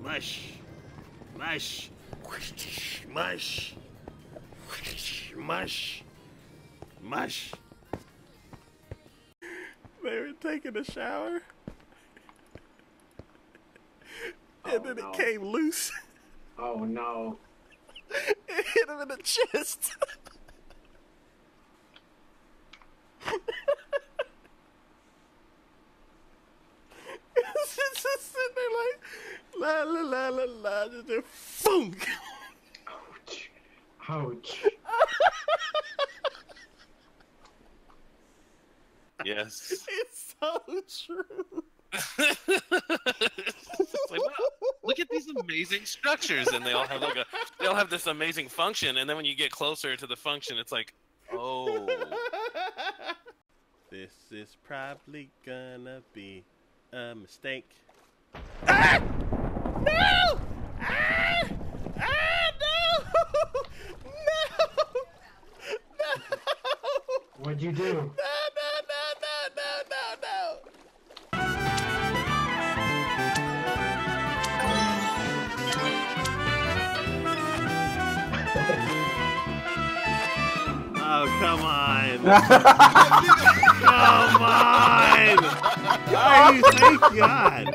Mush. Mush. Mush. Mush. Mush. They were taking a shower. And then it came loose. Oh no. It hit him in the chest. It's just sitting there like, la la la la la, just funk. Ouch. Ouch. Yes. It's so true. It's like, wow, look at these amazing structures, and they all have this amazing function, and then when you get closer to the function, it's like, oh. This is probably gonna be a mistake. Ah! No! Ah! Ah! No! No! No! What'd you do? No! No! No! No! No! No! Oh, come on. Come on. Oh, thank God.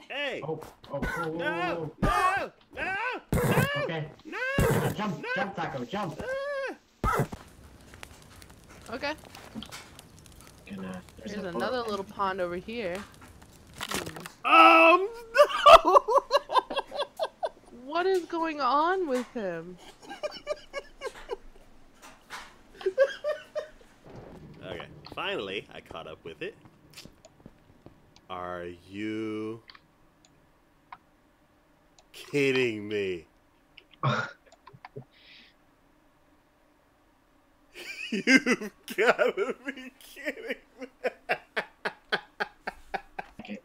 Hey. Oh, No. no. No. No. No. Okay. No. Jump, No. jump, Taco, jump. Okay. There's There's another little pond over here. No. What is going on with him? Okay. Finally, I caught up with it. Are you kidding me? You've gotta be kidding me. Okay.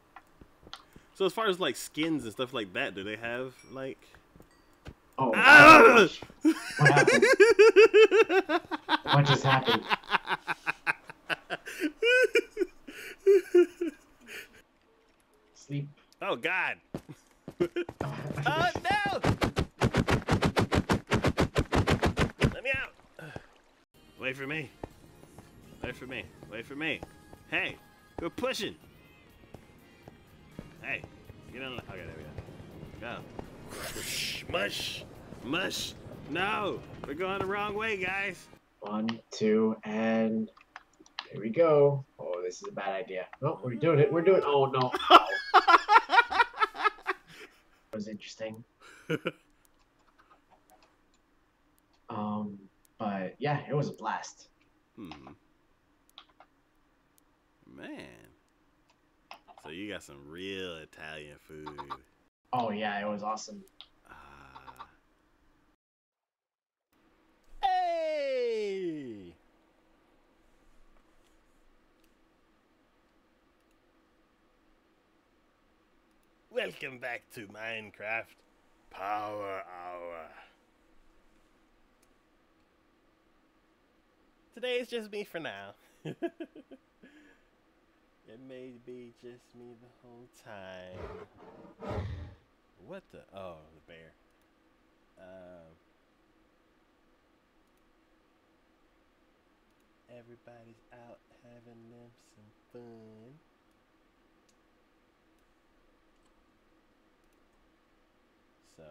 So as far as like skins and stuff like that, do they have like... Oh, Ah! what happened? What just happened? Sleep. Oh God! Oh no! Let me out! Wait for me. Wait for me. Wait for me. Hey, we're pushing. Hey, get on. Okay, there we go. Go. Mush, mush. No, we're going the wrong way, guys. 1, 2, and here we go. Oh, this is a bad idea. No, we're doing it. We're doing. Oh no. Ow. That was interesting. But yeah, it was a blast. Man. So you got some real Italian food. Oh yeah, it was awesome. Hey! Welcome back to Minecraft Power Hour. Today it's just me for now. It may be just me the whole time. What the? Oh, the bear. Everybody's out having them some fun. So.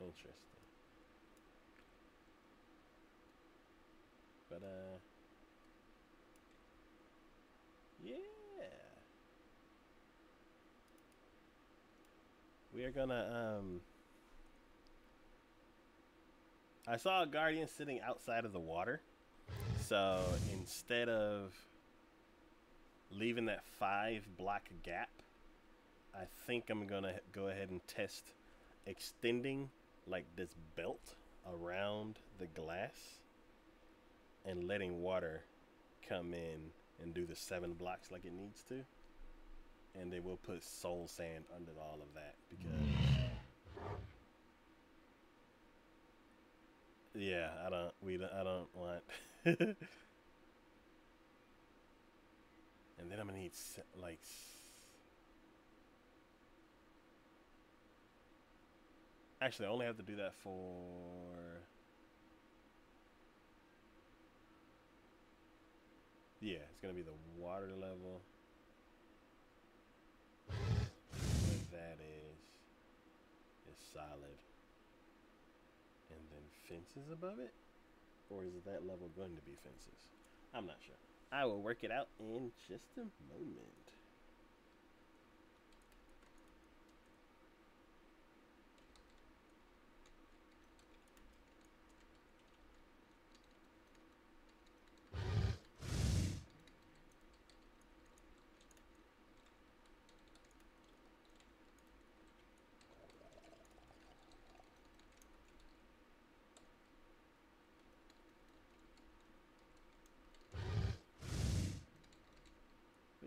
Interesting. But, yeah. We are gonna, I saw a guardian sitting outside of the water. So, instead of leaving that 5 block gap, I think I'm gonna go ahead and test extending like this belt around the glass and letting water come in and do the 7 blocks like it needs to. And then we'll put soul sand under all of that because yeah, I don't want and then I'm gonna need like actually I only have to do that for yeah, it's gonna be the water level. What that is solid. And then fences above it? Or is that level going to be fences? I'm not sure. I will work it out in just a moment.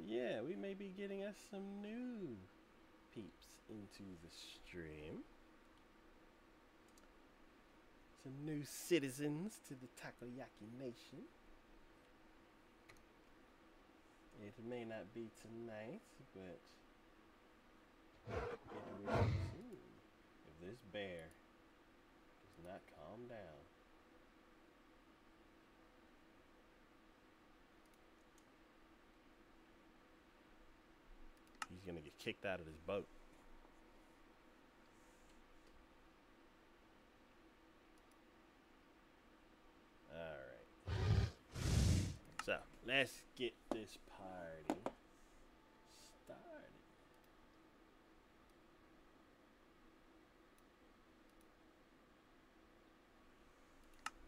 Yeah, we may be getting us some new peeps into the stream. Some new citizens to the TacoYaki Nation. It may not be tonight, but it will be soon. If this bear does not calm down. He's gonna get kicked out of his boat. Alright. So, let's get this party started.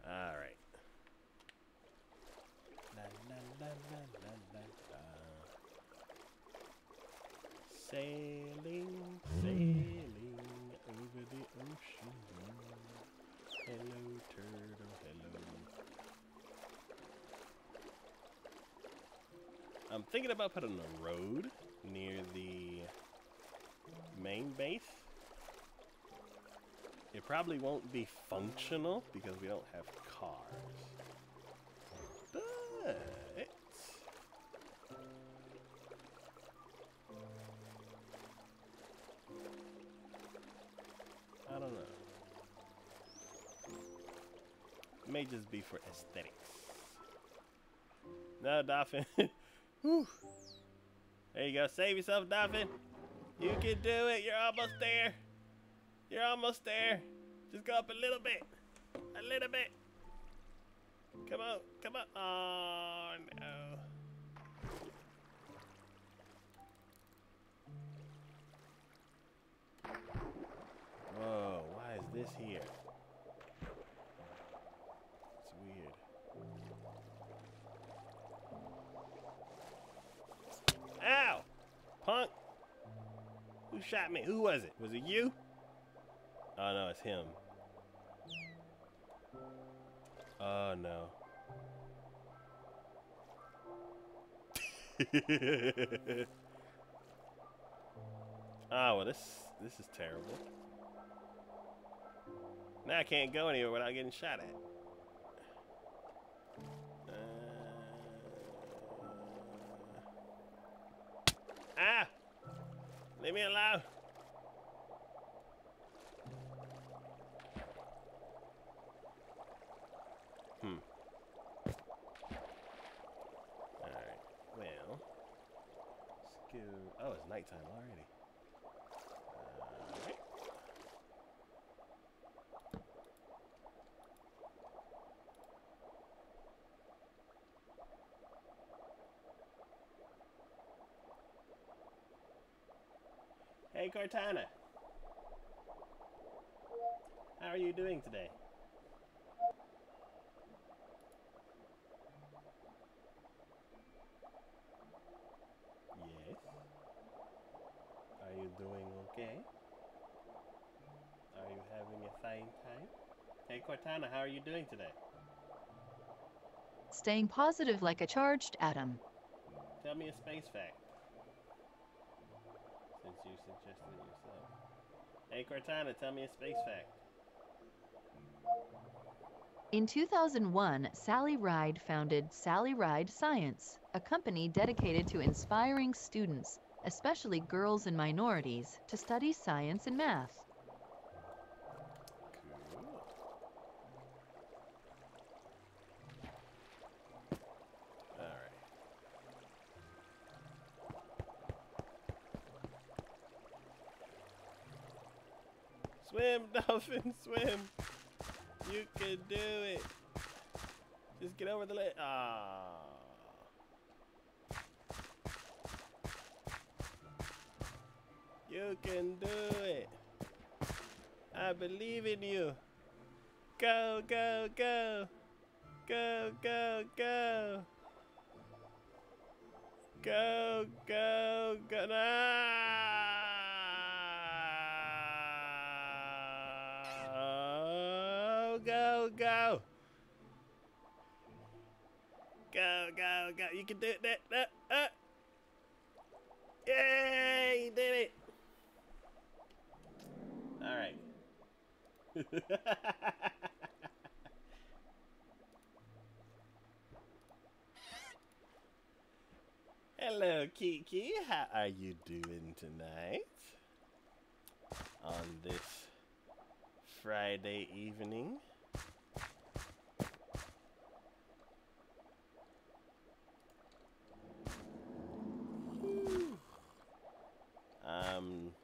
Alright. La la la la la la la. Sailing, sailing over the ocean. Hello, turtle, hello. I'm thinking about putting a road near the main base. It probably won't be functional because we don't have cars. But I don't know. It may just be for aesthetics. No, Dolphin. Whew. There you go. Save yourself, Dolphin. You can do it. You're almost there. You're almost there. Just go up a little bit. A little bit. Come on. Come on. Oh, no. Whoa. Why is this here? It's weird. Ow! Punk! Who shot me? Who was it? Was it you? Oh no, it's him. Oh no. Oh well, this is terrible. Now I can't go anywhere without getting shot at. Ah! Leave me alone. Alright, well. Let's go. Oh, it's nighttime already. Alright. Hey, Cortana. How are you doing today? Yes. Are you doing okay? Are you having a fine time? Hey, Cortana, how are you doing today? staying positive like a charged atom. Tell me a space fact. Since you suggested it yourself. Hey Cortana, tell me a space fact. In 2001, Sally Ride founded Sally Ride Science, a company dedicated to inspiring students, especially girls and minorities, to study science and math. Cool. Alright. Swim, dolphin, swim. You can do it. Just get over the ledge. Ah. You can do it. I believe in you. Go, go, go. Go, go, go. Go, go, go. No. Go, go. Go, go, go. You can do it. Yay, you did it. All right. Hello, Kiki. How are you doing tonight? On this Friday evening. Whew. I'm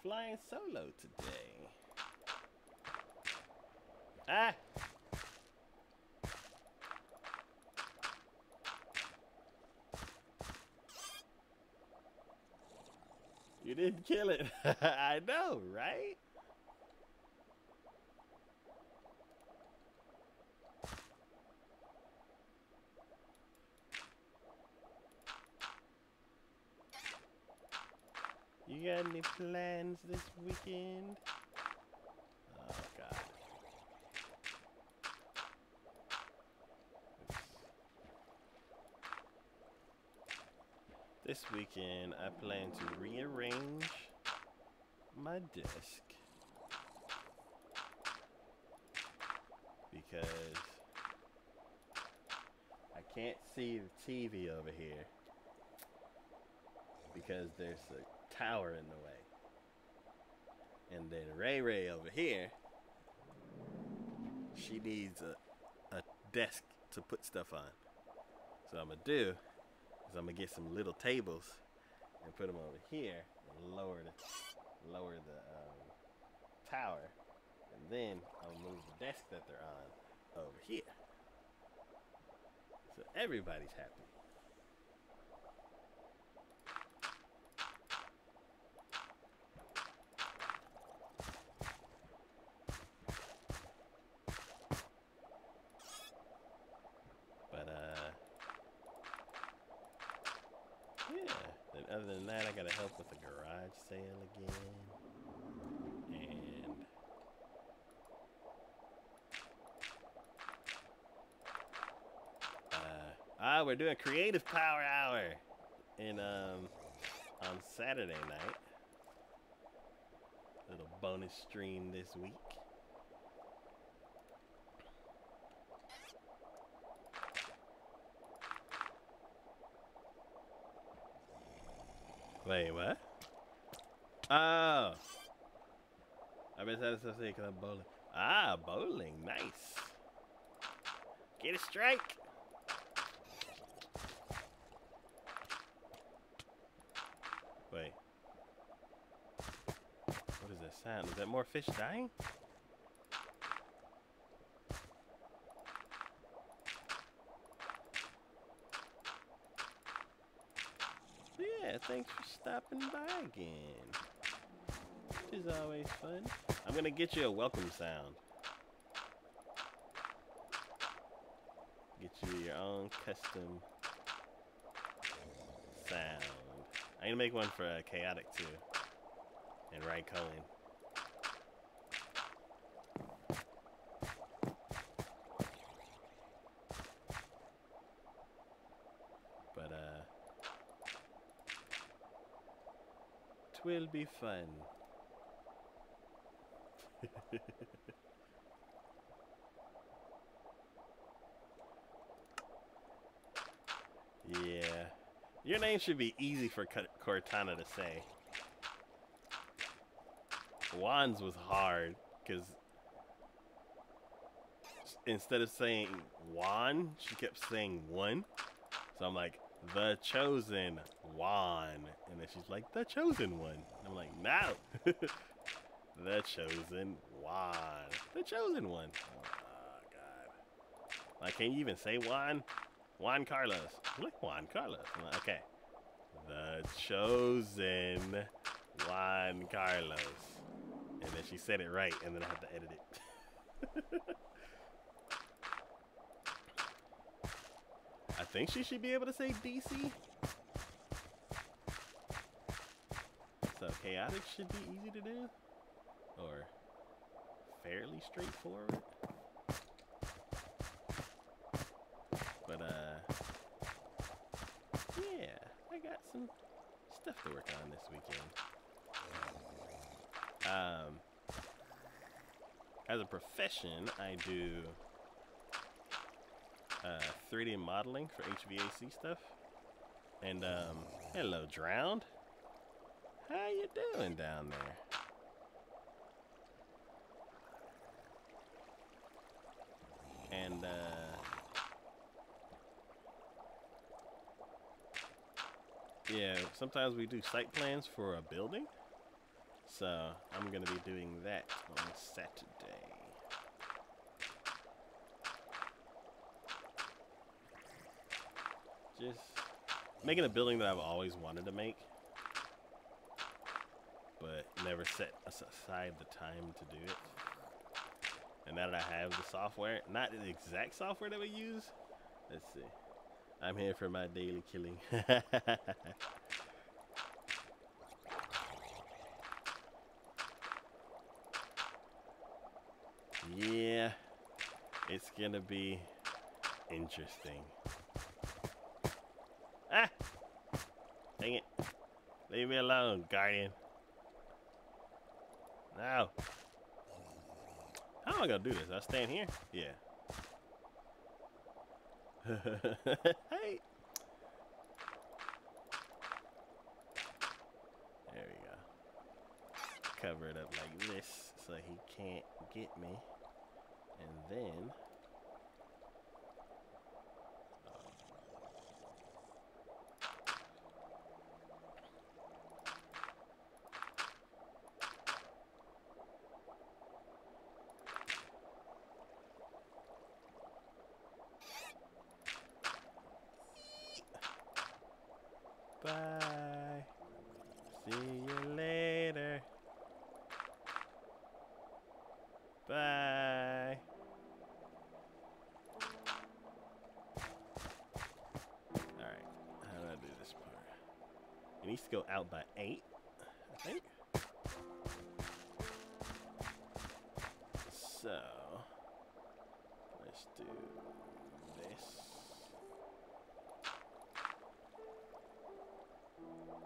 flying solo today. Ah! You didn't kill it. I know, right? You got any plans this weekend? Oh, God. Oops. This weekend, I plan to rearrange my desk because I can't see the TV over here because there's a tower in the way. And then Ray Ray over here, she needs a desk to put stuff on. So what I'm gonna do is I'm gonna get some little tables and put them over here and lower the tower, and then I'll move the desk that they're on over here. So everybody's happy. Yeah. Then other than that, I gotta help with the garage sale again. And we're doing Creative Power Hour in on Saturday night. Little bonus stream this week. Wait, what? Oh. I bet that's what they call bowling. Ah, bowling. Nice. Get a strike. Wait. What is that sound? Is that more fish dying? Yeah, thanks for stopping by again. Which is always fun. I'm gonna get you a welcome sound. Get you your own custom sound. I'm gonna make one for Chaotic too. And Ray Cohen. will be fun. Yeah. Your name should be easy for Cortana to say. Juan's was hard, because instead of saying Juan, she kept saying one. So I'm like, the chosen Juan. And then she's like, the chosen one. I'm like, no. The chosen Juan. The chosen one. Oh, God. Like, can you even say Juan? Juan Carlos. I'm like, Juan Carlos. I'm like, okay. The chosen Juan Carlos. And then she said it right, and then I had to edit it. I think she should be able to say DC. So chaotic should be easy to do. Or fairly straightforward. But yeah, I got some stuff to work on this weekend. As a profession, I do 3D modeling for HVAC stuff. And hello, Drowned. How you doing down there? And yeah, sometimes we do site plans for a building. So I'm gonna be doing that on Saturday. Just making a building that I've always wanted to make, but never set aside the time to do it. And now that I have the software, not the exact software that we use, let's see. I'm here for my daily killing. Yeah, it's gonna be interesting. Ah! Dang it. Leave me alone, Guardian. No. How am I gonna do this? I stand here? Yeah. Hey! There we go. Cover it up like this so he can't get me. And then bye. See you later. Bye. Alright, how do I do this part? It needs to go out by 8, I think. So, let's do this.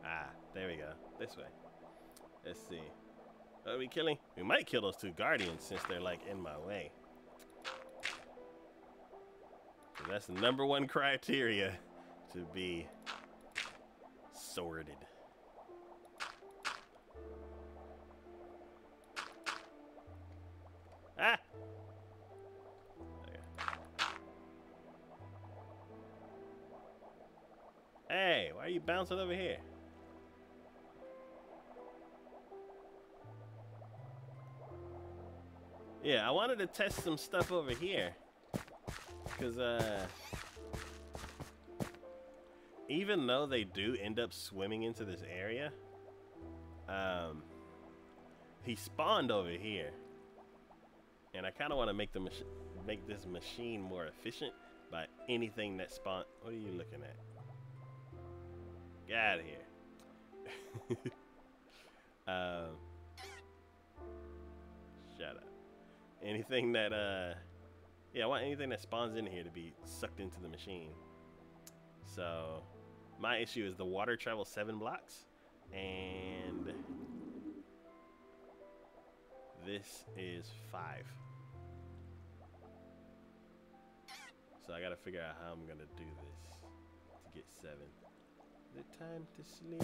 Ah, there we go. This way. Let's see. Are we killing? We might kill those 2 guardians since they're like in my way. So that's the #1 criteria to be sorted. Ah! Okay. Hey, why are you bouncing over here? Yeah, I wanted to test some stuff over here. Because, even though they do end up swimming into this area, he spawned over here. And I kind of want to make make this machine more efficient by anything that spawn. What are you looking at? Get out of here. Shut up. Anything that, yeah, I want anything that spawns in here to be sucked into the machine. So, my issue is the water travels 7 blocks, and this is 5. So I gotta figure out how I'm gonna do this to get 7. Is it time to sleep?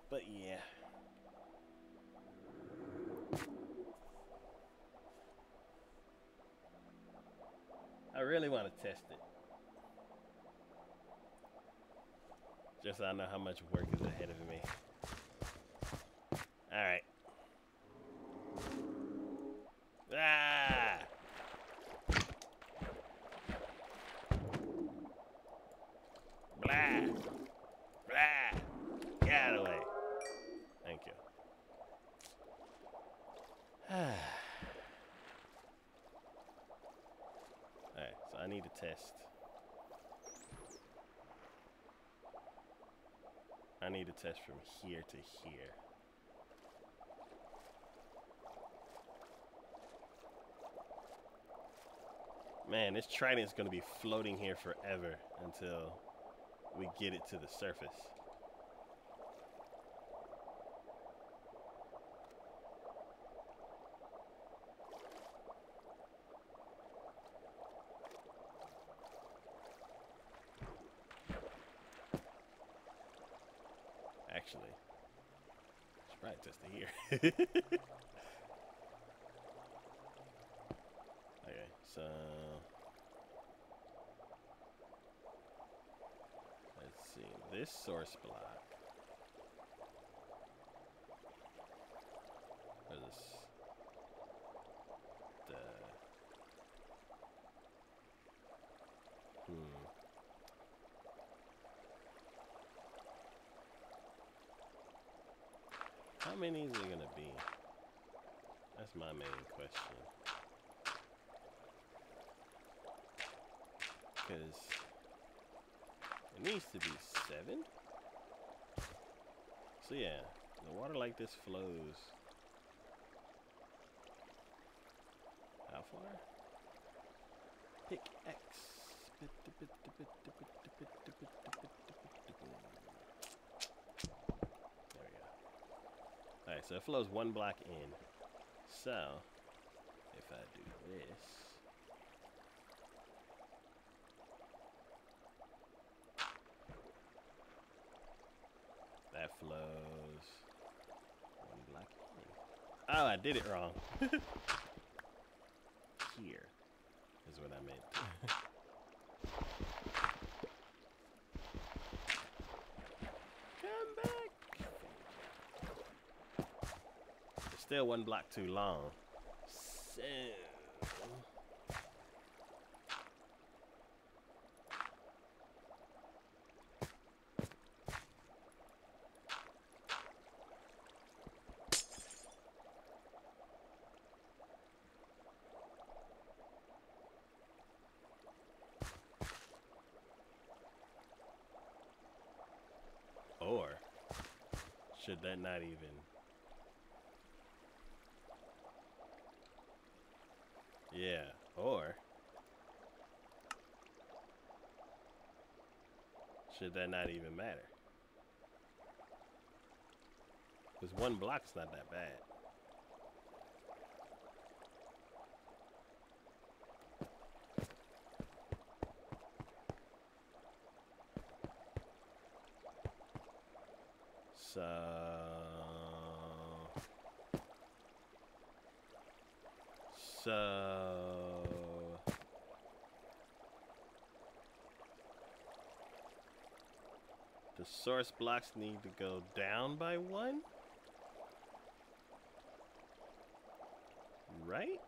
But yeah. I really want to test it. Just so I know how much work is ahead of me. Alright. Ah! Blah! Blah! Get out of the way. Thank you. Alright, so I need to test. I need to test from here to here. Man, this trident's gonna be floating here forever until we get it to the surface. Actually, should probably test it here. Okay, so let's see. This source block. Or this How many is it gonna be? That's my main question. Because it needs to be 7. So yeah, the water like this flows. How far? Pick X. Alright, so it flows 1 block in. So, if I do this. That flows 1 block in. Oh, I did it wrong. Here is what I meant. Come back. Still 1 block too long. So or should that not even? Yeah, or should that not even matter? Because 1 block's not that bad. So the source blocks need to go down by 1, right?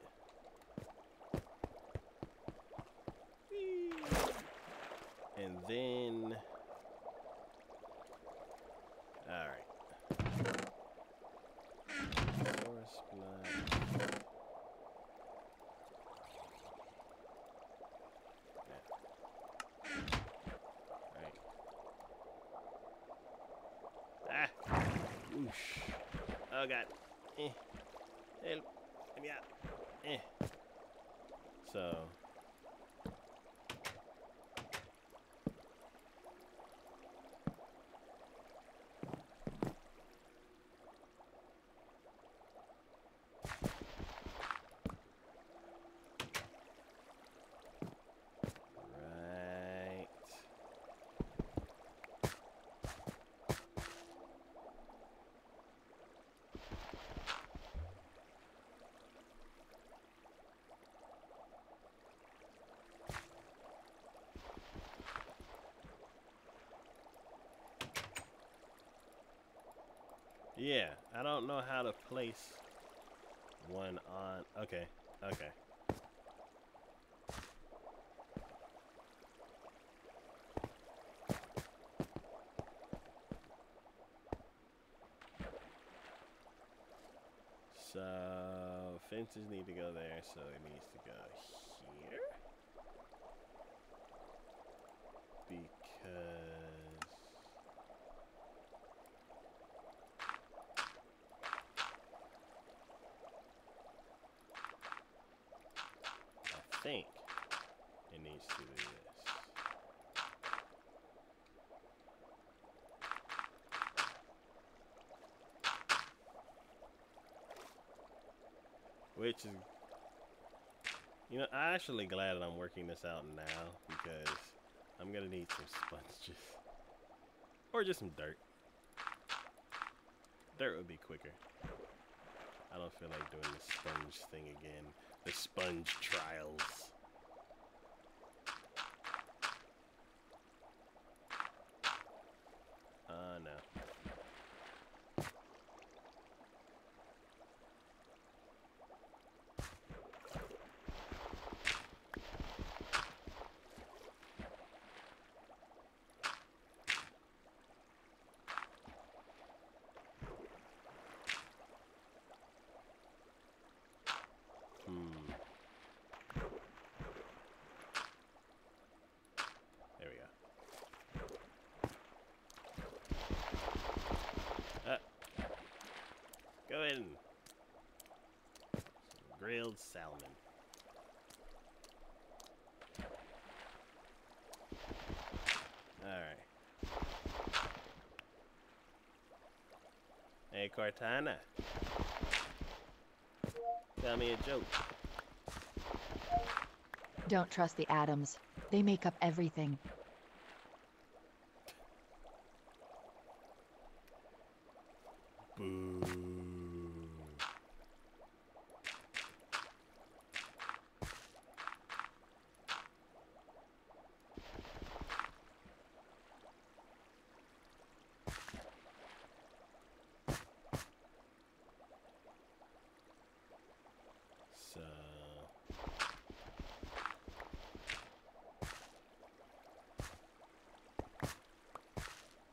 Whee! And then, all right. Source block. Oh god. Help. Let me out. So Yeah, I don't know how to place one on. Okay, okay. So fences need to go there, so it needs to go here. Because I think it needs to do this. Which is, you know, I'm actually glad that I'm working this out now because I'm gonna need some sponges or just some dirt. Dirt would be quicker. I don't feel like doing the sponge thing again. The sponge trials. No. There we go. Go in. Some grilled salmon. Alright. Hey, Cortana. Tell me a joke. Don't trust the atoms. They make up everything. Boo.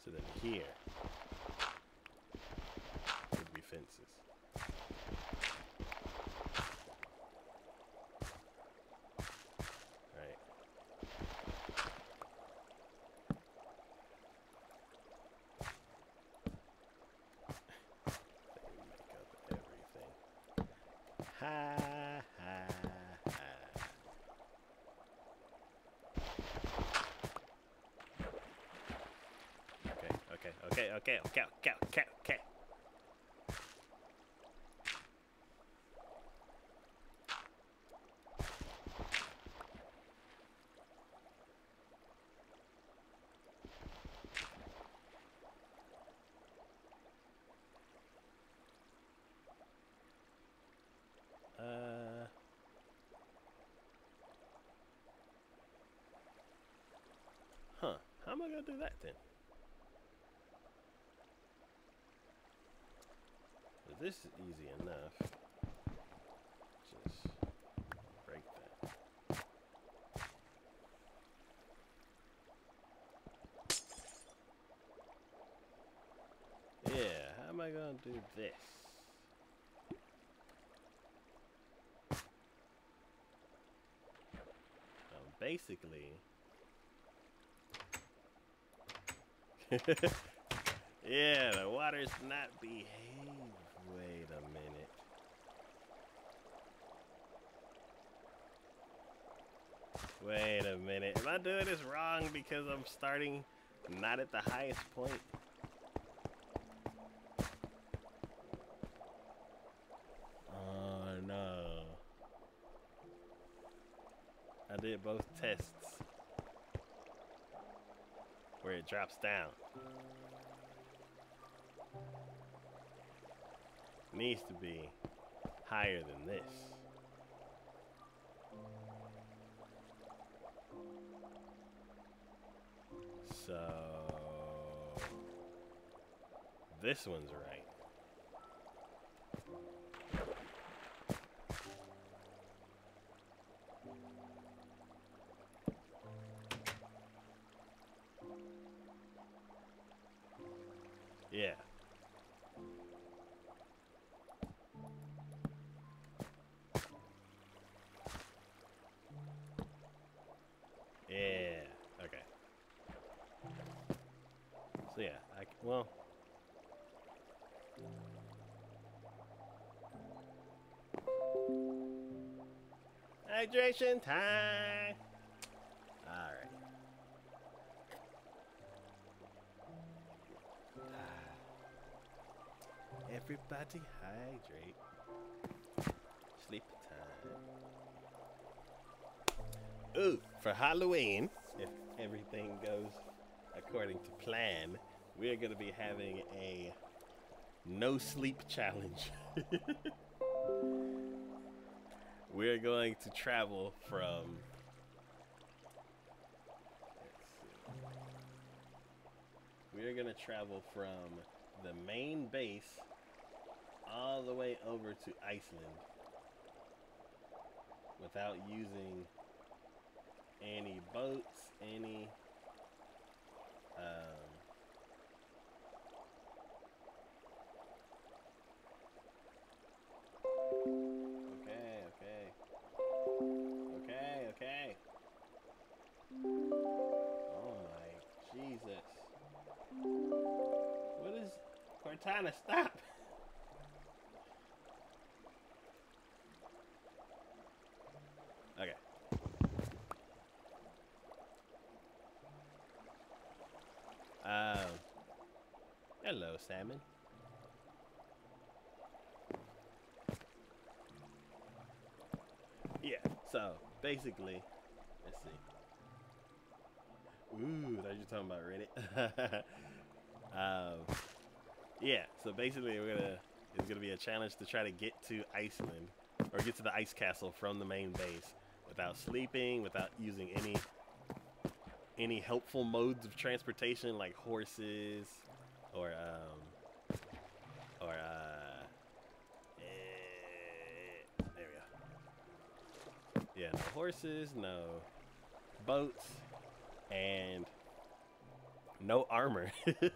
So then here would be fences. Right. They make up everything. Ha ha ha. Okay. Huh. How am I gonna do that then? Well, this is easy enough. Just break that. Yeah, how am I gonna do this? Basically, yeah, the water's not behaved. Wait a minute. Wait a minute. Am I doing this wrong because I'm starting not at the highest point? Oh no. I did both tests where it drops down. Needs to be higher than this. So this one's right. Yeah. Yeah. Okay. So yeah, well. Hydration time. All right. Everybody hydrate. Sleep time. Ooh, for Halloween, if everything goes according to plan, we're going to be having a no sleep challenge. We're going to travel from... We're going to travel from the main base all the way over to Iceland without using any boats, any okay. Oh my Jesus. What is Cortana, stop? Okay. Hello, salmon. Yeah, so basically, let's see. Ooh, thought you were talking about Reddit. Yeah, so basically it's gonna be a challenge to try to get to Iceland or get to the ice castle from the main base without sleeping, without using any helpful modes of transportation like horses or there we go. Yeah, no horses, no boats, and no armor. And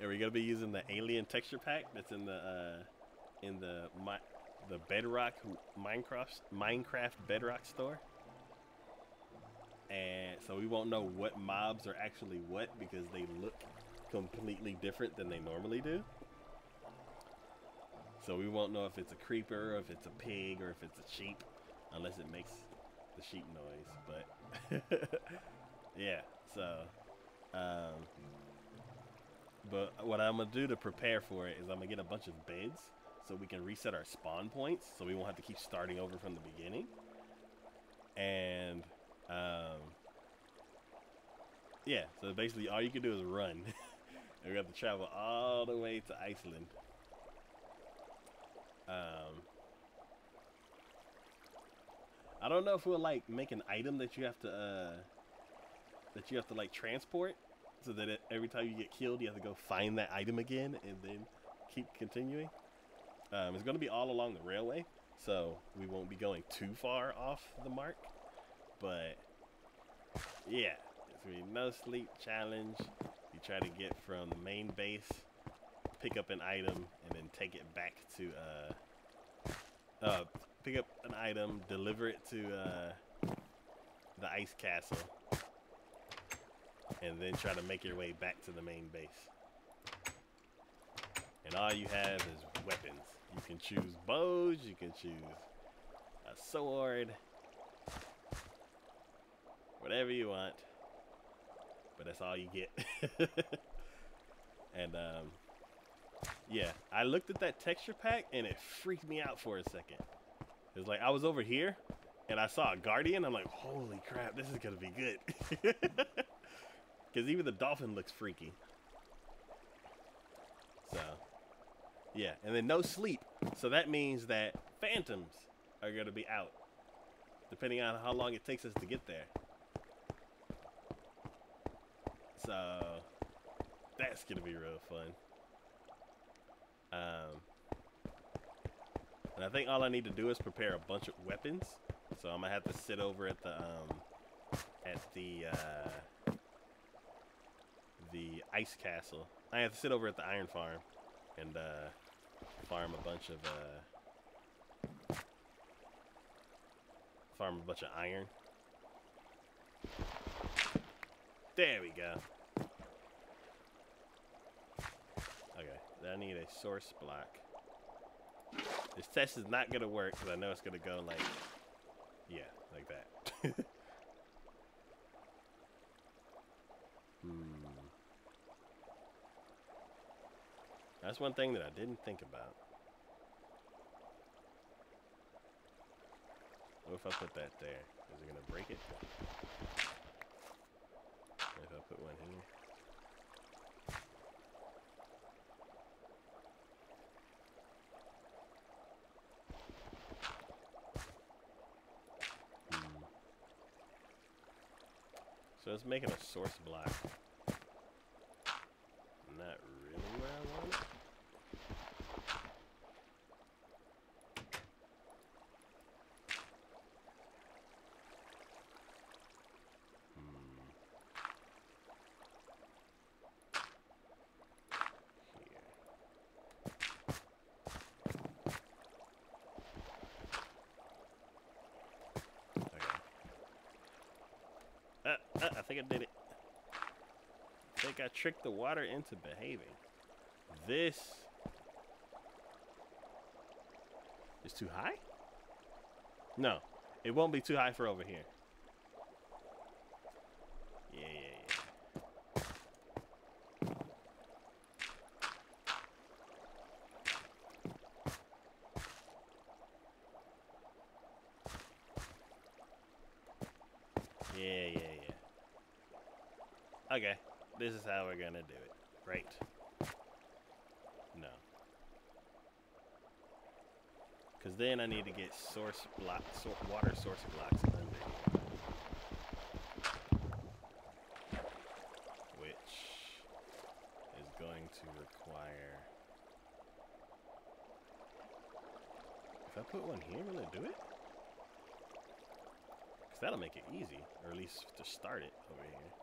we're gonna be using the alien texture pack that's in the Bedrock Minecraft Bedrock store. And so we won't know what mobs are actually what because they look completely different than they normally do. So we won't know if it's a creeper, or if it's a pig, or if it's a sheep, unless it makes the sheep noise. But yeah, so but what I'm gonna do to prepare for it is I'm gonna get a bunch of beds so we can reset our spawn points, so we won't have to keep starting over from the beginning. And yeah, so basically all you can do is run. And we have to travel all the way to Iceland. I don't know if we'll like make an item that you have to like transport, so that every time you get killed, you have to go find that item again and then keep continuing. It's going to be all along the railway, so we won't be going too far off the mark. But yeah, it's going to be no sleep challenge. You try to get from the main base, pick up an item, and then take it back to pick up an item, deliver it to the ice castle, and then try to make your way back to the main base. And all you have is weapons. You can choose bows, you can choose a sword, whatever you want, but that's all you get. And yeah, I looked at that texture pack and it freaked me out for a second. It was like I was over here and I saw a guardian. I'm like, holy crap, this is gonna be good. Because even the dolphin looks freaky. So yeah, and then no sleep. So that means that phantoms are gonna be out, depending on how long it takes us to get there. So that's gonna be real fun. And I think all I need to do is prepare a bunch of weapons. So I'm gonna have to sit over at the ice castle I have to sit over at the iron farm and farm a bunch of iron. There we go. Okay, I need a source block. This test is not gonna work because I know it's gonna go like, yeah, like that. That's one thing that I didn't think about. What if I put that there? Is it gonna break it? What if I put one here? So it's making a source block. Not really where I want it. I think I did it. I think I tricked the water into behaving. This is too high? No, it won't be too high for over here. Yeah. Okay, this is how we're gonna do it. Right. No. Because then I need to get water source blocks under here. Which is going to require... If I put one here, will it do it? Because that'll make it easy, or at least to start it over here.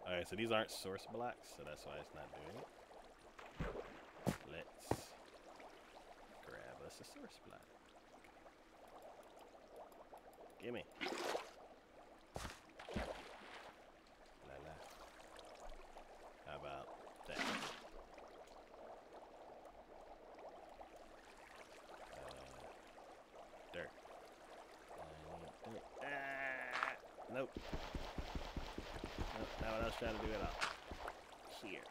Alright, so these aren't source blocks, so that's why it's not doing it. Let's grab us a source block. Gimme. La la. How about that? Dirt. Nope. Now what I was trying to do it all. Here.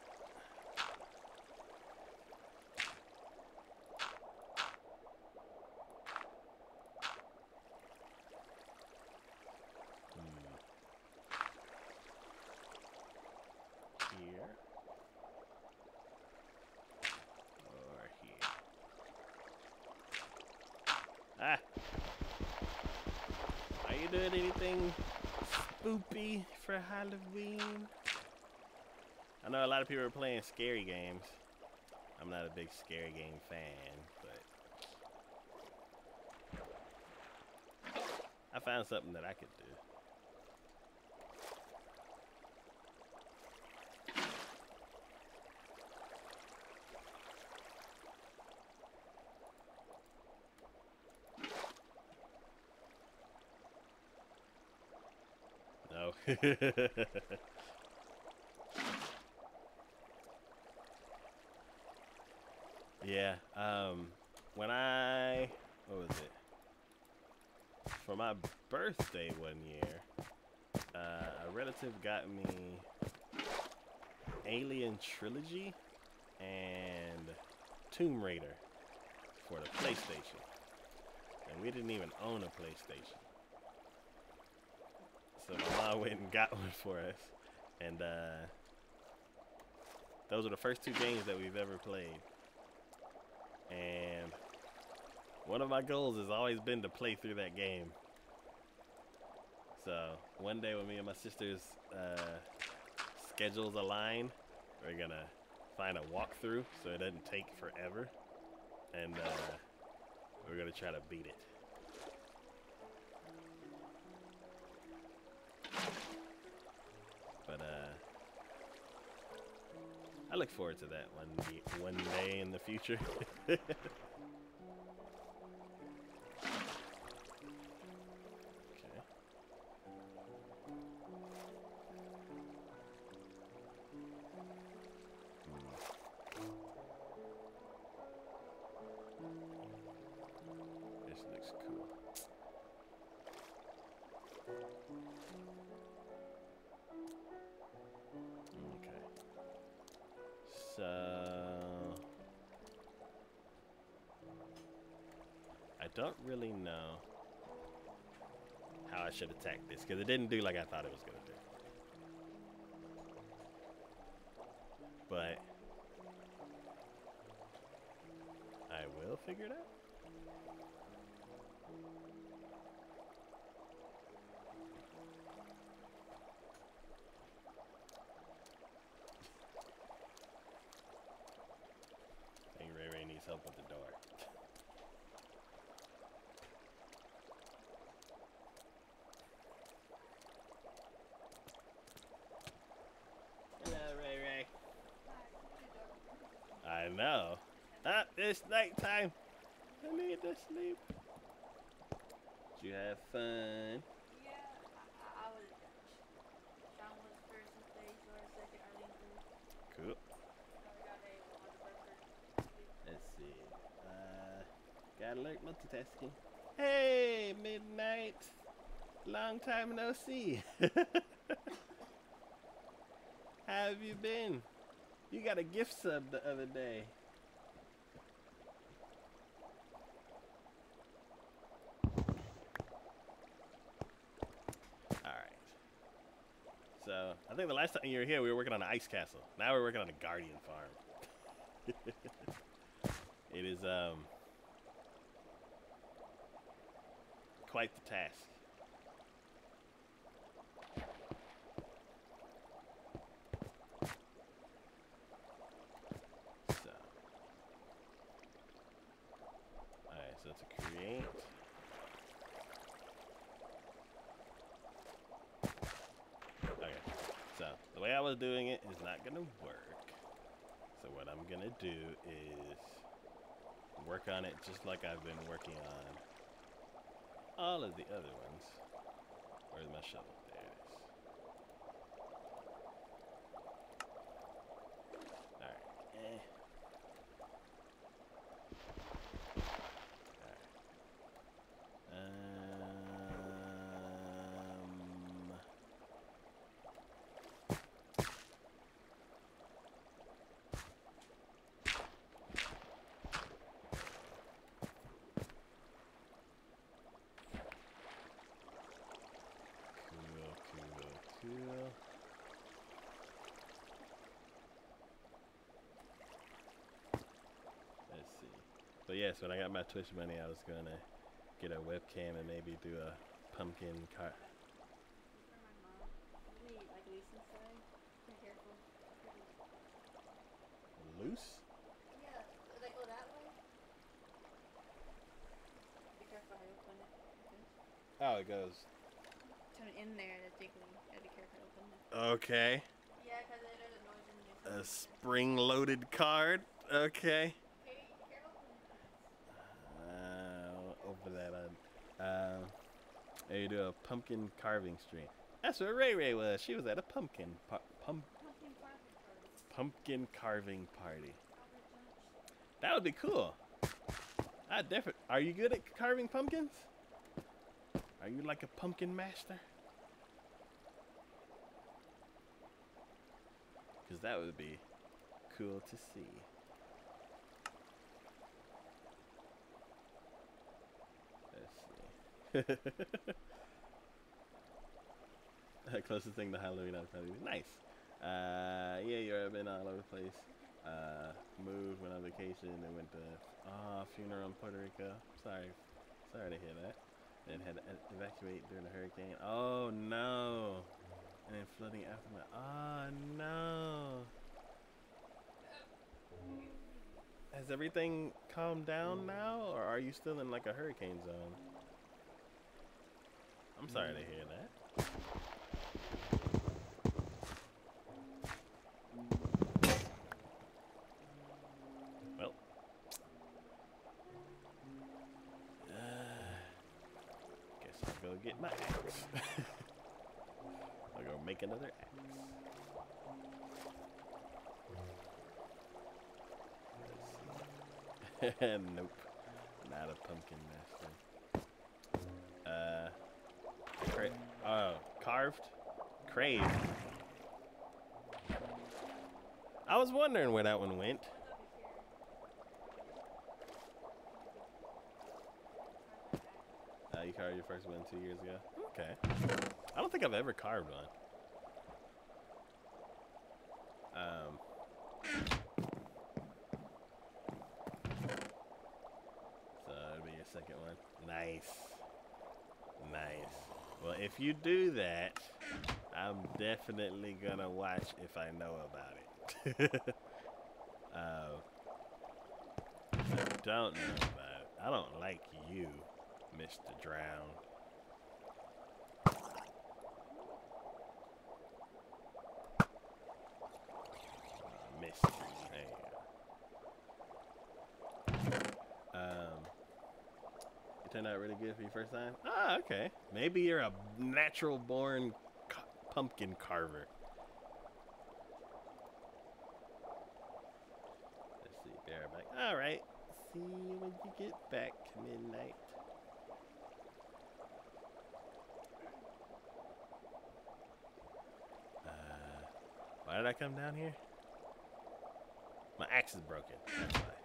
Here. Or here. Ah! Are you doing anything spoopy for Halloween? I know a lot of people are playing scary games. I'm not a big scary game fan, but I found something that I could do. No. Yeah, when what was it? For my birthday one year, a relative got me Alien Trilogy and Tomb Raider for the PlayStation. And we didn't even own a PlayStation. So my mom went and got one for us. And those are the first two games that we've ever played. And one of my goals has always been to play through that game. So one day when me and my sister's schedules align, we're gonna find a walkthrough so it doesn't take forever, and we're gonna try to beat it. But I look forward to that one day in the future. This looks cool. Okay. So I don't really know how I should attack this because it didn't do like I thought it was gonna do. But I will figure it out. I think Ray Ray needs help with the door. Hello, Ray Ray. I know. Ah, it's nighttime. I need to sleep. Did you have fun? Yeah, I was. Sean was first and stage, or second, Arlene third. Cool. I got a water burger. Let's see. Got alert multitasking. Hey, midnight. Long time no see. How have you been? You got a gift sub the other day. Alright. So, I think the last time you were here, we were working on an ice castle. Now we're working on a guardian farm. It is, quite the task. So, alright, so to create. Okay, so the way I was doing it is not gonna work. So what I'm gonna do is work on it just like I've been working on all of the other ones. Where's my shovel? There it is. Alright. Cool. Let's see. So yes, when I got my Twitch money, I was gonna get a webcam and maybe do a pumpkin car. For my mom. Really, like loose inside. Be careful. Loose? Yeah, does that go that way? Be careful how you open it. Okay. Oh, it goes. Turn it in there, the jiggly. Gotta be careful how you open it. Okay. Yeah, because there's a noise in there. A spring-loaded card. Okay. Okay, be careful. Open that on. You do a pumpkin carving stream. That's where Ray Ray was. She was at a pumpkin carving party. That would be cool. I definitely. Are you good at carving pumpkins? Are you like a pumpkin master? Because that would be cool to see. Let's see. Closest thing to Halloween I'd probably be nice. Yeah, you've been all over the place. Moved, went on vacation, and went to funeral in Puerto Rico. Sorry to hear that. That had to evacuate during the hurricane. Oh no! And then flooding aftermath. Oh no! Has everything calmed down now, or are you still in like a hurricane zone? I'm sorry to hear that. Well, guess I'll go get my axe. I'll go make another axe. Nope, not a pumpkin master. Carved? Craved. I was wondering where that one went. You carved your first one 2 years ago? Okay. I don't think I've ever carved one. So it'll be your second one. Nice. Nice. Well, if you do that, I'm definitely gonna watch if I know about it. I don't know about it. I don't like you, Mr. Drown. Missed. There you go. It turned out really good for your first time? Ah, okay. Maybe you're a natural born pumpkin carver. Let's see, be right back. Alright. See you when you get back, midnight. Why did I come down here? My axe is broken. That's why.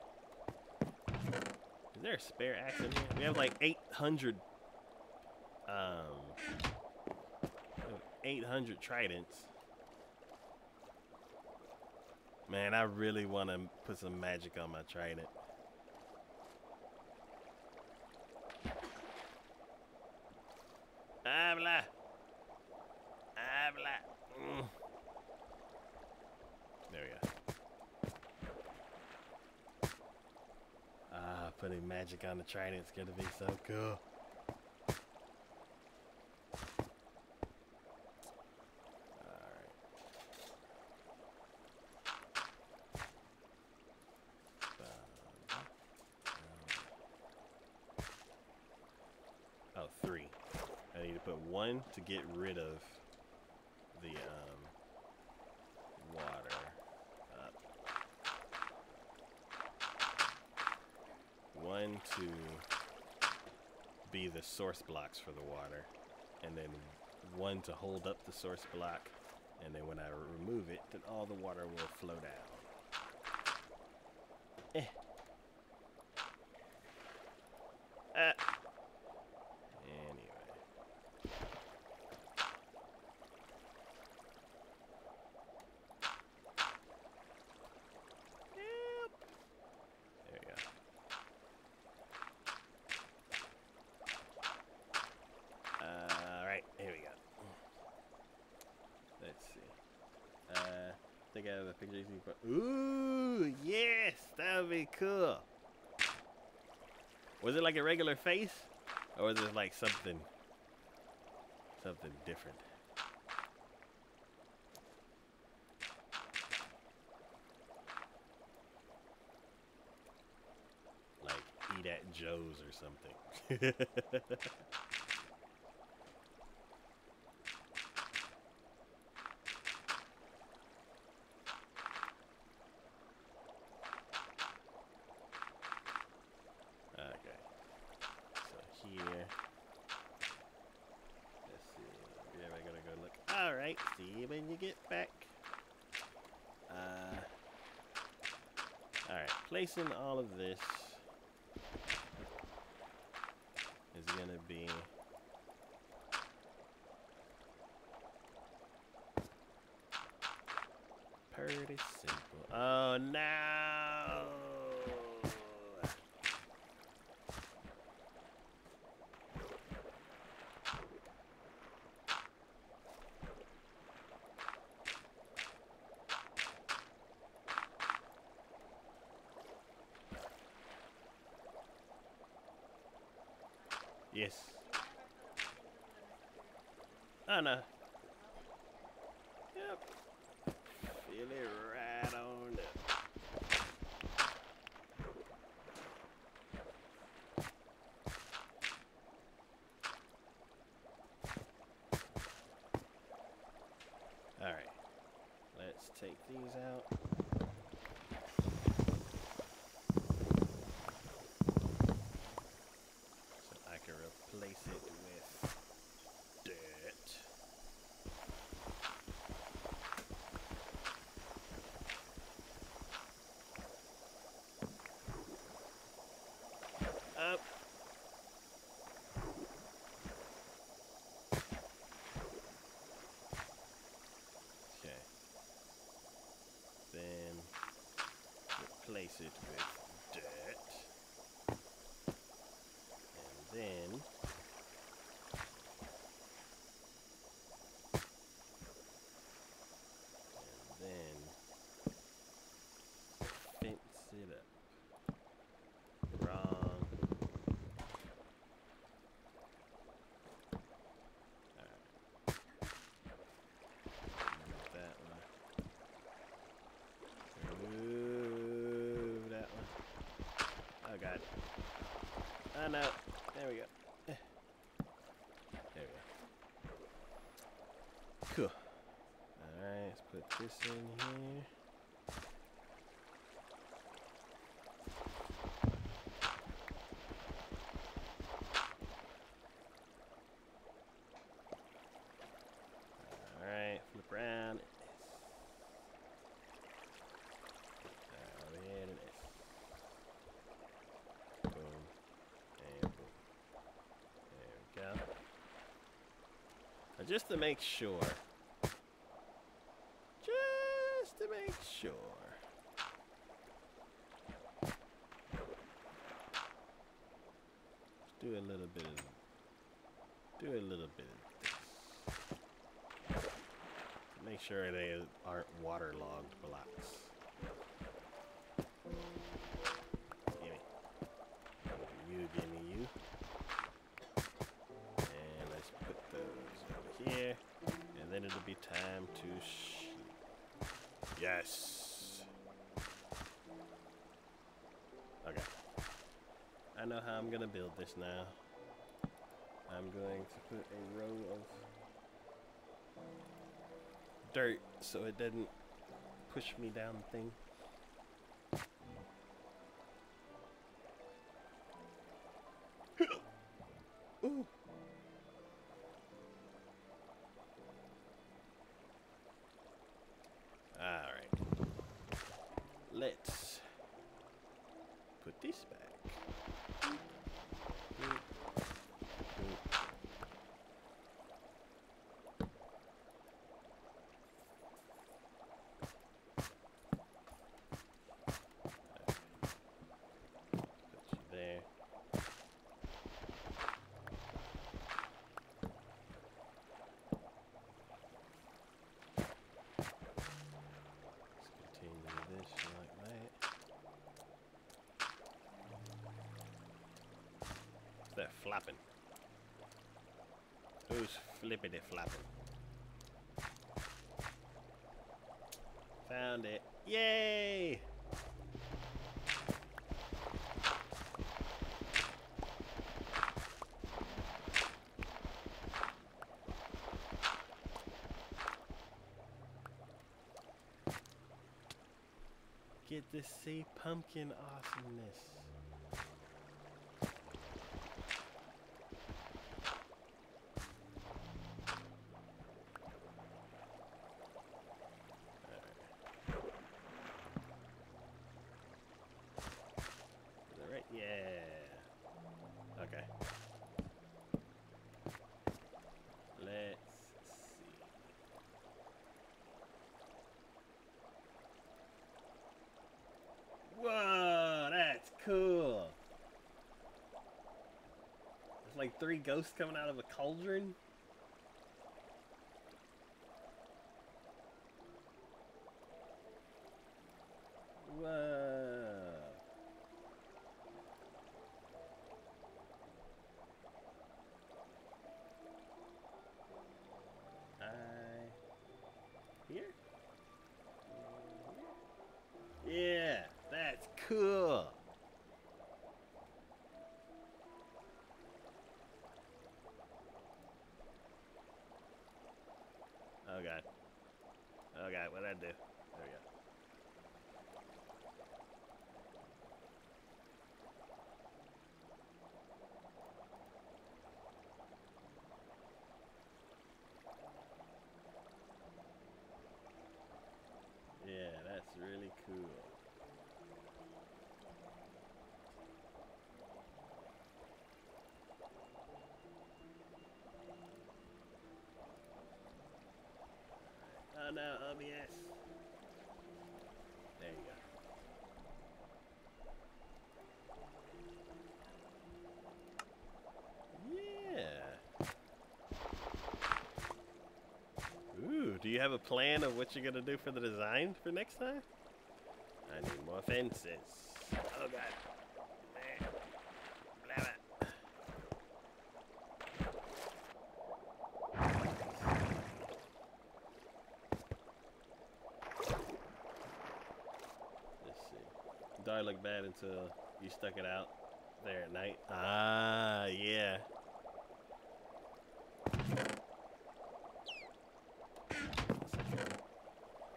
Is there a spare axe in here? We have like 800 tridents. Man, I really want to put some magic on my trident. Habla. Habla. There we go. Putting magic on the trident's gonna be so cool. Oh, 3. I need to put 1 to get rid of the water. 1 to be the source blocks for the water, and then 1 to hold up the source block, and then when I remove it, then all the water will flow down. Anyway. Yep. There we go. Alright, here we go. Let's see. I think I have a picture you can. Ooh, yes, that would be cool. Was it like a regular face? Or was it like something different? Like Eat at Joe's or something. Okay. So here. Let's see. Yeah, we're gonna go look. Alright, see you when you get back. Alright, placing all of this is gonna be pretty simple. Oh no! Yes. Oh no. Yep. Feel it right on up. Alright. Let's take these out. So I can replace it with dirt. Up. Okay. Then replace it with dirt. And then fence it up. Wrong. Alright. Remove that one. Remove that one. Oh god. Oh no. There we go. There we go. Cool. Alright, let's put this in here. Alright, flip around. Over here to this. Boom. And boom. There we go. Now just to make sure. Just to make sure. Let's do a little bit of this. Make sure they aren't waterlogged blocks. Gimme. Gimme you. And let's put those over here. And then it'll be time to shoot. Yes. Okay. I know how I'm gonna build this now. I'm going to put a row of dirt so it doesn't push me down the thing. Ooh. Alright. Let's put this back. That flapping. Who's flippity flapping? Found it. Yay! Get to see pumpkin awesomeness. Yeah. Okay. Let's see. Whoa, that's cool. There's like 3 ghosts coming out of a cauldron. Whoa. Oh god. Oh god, what did I do? There we go. Yeah, that's really cool. Oh no, OBS. There you go. Yeah. Ooh, do you have a plan of what you're gonna do for the design for next time? I need more fences. Oh god. Man. Blah, blah. Let's see. Do I look bad until you stuck it out there at night? Ah, yeah.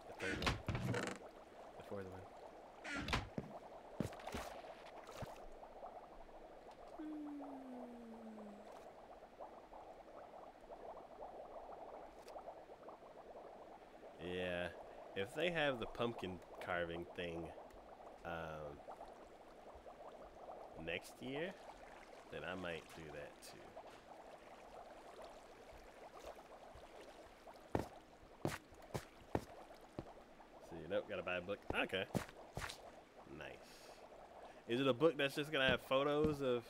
The third one. The fourth one. Yeah, if they have the pumpkin carving thing next year, then I might do that too. See, nope, gotta buy a book. Okay. Nice. Is it a book that's just gonna have photos of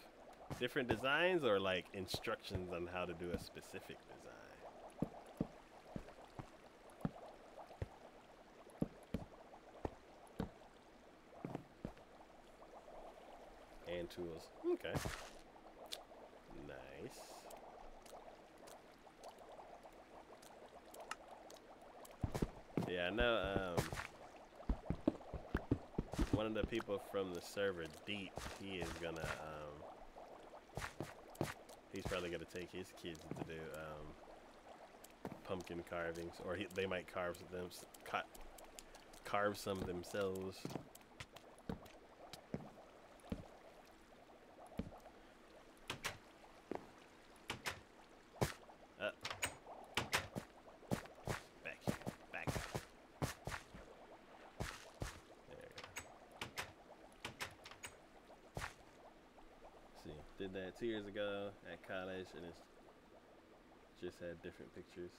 different designs or like instructions on how to do a specific design? And tools. Okay. Nice. Yeah, I know one of the people from the server, Deep, he is gonna he's probably gonna take his kids to do pumpkin carvings, or they might carve some themselves. Back here, back. There we go. See, did that 2 years ago at college, and it's just had different pictures.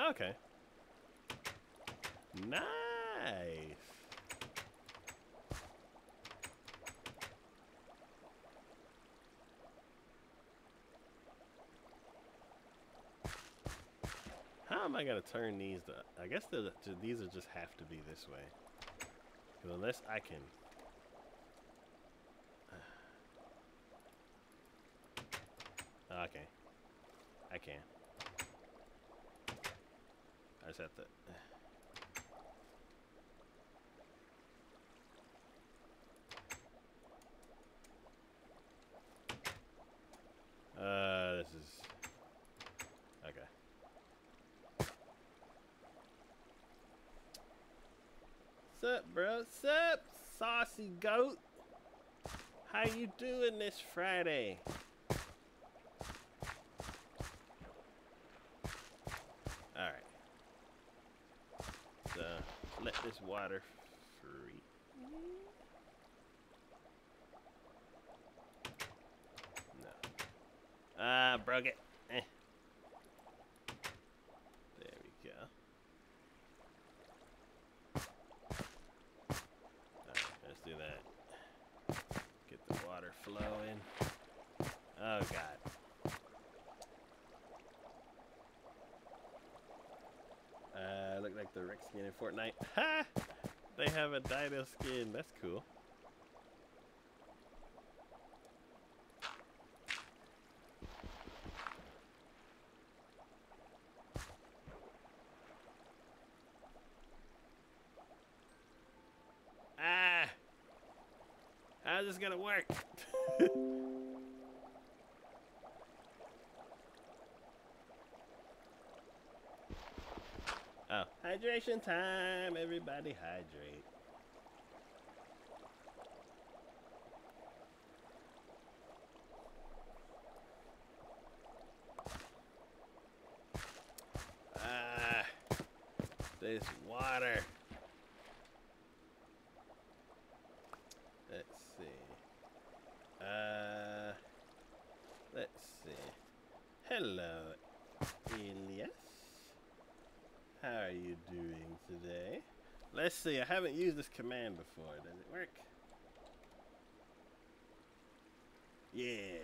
Okay. Nice. How am I gonna turn these? I guess these are just have to be this way. 'Cause unless I can. Okay. I can. I just have to. This is. Okay. Sup, bro? Sup, saucy goat? How you doing this Friday? Alright. So, let this water free. No. Broke it. Eh. There we go. Alright, let's do that. Get the water flowing. Oh, God. Look like the Rex skin in Fortnite. Ha! They have a Dido skin. That's cool. Ah! How's this gonna work? Hydration time, everybody hydrate. Ah, this water. Let's see. Let's see. Hello, Elias. How are you doing today? Let's see. I haven't used this command before. Does it work? Yeah.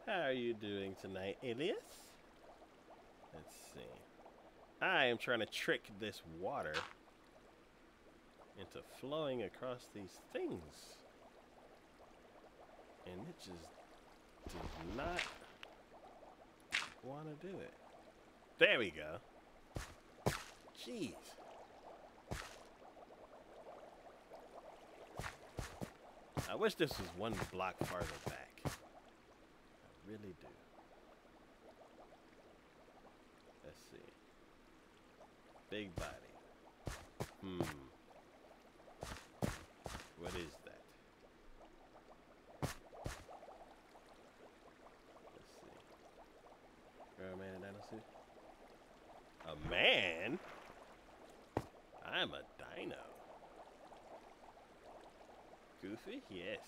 How are you doing tonight, Elias? Let's see. I am trying to trick this water into flowing across these things. And it just does not want to do it. There we go. Jeez. I wish this was one block farther back. I really do. Let's see. Big body. What is that? Let's see. Girl, man, in dino suit? A man? I'm a dino. Goofy? Yes.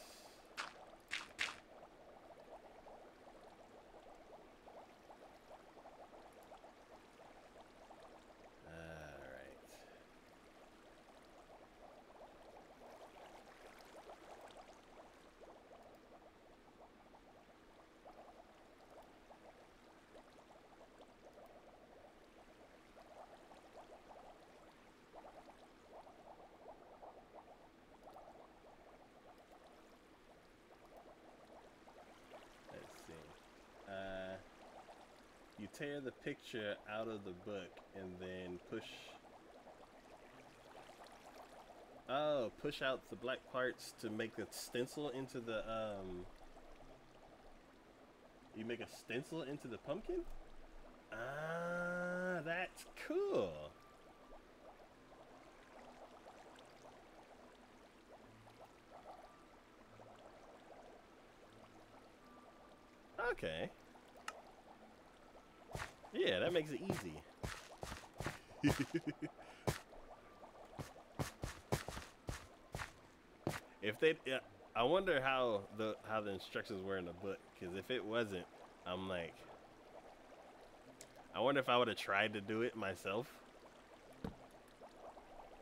You tear the picture out of the book and then push out the black parts to make the stencil into the you make a stencil into the pumpkin? Ah, that's cool. Okay. Yeah, that makes it easy. If they, yeah, I wonder how the instructions were in the book, because if it wasn't, I'm like, I wonder if I would have tried to do it myself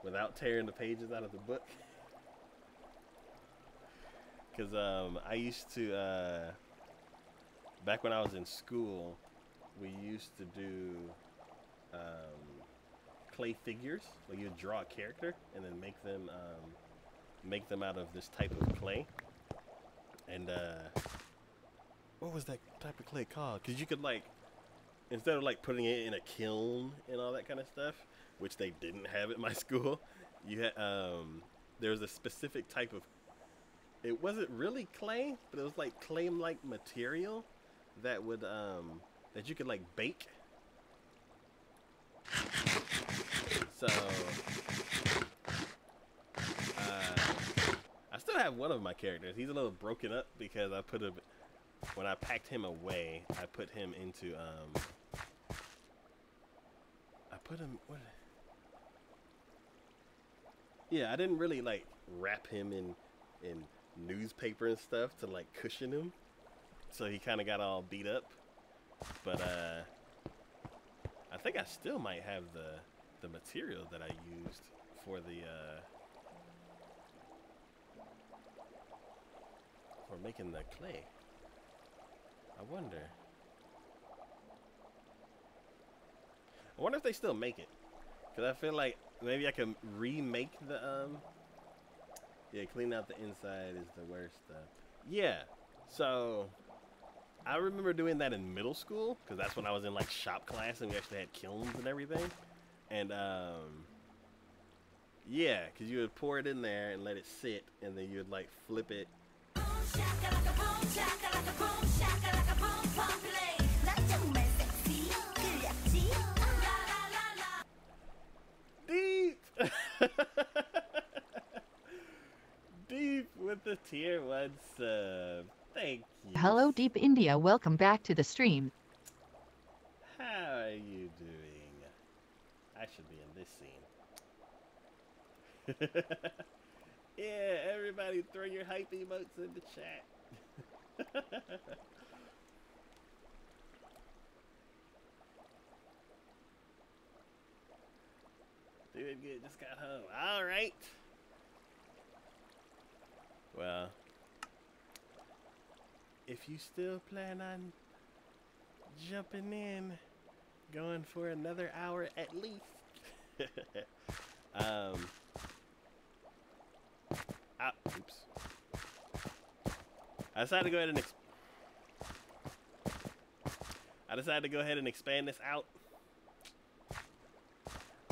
without tearing the pages out of the book. Because I used to, back when I was in school, we used to do clay figures. Where you draw a character and then make them out of this type of clay. And what was that type of clay called? Because you could, like, instead of like putting it in a kiln and all that kind of stuff, which they didn't have at my school, you had there was a specific type of, it wasn't really clay, but it was like clay-like material that would that you could like bake. So I still have one of my characters. He's a little broken up because I put him, when I packed him away, I put him into yeah, I didn't really like wrap him in newspaper and stuff to like cushion him, so he kind of got all beat up. But I think I still might have the material that I used for making the clay. I wonder if they still make it, because I feel like maybe I can remake the yeah, clean out the inside is the worst stuff. Yeah, so I remember doing that in middle school, because that's when I was in like shop class and we actually had kilns and everything. And yeah, because you would pour it in there and let it sit, and then you would like flip it. Deep, deep with the tier 1 sub. Thank you. Hello, Deep India. Welcome back to the stream. How are you doing? I should be in this scene. Yeah, everybody throw your hype emotes in the chat. Doing good, just got home. Alright. Well, if you still plan on jumping in, going for another hour at least. Oops. I decided to go ahead and expand this out.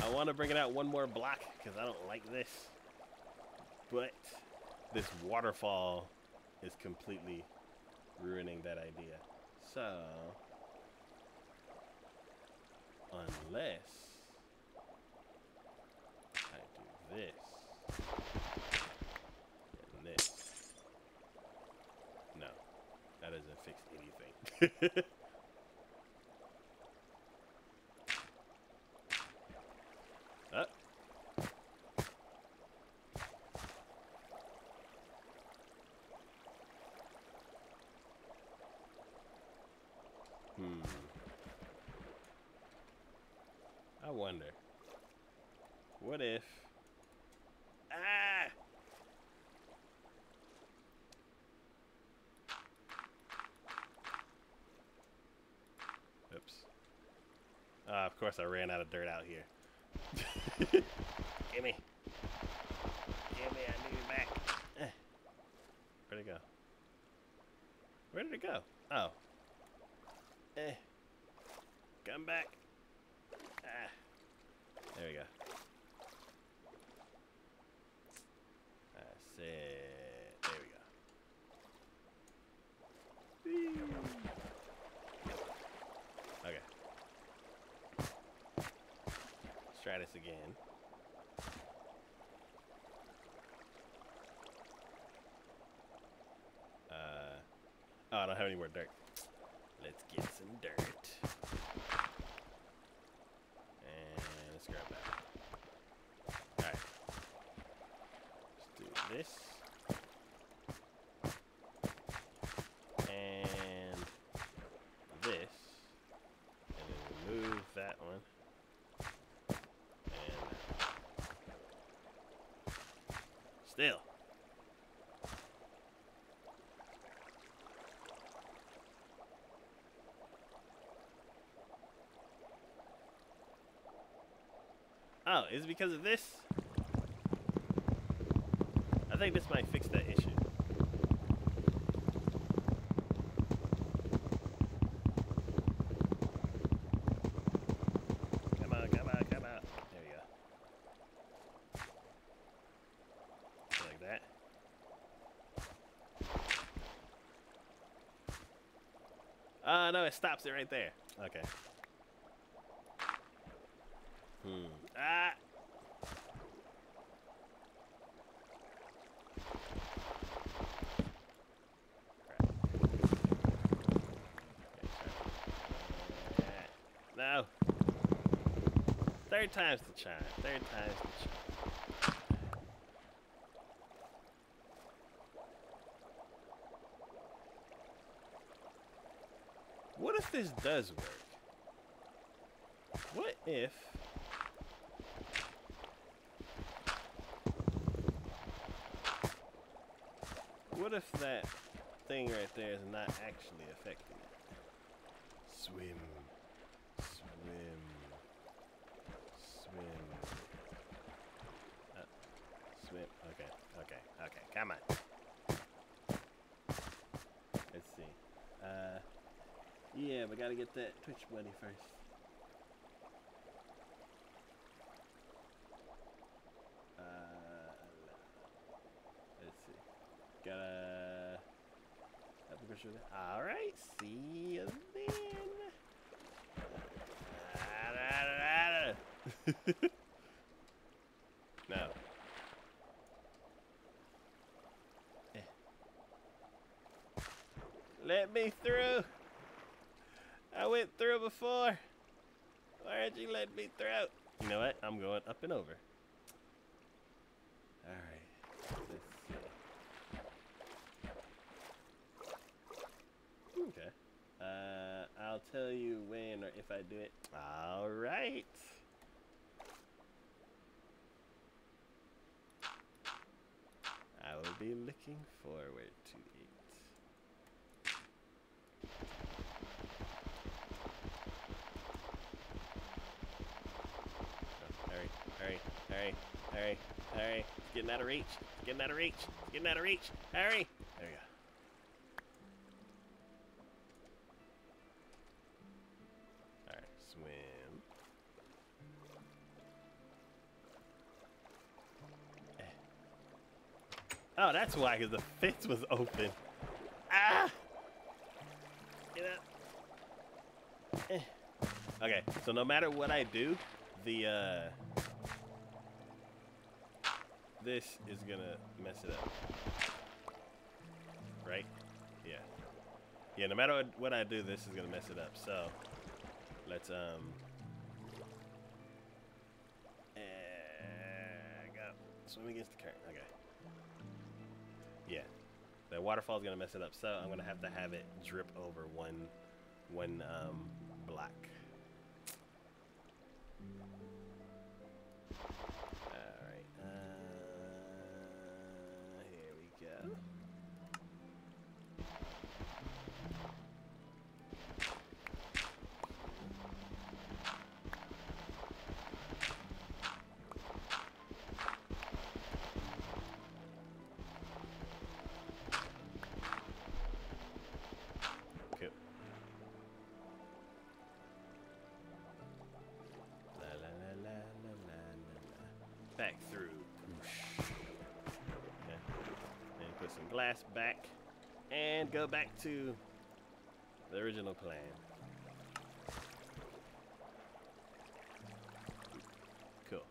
I want to bring it out one more block because I don't like this. But this waterfall is completely ruining that idea. So, unless I do this and this. No, that doesn't fix anything. I wonder, what if, oops. Of course I ran out of dirt out here. Gimme. Gimme, I need it back. Where'd it go? Where did it go? Oh. Come back. There we go. I said, there we go. Whee. Okay. Let's try this again. Oh, I don't have any more dirt. Let's get some dirt. And let's grab that. Alright. Let's do this. And this. And then remove that one. And still. Oh, is it because of this? I think this might fix that issue. Come on, come on, come on. There we go. Like that. No, it stops it right there. Okay. Ah! No. Third time's the charm. Third time's the charm. What if this does work? What if... What if that thing right there is not actually affecting it? Swim. Swim. Swim. Swim. Okay. Okay. Okay. Come on. Let's see. Yeah, we gotta get that Twitch money first. Gotta. All right. See you then. No. Let me through. I went through before. Why'd you let me through? You know what? I'm going up and over. All right. Let's see. Okay. I'll tell you when or if I do it. All right. I will be looking forward to it. Hurry. It's getting out of reach. Hurry. There we go. Alright, swim. Oh, that's why, because the fence was open. Ah! Get up. Okay, so no matter what I do, this is gonna mess it up. Right? Yeah. Yeah, no matter what I do, this is gonna mess it up. So, let's, go. Swim against the current. Okay. Yeah. The waterfall is gonna mess it up, so I'm gonna have to have it drip over one block. Here we go. Cool. La la la la la la la. Back through. Put some glass back and go back to the original plan. Cool.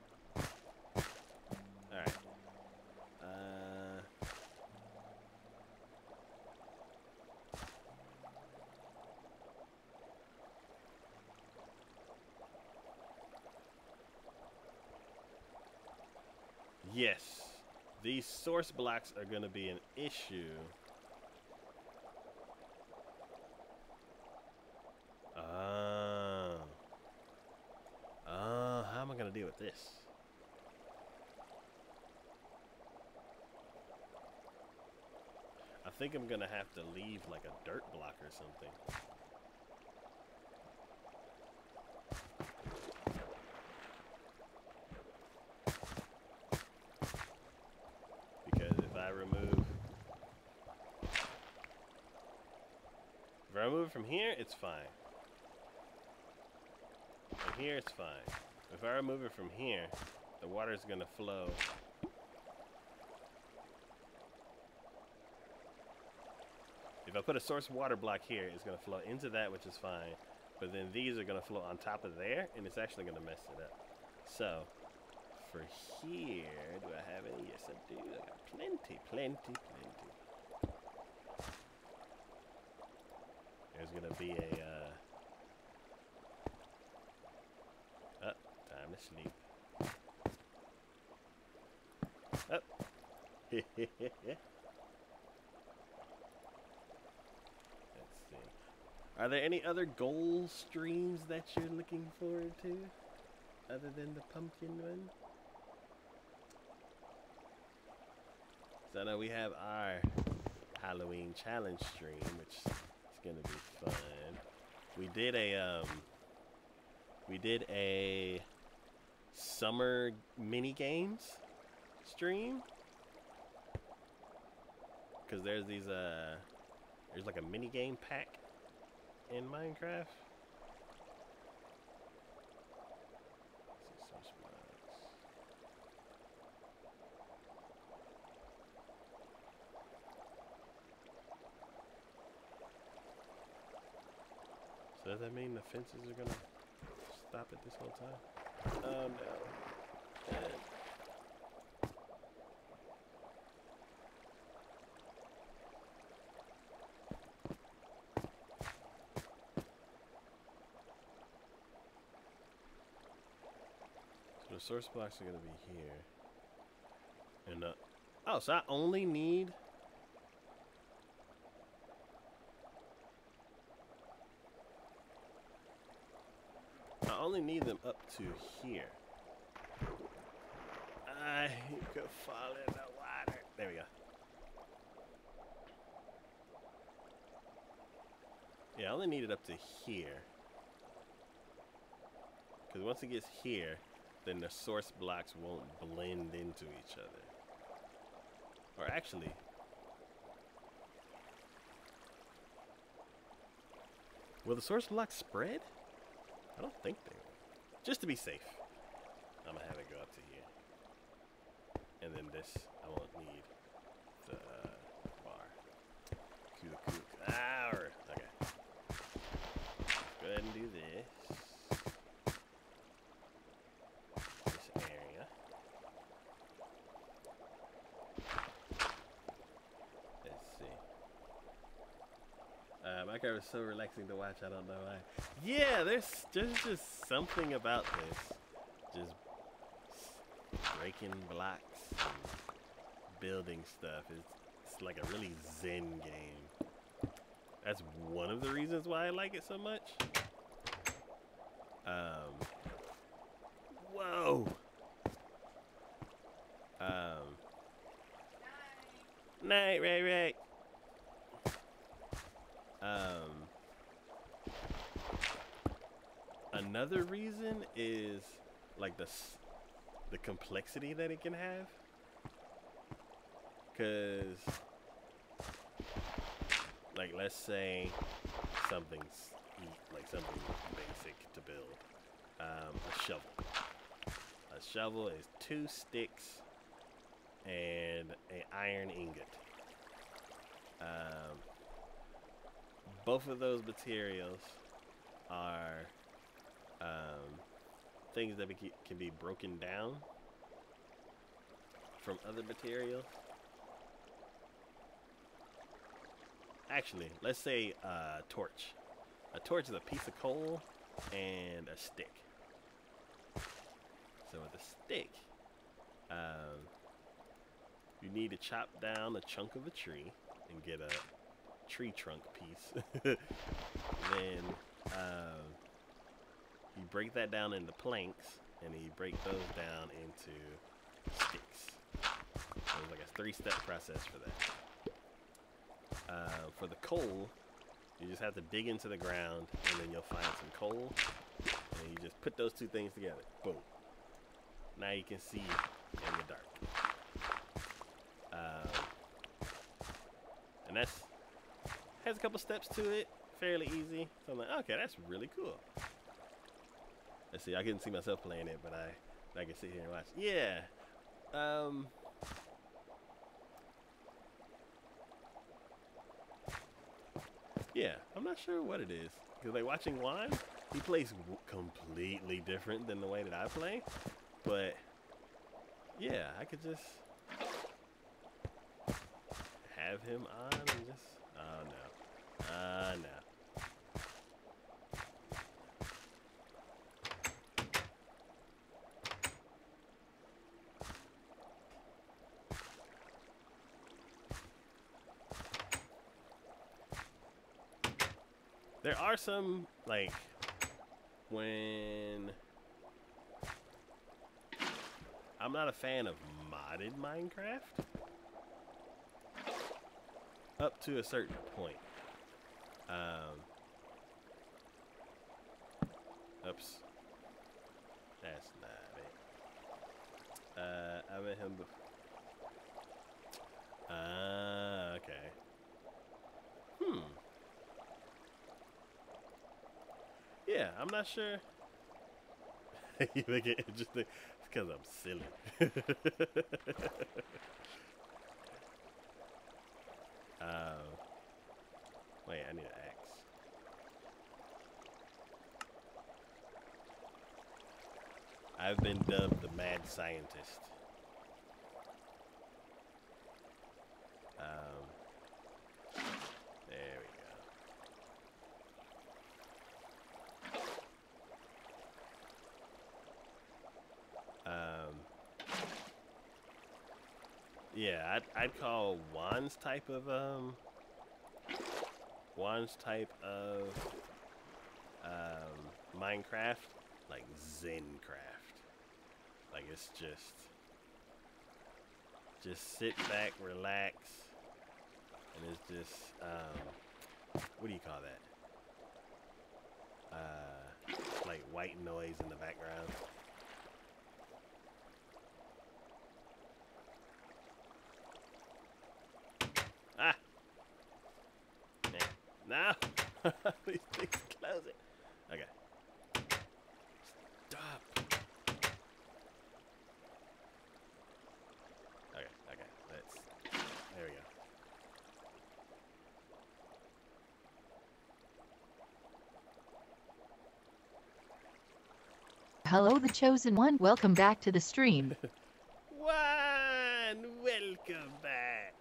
Alright. Yes. These source blocks are going to be an issue. How am I going to deal with this? I think I'm going to have to leave like a dirt block or something. If I remove it from here, it's fine. From here, it's fine. If I remove it from here, the water is going to flow. If I put a source water block here, it's going to flow into that, which is fine. But then these are going to flow on top of there, and it's actually going to mess it up. So, for here, do I have any? Yes, I do. I got plenty. There's going to be a, time to sleep. Up. Let's see. Are there any other goal streams that you're looking forward to? Other than the pumpkin one? So I know we have our Halloween challenge stream, which is gonna be fun. We did a summer mini games stream. Cause there's these there's like a mini game pack in Minecraft. Does that mean the fences are gonna stop it this whole time? Oh no. So the source blocks are gonna be here. And oh, so I only need them up to here. I could fall in the water. There we go. Yeah, I only need it up to here. Because once it gets here, then the source blocks won't blend into each other. Or actually, will the source blocks spread? I don't think they will. Just to be safe, I'm gonna have it go up to here. And then this, I won't need the bar. Cue the cook. Okay. Go ahead and do this. This area. Let's see. Minecraft is so relaxing to watch, I don't know why. Yeah, there's just something about this. Just breaking blocks and building stuff. It's like a really zen game. That's one of the reasons why I like it so much. Whoa. Night, Ray. Another reason is like the complexity that it can have. Cause like let's say something basic to build. A shovel. A shovel is 2 sticks and an iron ingot. Both of those materials are things that can be broken down from other materials. Actually, let's say a torch. A torch is a piece of coal and a stick. So with a stick, you need to chop down a chunk of a tree and get a tree trunk piece. Then you break that down into planks, and then you break those down into sticks. So it's like a 3-step process for that. For the coal, you just have to dig into the ground, and then you'll find some coal, and you just put those 2 things together. Boom. Now you can see in the dark. And has a couple steps to it, fairly easy. So I'm like, okay, that's really cool. Let's see, I couldn't see myself playing it, but I can sit here and watch. Yeah. Yeah, I'm not sure what it is. Because like watching Juan, he plays completely different than the way that I play. But yeah, I could just have him on and just, oh no. No. There are some, like, when I'm not a fan of modded Minecraft up to a certain point. Oops. That's not it. I met him before. Okay. Yeah, I'm not sure. You make it interesting. It's because I'm silly. Wait, I need an axe. I've been dubbed the mad scientist. There we go. Yeah, I'd call Juan's type of Minecraft like Zencraft. Like it's just sit back, relax, and it's just what do you call that? Like white noise in the background. Ah! No! These things close it. Okay. Stop. Okay, let's. There we go. Hello, the chosen one. Welcome back to the stream. One! Welcome back.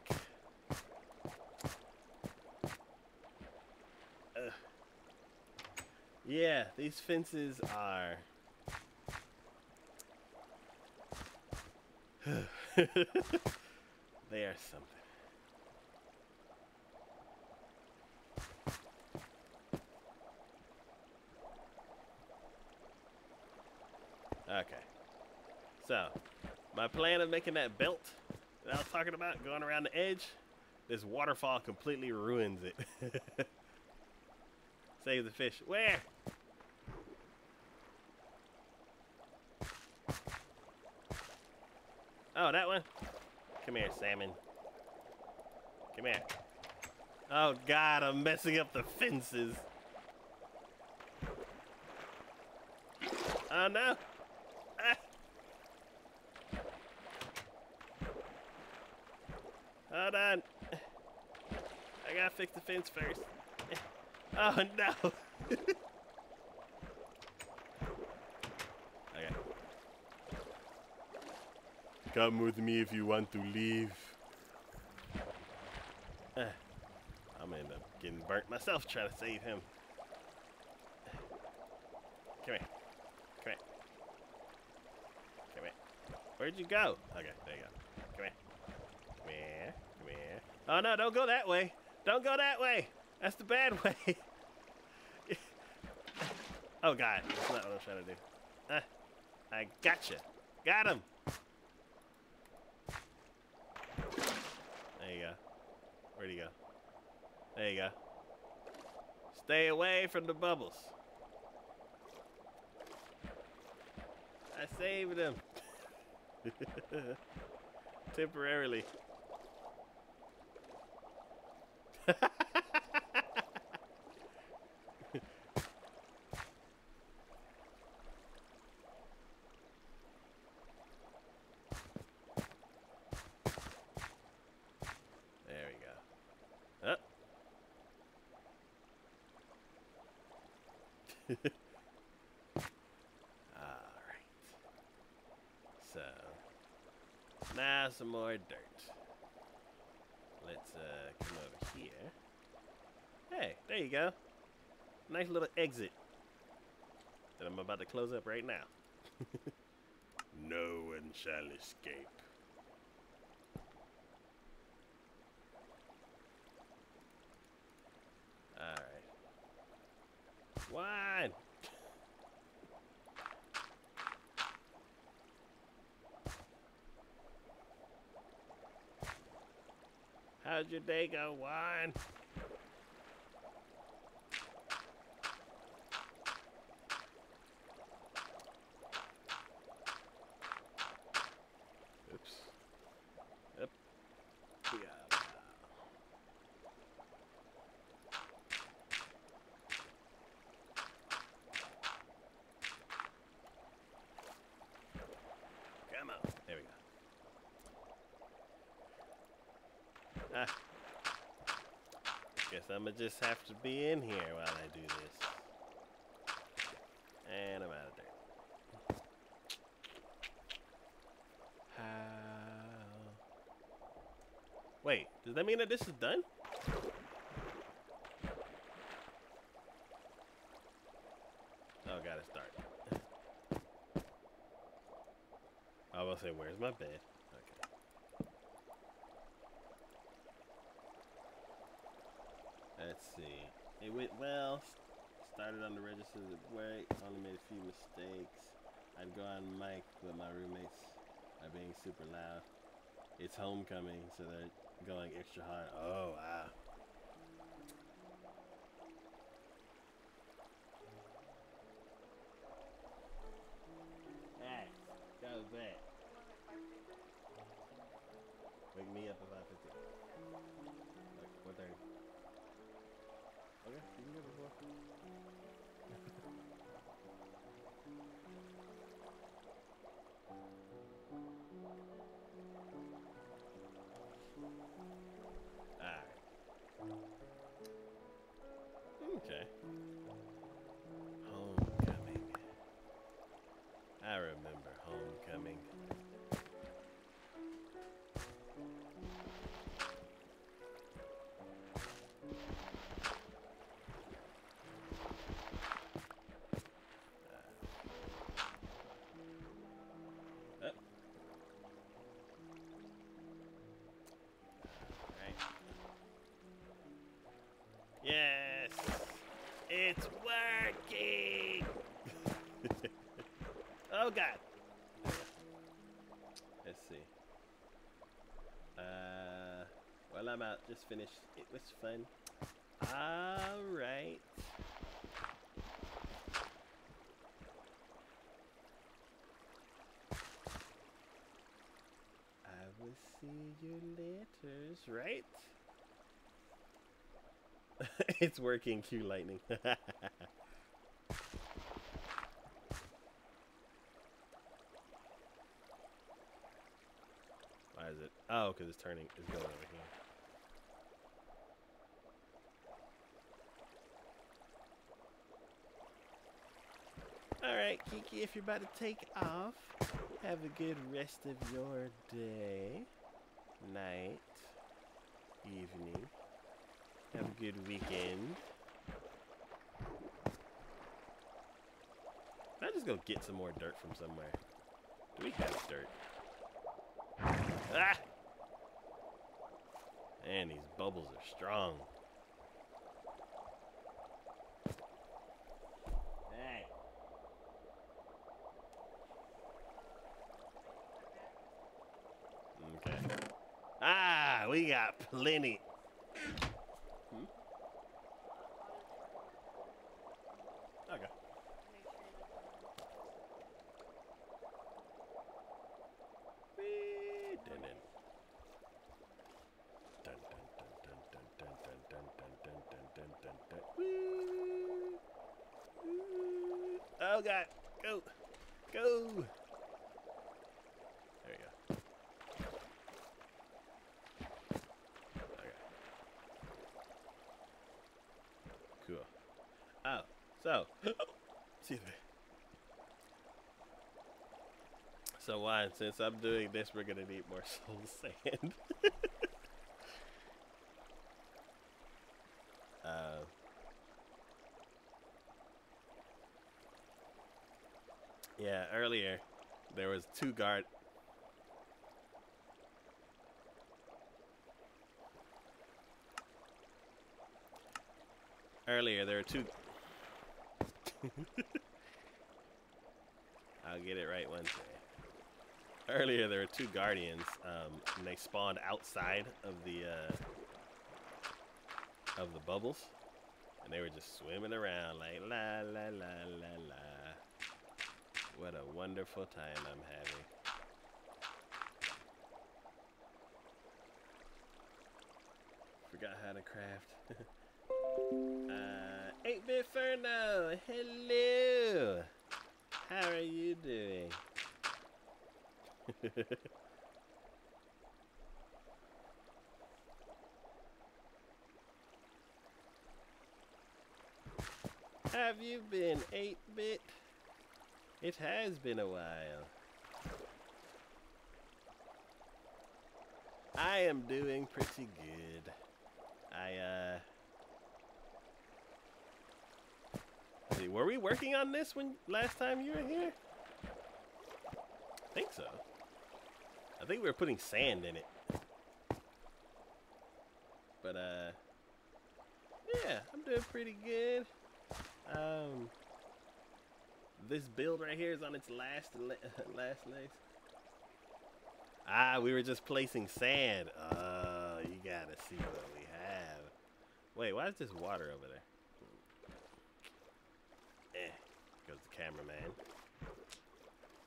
Yeah, these fences are. They are something. Okay. So, my plan of making that belt that I was talking about, going around the edge, this waterfall completely ruins it. Save the fish. Where? Oh, that one? Come here, salmon. Come here. Oh, God, I'm messing up the fences. Oh, no. Ah. Hold on. I gotta fix the fence first. Oh, no. Okay. Come with me if you want to leave. I'm gonna end up getting burnt myself trying to save him. Come here. Come here. Come here. Where'd you go? Okay, there you go. Come here. Come here. Come here. Oh, no, don't go that way. Don't go that way. That's the bad way. Oh, God. That's not what I'm trying to do. I gotcha. Got him. There you go. Where'd he go? There you go. Stay away from the bubbles. I saved him. Temporarily. There we go. Up. Alright. So, now some more dirt. Let's come over here. Hey, there you go. Nice little exit that I'm about to close up right now. No one shall escape. Alright. Wine! How'd your day go, Wine? Oops. Up. Yeah. Come on. There we go. Guess I'ma just have to be in here while I do this. And I'm out of Wait, does that mean that this is done? Oh, gotta start. I was gonna say, where's my bed? Okay. Let's see. It went well. Started on the register at work. Only made a few mistakes. I'd go on mic, but my roommates are being super loud. It's homecoming, so they're going extra hard. Oh, wow. Hey, go back. Wake me up at 5:50. Like 4:30. Okay, you can go before. Alright. Okay. Homecoming. I remember homecoming. Yes! It's working! Oh god! Let's see. Well, I'm out. Just finished. It was fun. Alright. I will see you later, right? It's working, Q Lightning. Why is it? Oh, because it's turning. It's going over here. Alright, Kiki, if you're about to take off, have a good rest of your day, night, evening. Have a good weekend. I'm just gonna get some more dirt from somewhere. Do we have dirt? Ah! Man, these bubbles are strong. Hey. Okay. Ah, we got plenty. Hmm? Okay. Dun, dun. Dun, dun, dun, dun, dun, dun, dun, dun, dun, dun, dun, dun, dun. Woo. Woo. Oh god, go, go. There you go. Okay. Cool. Oh, so, excuse me. So why, since I'm doing this, we're gonna need more soul sand. Yeah, earlier there was two guard. Earlier there were two. I'll get it right one day. Earlier there were two guardians, and they spawned outside of the bubbles, and they were just swimming around like la la la la la. What a wonderful time I'm having. Forgot how to craft. 8-Bit Ferno, hello. How are you doing? Have you been 8-Bit? It has been a while. I am doing pretty good. Let's see, were we working on this when last time you were here? I think so. I think we were putting sand in it. But yeah, I'm doing pretty good. This build right here is on its last legs. Ah, we were just placing sand. Oh, you gotta see what we have. Wait, why is this water over there? Goes the cameraman.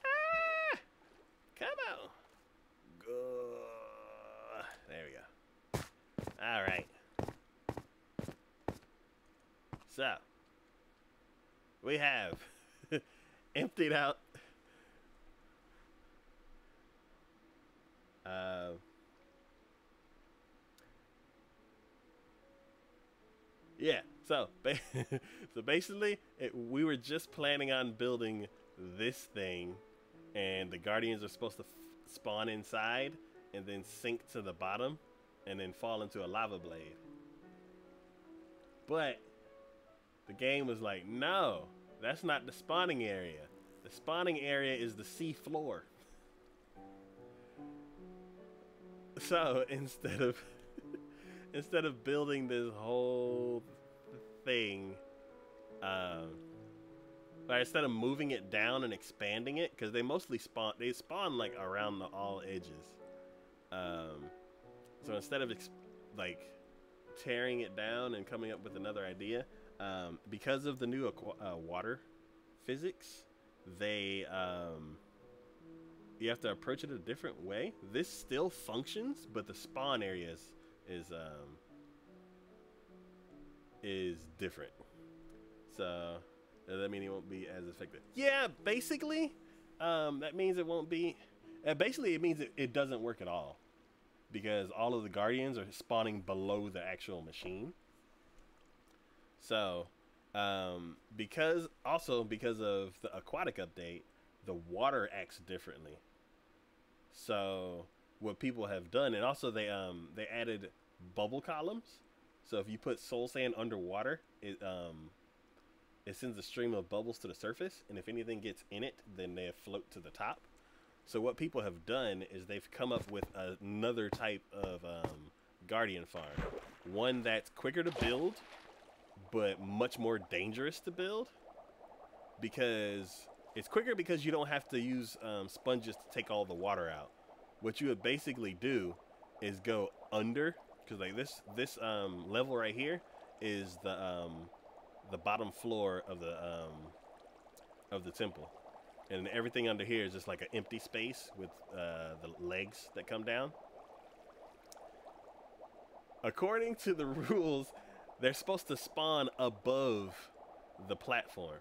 Ah! Come on. Go. There we go. All right. So, we have emptied out yeah, so so basically we were just planning on building this thing, and the guardians are supposed to spawn inside and then sink to the bottom and then fall into a lava blade. But the game was like, no, that's not the spawning area. The spawning area is the sea floor. So instead of building this whole thing, or instead of moving it down and expanding it, because they mostly spawn like around all edges. So instead of like tearing it down and coming up with another idea, because of the new water physics, you have to approach it a different way. This still functions, but the spawn area is different. So does that mean it won't be as effective? Yeah, basically, that means it won't be. Basically, it means it doesn't work at all, because all of the guardians are spawning below the actual machine. So, because of the aquatic update, the water acts differently. So what people have done, and also they added bubble columns. So if you put soul sand underwater, it sends a stream of bubbles to the surface, and if anything gets in it, then they float to the top. So what people have done is they've come up with another type of guardian farm, one that's quicker to build, but much more dangerous to build, because it's quicker because you don't have to use sponges to take all the water out. What you would basically do is go under, because like this level right here is the bottom floor of the temple, and everything under here is just like an empty space with the legs that come down. According to the rules, they're supposed to spawn above the platform,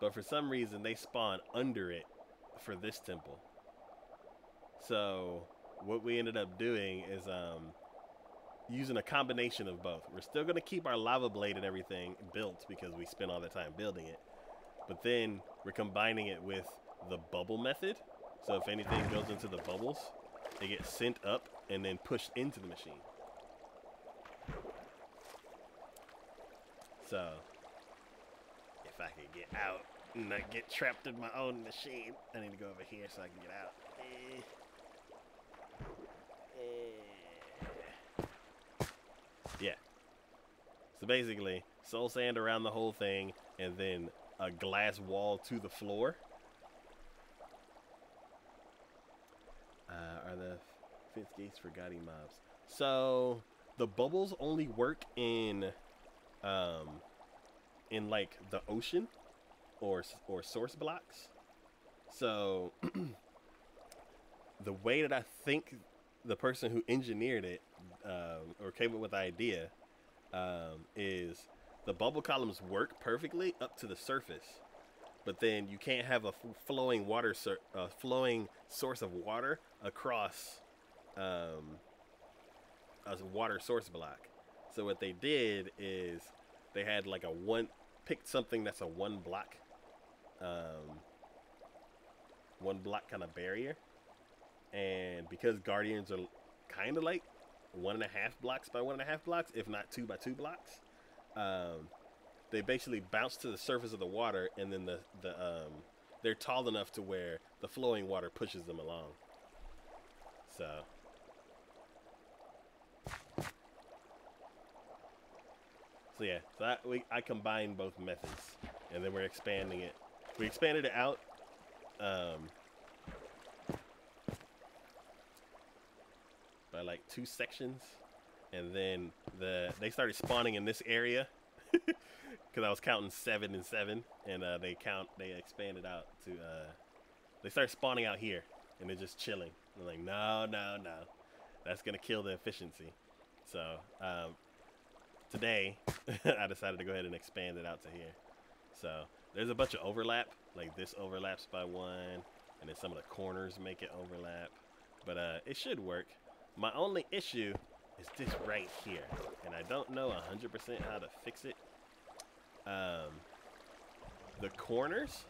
but for some reason they spawn under it for this temple. So what we ended up doing is using a combination of both. We're still going to keep our lava blade and everything built because we spent all the time building it, but then we're combining it with the bubble method. So if anything goes into the bubbles, they get sent up and then pushed into the machine. So if I could get out and not get trapped in my own machine, I need to go over here so I can get out. Yeah. So basically, soul sand around the whole thing, and then a glass wall to the floor. Are the fence gates for guiding mobs? So the bubbles only work in like the ocean or source blocks. So the way that I think the person who engineered it or came up with the idea is the bubble columns work perfectly up to the surface, but then you can't have a flowing flowing source of water across a water source block. So what they did is they had like picked something that's a one block kind of barrier, and because guardians are kind of like 1.5 blocks by 1.5 blocks, if not 2 by 2 blocks. They basically bounce to the surface of the water, and then they're tall enough to where the flowing water pushes them along. So yeah, so I combine both methods, and then we're expanding it. We expanded it out by like 2 sections, and then they started spawning in this area because I was counting 7 and 7, and they expanded out to they started spawning out here, and they're just chilling. I'm like, no, that's gonna kill the efficiency. So today I decided to go ahead and expand it out to here. So there's a bunch of overlap, like this overlaps by 1, and then some of the corners make it overlap, but it should work. My only issue is this right here, and I don't know 100% how to fix it. The corners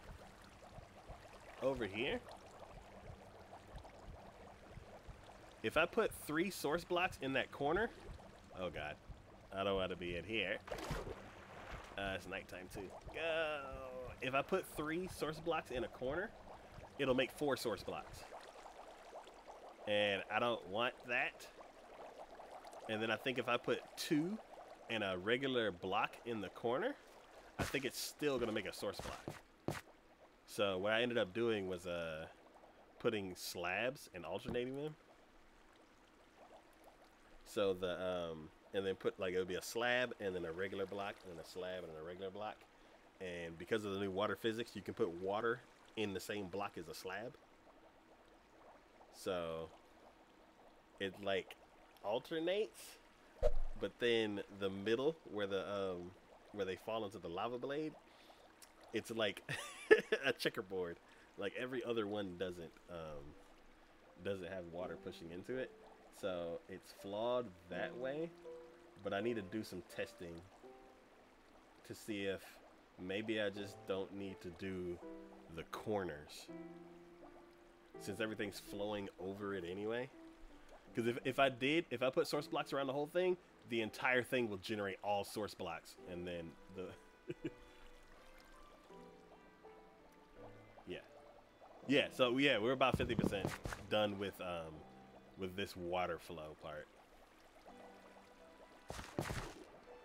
over here, if I put 3 source blocks in that corner, oh god, I don't want to be in here. It's nighttime too. Go. If I put 3 source blocks in a corner, it'll make 4 source blocks, and I don't want that. And then I think if I put 2 and a regular block in the corner, I think it's still gonna make a source block. So what I ended up doing was putting slabs and alternating them. So and then put, like, it would be a slab and then a regular block and then a slab and a regular block. And because of the new water physics, you can put water in the same block as a slab. So it like alternates, but then the middle where where they fall into the lava blade, it's like a checkerboard. Like every other one doesn't have water pushing into it. So it's flawed that way, but I need to do some testing to see if maybe I just don't need to do the corners, since everything's flowing over it anyway. Because if I put source blocks around the whole thing, the entire thing will generate all source blocks, and then the yeah. So yeah, we're about 50% done with this water flow part,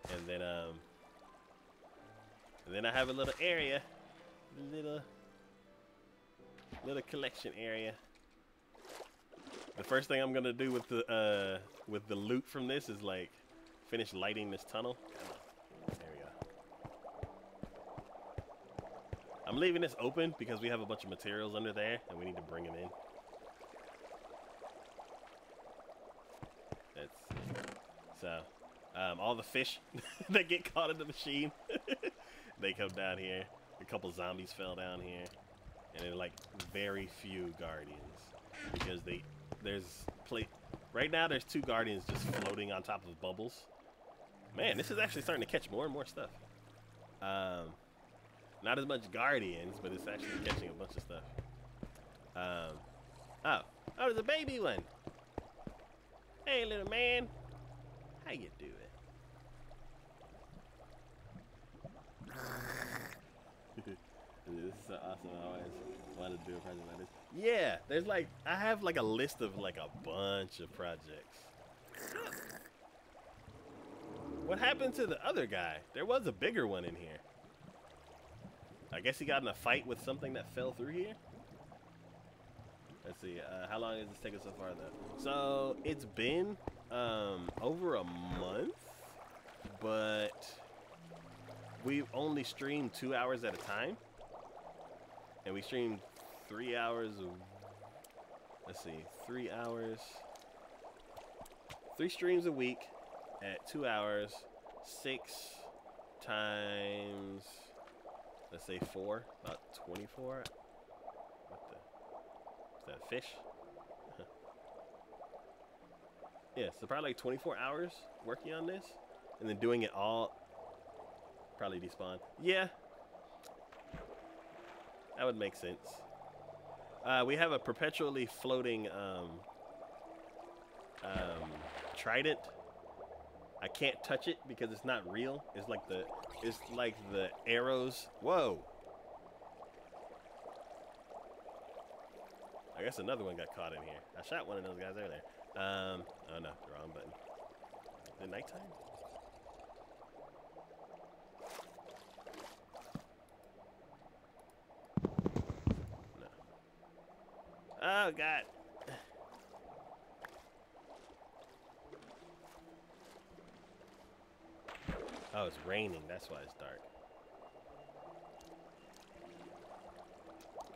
and then I have a little area, little collection area. The first thing I'm gonna do with the loot from this is like finish lighting this tunnel. There we go. I'm leaving this open because we have a bunch of materials under there and we need to bring them in. So all the fish that get caught in the machine, they come down here. A couple zombies fell down here, and then like very few guardians, because right now there's 2 guardians just floating on top of bubbles. Man, this is actually starting to catch more and more stuff. Not as much guardians, but it's actually catching a bunch of stuff. Oh, there's a baby one. Hey, little man, how you doing? This is so awesome. I always wanted to do a project like this. Yeah, there's like, I have like a list of like a bunch of projects. What happened to the other guy? There was a bigger one in here. I guess he got in a fight with something that fell through here. Let's see, how long has this taken so far though? So it's been over a month, but we've only streamed 2 hours at a time. And we streamed 3 hours of, let's see, 3 hours, 3 streams a week at 2 hours, 6 times, let's say 4, about 24. What the, is that a fish? Yeah, so probably like 24 hours working on this, and then doing it all, probably despawn. Yeah. That would make sense. We have a perpetually floating trident. I can't touch it because it's not real. It's like the arrows. Whoa. I guess another one got caught in here. I shot one of those guys earlier. Oh no, the wrong button. Is it nighttime? No. Oh god. Oh, it's raining. That's why it's dark.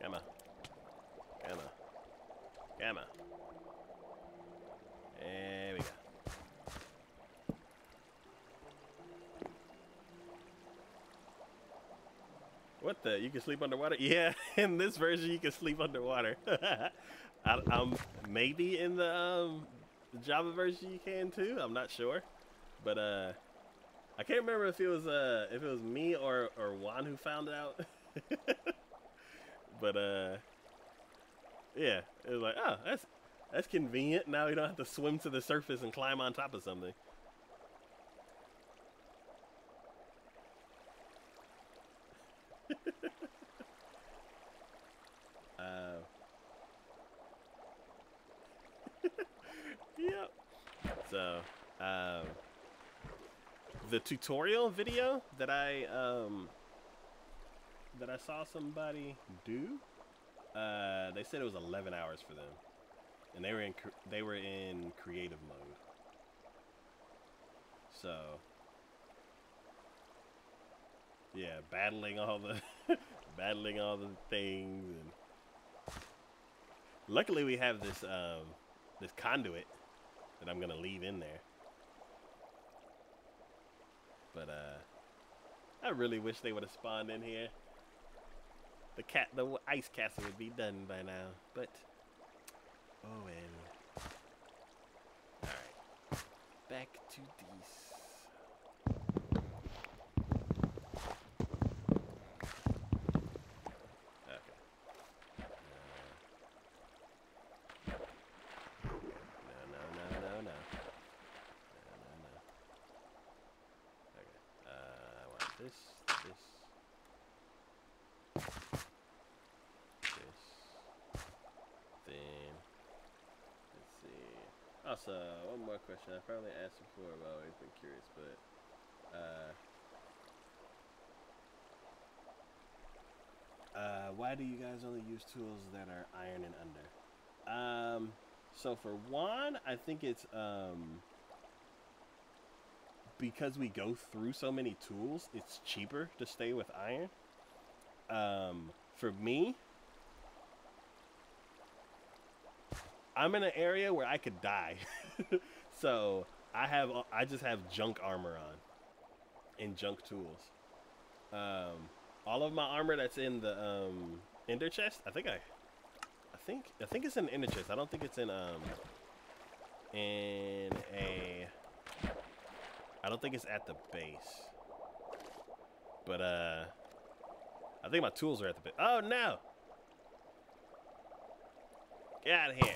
Come on. Come on. Come on. There we go. What the? You can sleep underwater? Yeah, in this version you can sleep underwater. Maybe in the Java version you can too. I'm not sure, but I can't remember if it was me or Juan who found out. But yeah, it was like, oh, that's convenient. Now you don't have to swim to the surface and climb on top of something. Yep. So, the tutorial video that I saw somebody do, they said it was 11 hours for them, and they were in creative mode. So, yeah, battling all the things, and luckily we have this this conduit that I'm gonna leave in there. But I really wish they would have spawned in here. The ice castle would be done by now, but oh well. All right, back to this. Okay. No. Okay. I want this. Then let's see. Also, one more question. I probably asked before, I've always been curious, but why do you guys only use tools that are iron and under? So for one, I think it's because we go through so many tools, it's cheaper to stay with iron. For me, I'm in an area where I could die. So I just have junk armor on and junk tools. All of my armor that's in the ender chest, I think it's in the ender chest. I don't think it's I don't think it's at the base. But I think my tools are at the base. Oh no! Get out of here.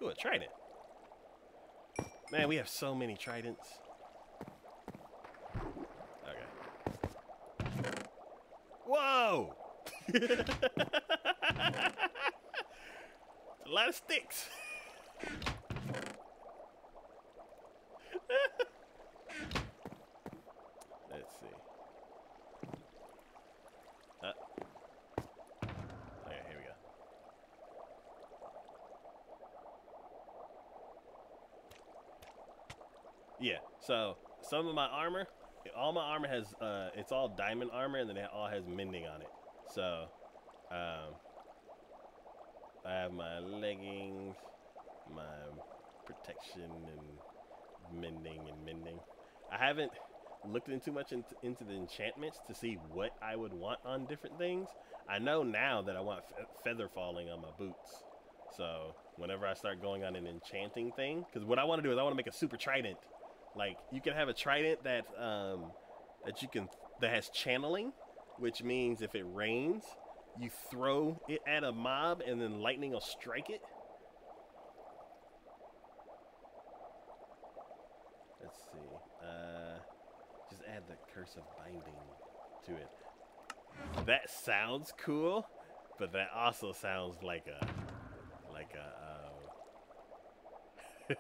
Ooh, a trident. Man, we have so many tridents. Okay. Whoa! A lot of sticks. Let's see. Okay, here we go. Yeah, so some of my armor, all my armor has, it's all diamond armor, and then it all has mending on it. So, I have my leggings, my protection, and mending. I haven't looked into much into the enchantments to see what I would want on different things. I know now that I want feather falling on my boots. So whenever I start going on an enchanting thing, because what I want to do is I want to make a super trident. Like, you can have a trident that has channeling, which means if it rains, you throw it at a mob and then lightning will strike it. Let's see. Just add the curse of binding to it. That sounds cool, but that also sounds like a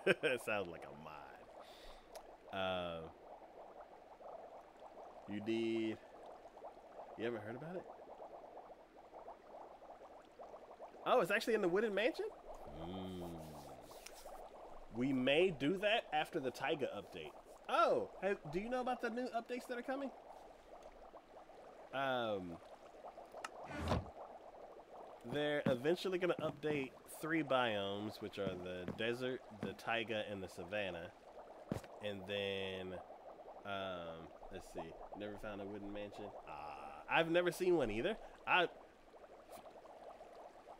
it sounds like a mod. You haven't heard about it? Oh, it's actually in the Wooden Mansion? We may do that after the Taiga update. Oh, hey, do you know about the new updates that are coming? They're eventually going to update 3 biomes, which are the desert, the taiga, and the savanna. And then, let's see, never found a wooden mansion. I've never seen one either.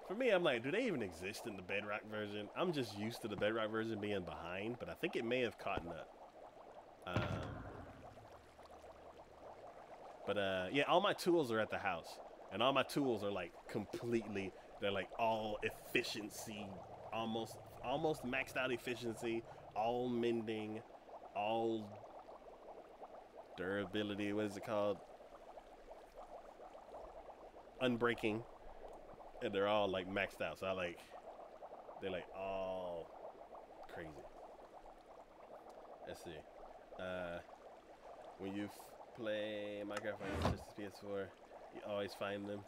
For me, I'm like, do they even exist in the Bedrock version? I'm just used to the Bedrock version being behind, but I think it may have caught up. Yeah, all my tools are at the house. And all my tools are like completely, they're like all efficiency, almost maxed out efficiency, all mending, all durability, what is it called? Unbreaking. And they're all like maxed out. So they're like all crazy. Let's see. When you play Minecraft on your sister's PS4, you always find them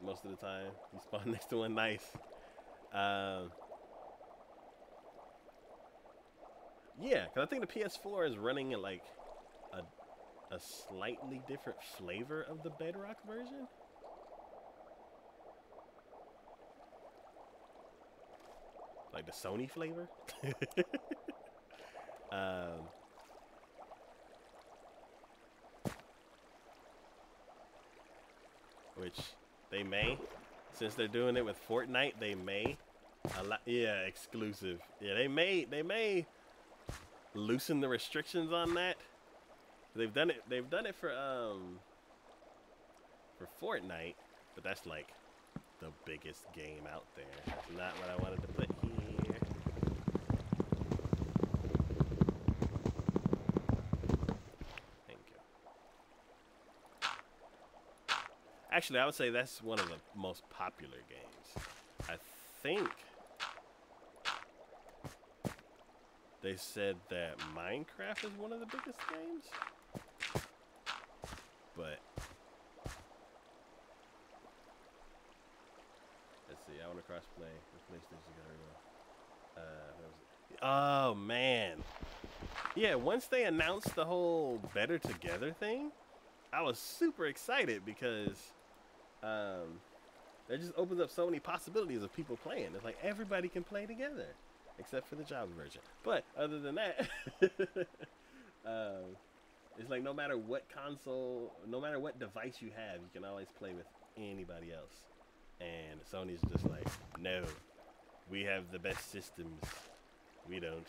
most of the time. You spawn next to one. Nice. Yeah, because I think the PS4 is running at like a slightly different flavor of the Bedrock version. Like the Sony flavor. Which they may, since they're doing it with Fortnite, they may yeah, exclusive. Yeah, they may loosen the restrictions on that. They've done it for Fortnite, but that's like the biggest game out there. That's not what I wanted to put here. Thank you. Actually, I would say that's one of the most popular games. I think they said that Minecraft is one of the biggest games, but let's see. I want to crossplay with PlayStation. Oh man, yeah. Once they announced the whole Better Together thing, I was super excited because that just opens up so many possibilities of people playing. It's like everybody can play together, except for the Java version. But other than that, it's like no matter what console, no matter what device you have, you can always play with anybody else. And Sony's just like, no, we have the best systems. We don't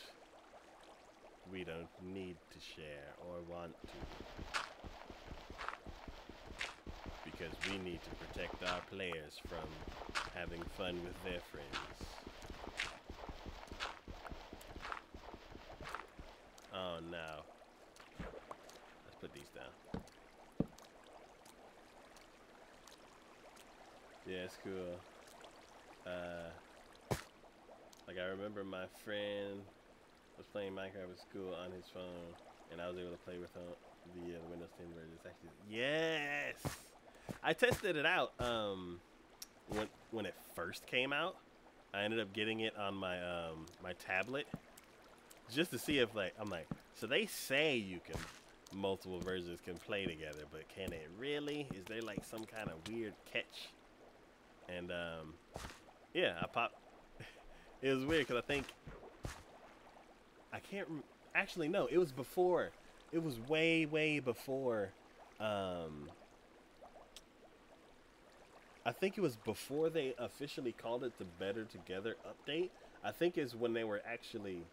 need to share or want to. Because we need to protect our players from having fun with their friends. Oh no. Let's put these down. Yeah, it's cool. Like I remember my friend was playing Minecraft at school on his phone, and I was able to play with him via the Windows 10 version. It's actually, yes! I tested it out when it first came out. I ended up getting it on my my tablet just to see if so they say you can multiple versions can play together, but can it really? Is there like some kind of weird catch? And yeah, I popped. It was weird because I can't actually no. It was before. It was way before. I think it was before they officially called it the Better Together update. I think is when they were actually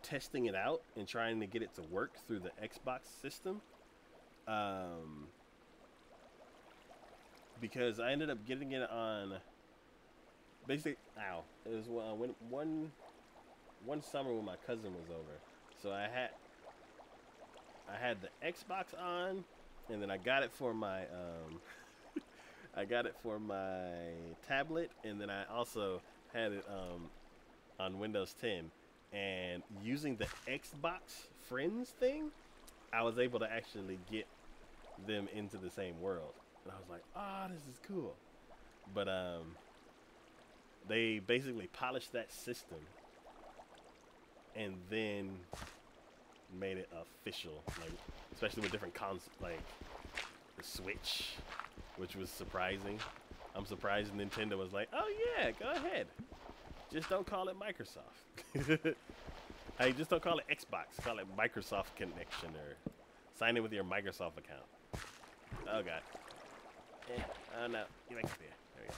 testing it out and trying to get it to work through the Xbox system. because I ended up getting it on. Basically, it was when one summer when my cousin was over, so I had the Xbox on, and then I got it for my I got it for my tablet, and then I also had it on Windows 10. And using the Xbox Friends thing, I was able to actually get them into the same world, and I was like, "Ah, this is cool." But they basically polished that system and then made it official, like especially with different consoles, like the Switch, which was surprising. I'm surprised Nintendo was like, "Oh yeah, go ahead, just don't call it Microsoft." Hey, just don't call it Xbox, call it Microsoft Connection, or sign in with your Microsoft account. Oh god. Oh no, get back up here. There we go.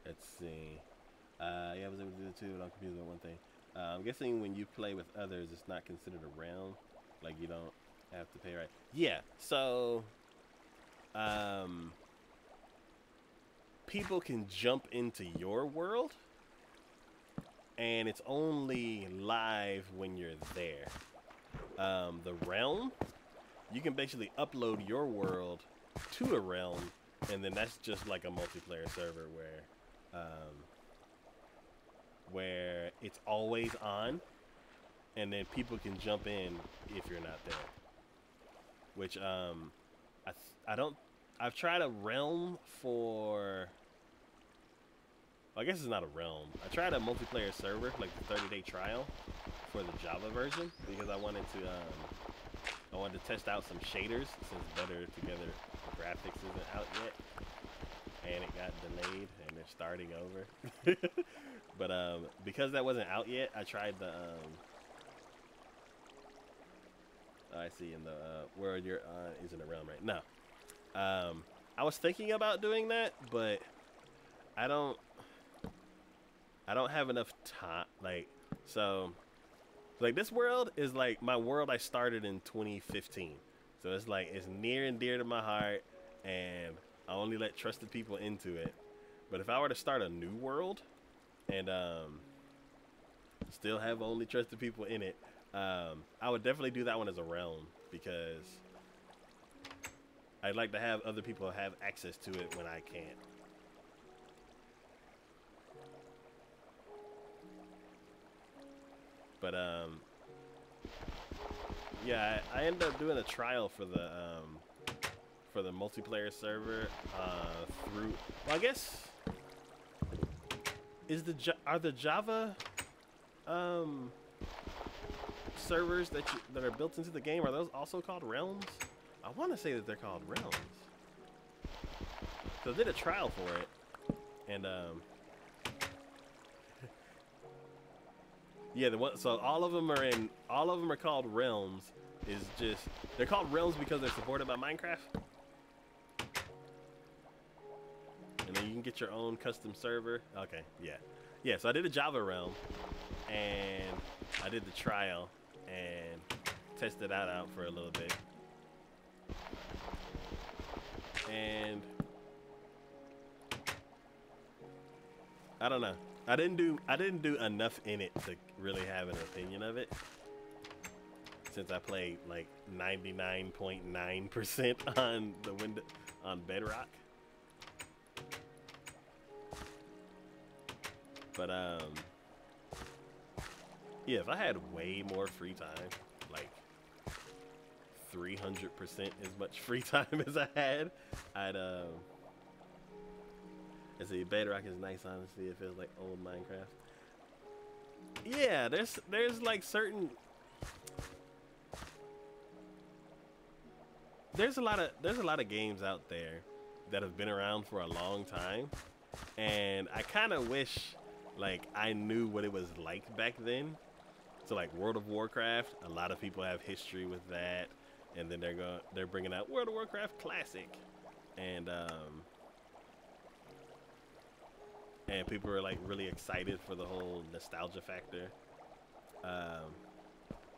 Let's see. Yeah, I was able to do it too, but I'm confused about one thing. I'm guessing when you play with others, it's not considered a round. Like, you don't have to pay, right? Yeah, so... people can jump into your world, and it's only live when you're there. The realm, you can basically upload your world to a realm, and then that's just like a multiplayer server where it's always on, and then people can jump in if you're not there. Which I've tried a realm for. Well, I guess it's not a realm. I tried a multiplayer server, like the 30-day trial for the Java version, because I wanted to test out some shaders since Better Together graphics isn't out yet, and it got delayed and they're starting over. But because that wasn't out yet, I tried the I see in the world you're on isn't a realm, right? No. I was thinking about doing that, but I don't have enough time. Like this world is like my world I started in 2015. So it's like, it's near and dear to my heart, and I only let trusted people into it. But if I were to start a new world and still have only trusted people in it, I would definitely do that one as a realm, because I'd like to have other people have access to it when I can't. But yeah, I ended up doing a trial for the multiplayer server through. Well, I guess are the Java servers that are built into the game, are those also called realms? I want to say that they're called realms. So I did a trial for it, and yeah, so all of them are called realms. They're called realms because they're supported by Minecraft. And then you can get your own custom server. Okay, yeah. Yeah, so I did a Java realm, and I did the trial and tested that out for a little bit. And I don't know. I didn't do enough in it to really have an opinion of it, since I played like 99.9% on Bedrock. But yeah, if I had way more free time, like 300% as much free time as I had, I'd I see Bedrock is nice, honestly. It feels like old Minecraft. Yeah, there's like certain. There's a lot of games out there that have been around for a long time, and I kind of wish like I knew what it was like back then. So like World of Warcraft, a lot of people have history with that, and then they're bringing out World of Warcraft Classic, and and people were like really excited for the whole nostalgia factor.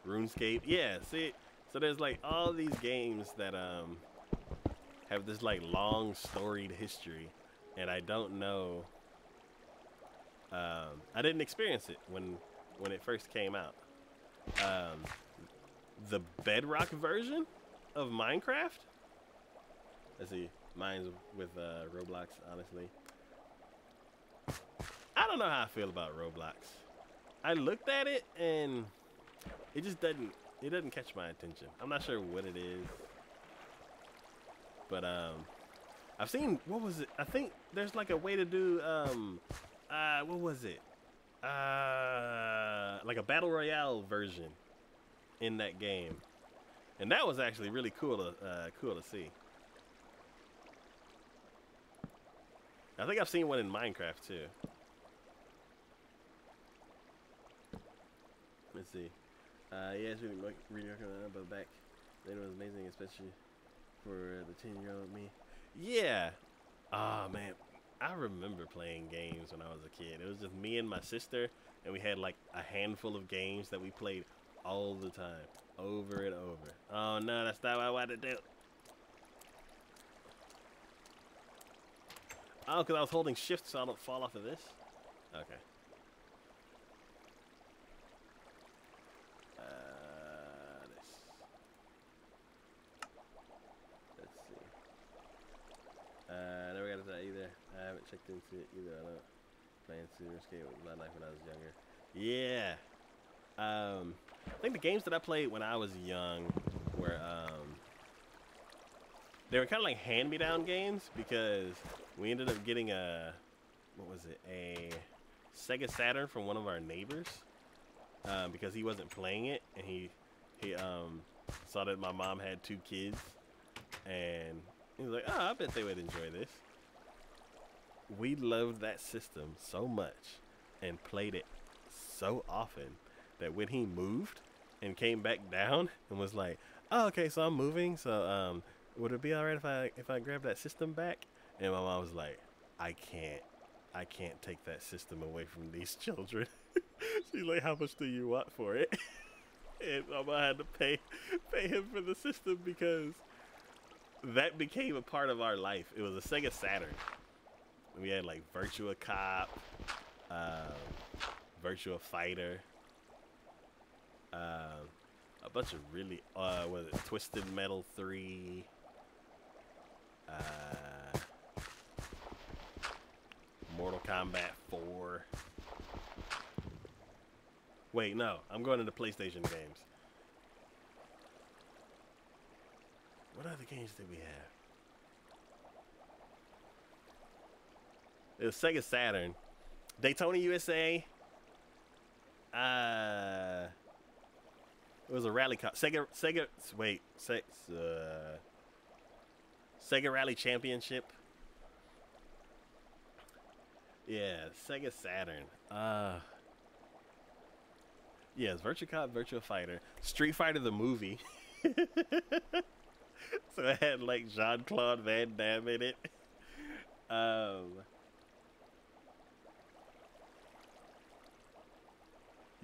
RuneScape, yeah. See, so there's like all these games that have this like long storied history, and I don't know. I didn't experience it when it first came out. The Bedrock version of Minecraft. Let's see, mine's with Roblox. Honestly, I don't know how I feel about Roblox. I looked at it and it just doesn't catch my attention. I'm not sure what it is, but I've seen, what was it? I think there's like a way to do what was it? Like a battle royale version in that game, and that was actually really cool to see. I think I've seen one in Minecraft too. Let's see. Yeah, it's really recommended, but back then it was amazing, especially for the 10-year-old me. Yeah. Ah, man. I remember playing games when I was a kid. It was just me and my sister, and we had like a handful of games that we played all the time, over and over. Oh no, that's not what I wanted to do. Oh, because I was holding shift so I don't fall off of this? Okay. This. Let's see. Never got into that either. I haven't checked into it either. I don't play into RuneScape with my life when I was younger. Yeah. I think the games that I played when I was young were they were kind of like hand-me-down games, because we ended up getting what was it, a Sega Saturn from one of our neighbors, because he wasn't playing it, and he saw that my mom had 2 kids, and he was like, oh, I bet they would enjoy this. We loved that system so much and played it so often that when he moved and came back down and was like, oh, okay, so I'm moving, so would it be all right if I grab that system back? And my mom was like, I can't take that system away from these children. She's like, how much do you want for it? And Mama had to pay him for the system, because that became a part of our life. It was a Sega Saturn. We had like Virtua Cop, Virtua Fighter, a bunch of really, was it Twisted Metal 3, Mortal Kombat 4. Wait, no, I'm going into PlayStation games. What other games did we have? It was Sega Saturn, Daytona USA. It was a rally car. Sega Rally Championship. Yeah, Sega Saturn. Yeah, it's Virtua Cop, Virtua Fighter, Street Fighter the movie. So it had like Jean-Claude Van Damme in it.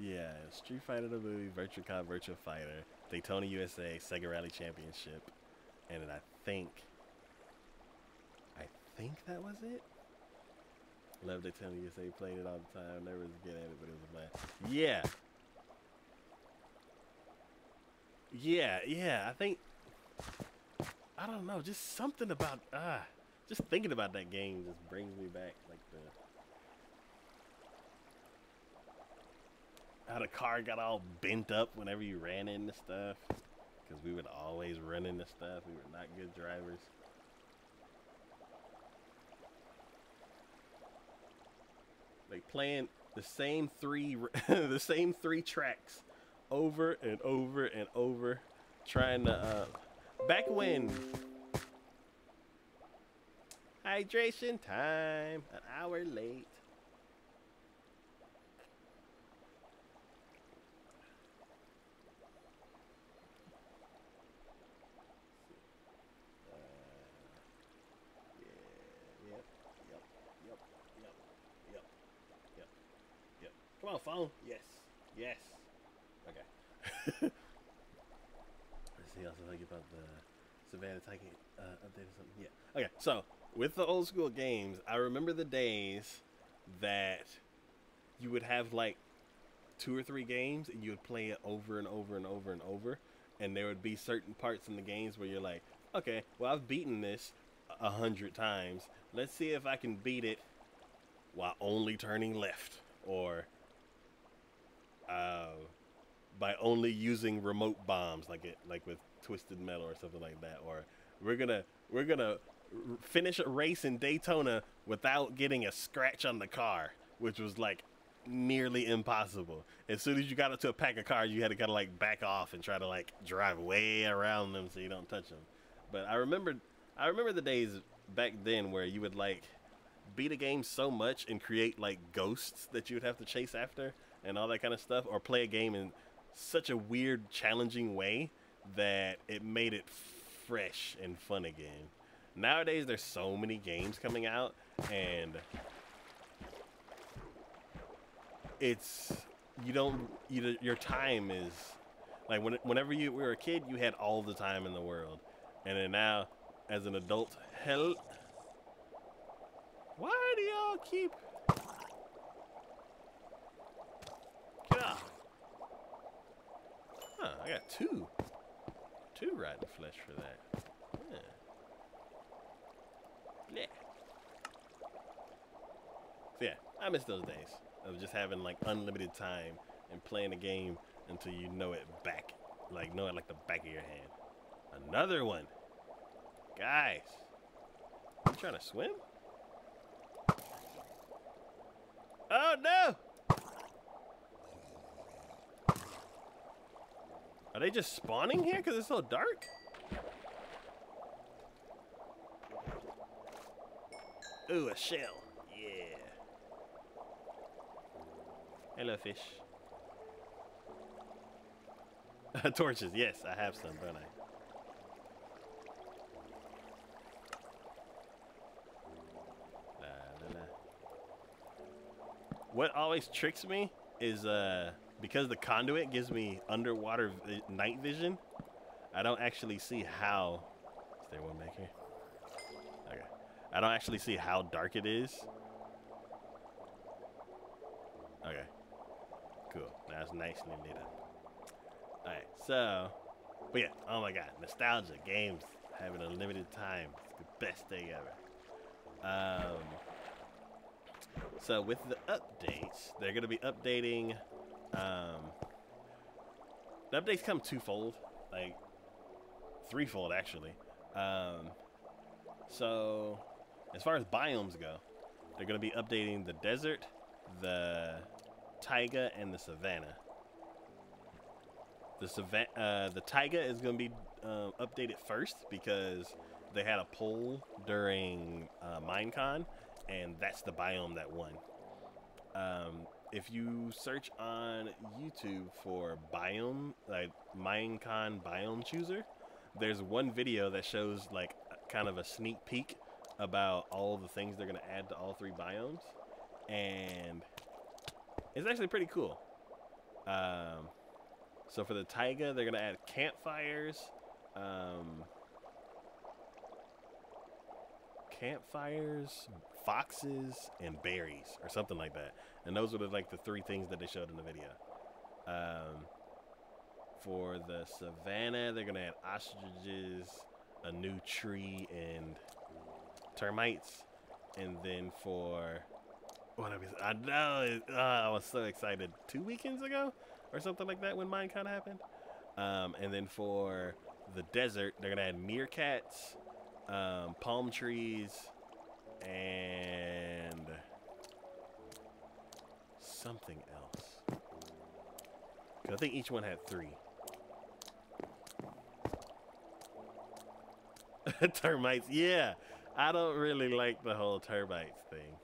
Yeah, Street Fighter the movie, Virtua Cop, Virtua Fighter, Daytona USA, Sega Rally Championship, and then I think that was it. Love Daytona USA, played it all the time, never was good at it, but it was a blast. Yeah, I think, I don't know, just something about, just thinking about that game just brings me back, like how the car got all bent up whenever you ran into stuff, because we would always run into stuff. We were not good drivers. Like playing the same three tracks over and over and over, trying to back when hydration time, an hour late. Yep. Yep. Yep. Come on, phone. Yes. Yes. Okay. Let's see. Also think about the Savannah Taiki update or something. Yeah. Okay. So with the old school games, I remember the days that you would have like 2 or 3 games and you would play it over and over and over and over, and there would be certain parts in the games where you're like, okay, well, I've beaten this 100 times. Let's see if I can beat it while only turning left, or by only using remote bombs, like with Twisted Metal or something like that. Or we're gonna finish a race in Daytona without getting a scratch on the car, which was like nearly impossible. As soon as you got up to a pack of cars, you had to kind of like back off and try to like drive way around them so you don't touch them. But I remember the days back then where you would like beat a game so much and create like ghosts that you would have to chase after and all that kind of stuff, or play a game in such a weird, challenging way that it made it fresh and fun again. Nowadays, there's so many games coming out, and your time is like whenever you were a kid, you had all the time in the world, and then now as an adult, why do y'all keep get off? Huh, I got two rotten flesh for that. Yeah. So yeah, I miss those days of just having like unlimited time and playing a game until you know it like the back of your hand. Another one. Guys, you trying to swim? Oh no! Are they just spawning here because it's so dark? Ooh, a shell. Yeah. Hello, fish. Torches, yes, I have some, don't I? La, la, la. What always tricks me is because the conduit gives me underwater night vision, I don't actually see how. Is there one back here? Okay. I don't actually see how dark it is. Okay. Cool. Now it's nicely lit up. Alright, so. But yeah, oh my god. Nostalgia. Games having a limited time. It's the best thing ever. So with the updates, they're going to be updating. The updates come twofold, like threefold actually. So as far as biomes go, they're going to be updating the desert, the taiga, and the savanna. The taiga is going to be updated first because they had a poll during Minecon, and that's the biome that won. If you search on YouTube for biome, like Minecon biome chooser, there's one video that shows like kind of a sneak peek about all the things they're gonna add to all 3 biomes, and it's actually pretty cool. So for the taiga, they're gonna add campfires, foxes, and berries, or something like that. And those were like the 3 things that they showed in the video. For the savanna, they're gonna add ostriches, a new tree, and termites. And then for I know I was so excited 2 weekends ago or something like that when mine kind of happened. And then for the desert, they're gonna add meerkats, palm trees, and something else. 'Cause I think each one had 3. Termites, yeah. I don't really like the whole termites thing.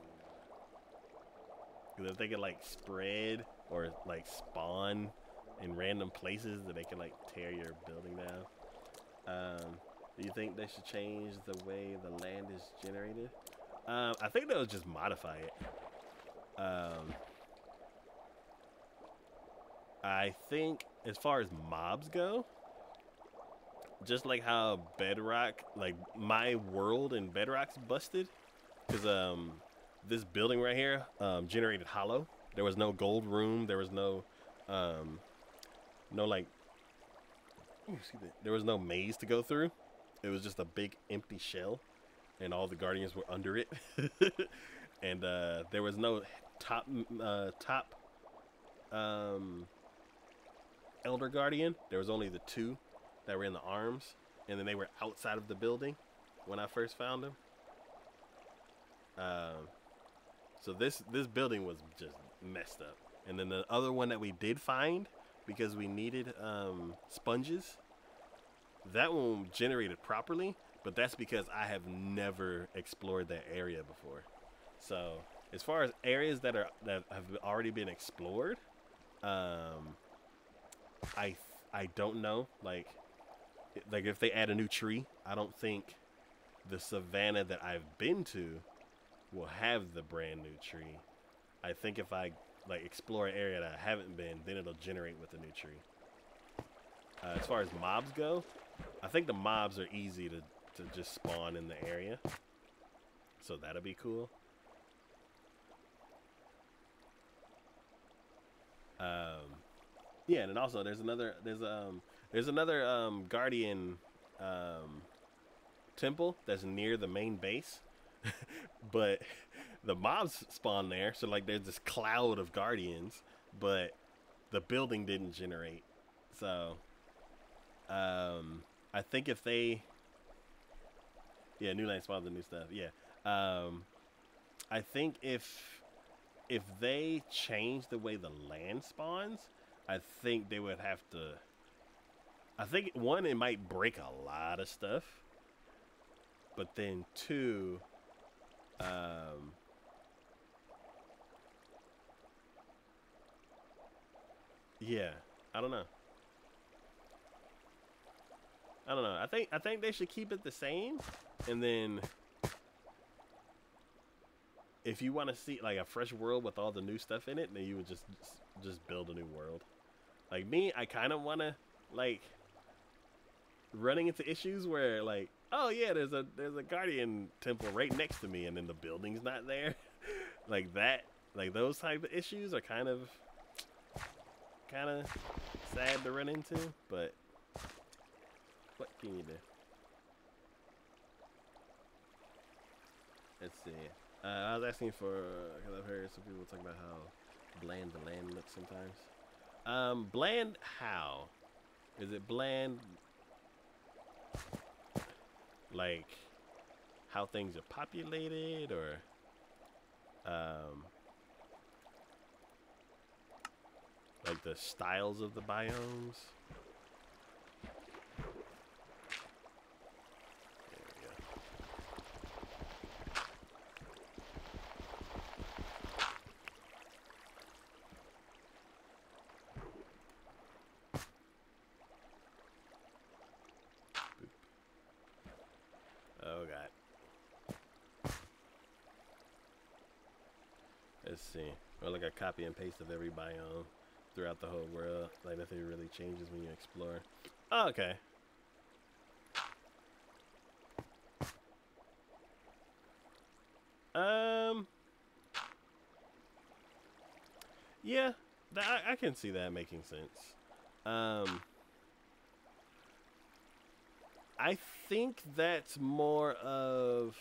Because if they could like spread or like spawn in random places that they can like tear your building down. Do you think they should change the way the land is generated? I think they'll just modify it. Um, I think as far as mobs go, just like how Bedrock, like my world in Bedrock's busted, because this building right here generated hollow. There was no gold room. There was no like, excuse me, there was no maze to go through. It was just a big empty shell, and all the guardians were under it. And there was no top elder guardian. There was only the two that were in the arms, and then they were outside of the building when I first found them. So this building was just messed up. And then the other one that we did find, because we needed sponges, that one generated properly, but that's because I have never explored that area before. So as far as areas that have already been explored, I don't know. Like if they add a new tree, I don't think the savannah that I've been to will have the brand new tree. I think if I like explore an area that I haven't been, then it'll generate with a new tree. As far as mobs go, I think the mobs are easy to just spawn in the area, so that'll be cool. Yeah, and then also there's another guardian temple that's near the main base, but the mobs spawn there, so like there's this cloud of guardians, but the building didn't generate. So I think if they, yeah, new land spawns the new stuff. Yeah, I think if they change the way the land spawns, I think they would have to. I think one, it might break a lot of stuff, but then two, yeah, I don't know. I think they should keep it the same, and then if you want to see like a fresh world with all the new stuff in it, then you would just build a new world. Like me, I kind of want to like running into issues where like, oh yeah, there's a guardian temple right next to me, and then the building's not there. Like that, like those type of issues are kind of sad to run into, but what can you do? Let's see. I was asking for, because I've heard some people talk about how bland the land looks sometimes. Bland how? Is it bland like how things are populated, or like the styles of the biomes? Oh god. Let's see. Or like a copy and paste of every biome throughout the whole world. Like nothing really changes when you explore. Oh, okay. Yeah, I can see that making sense. I think that's more of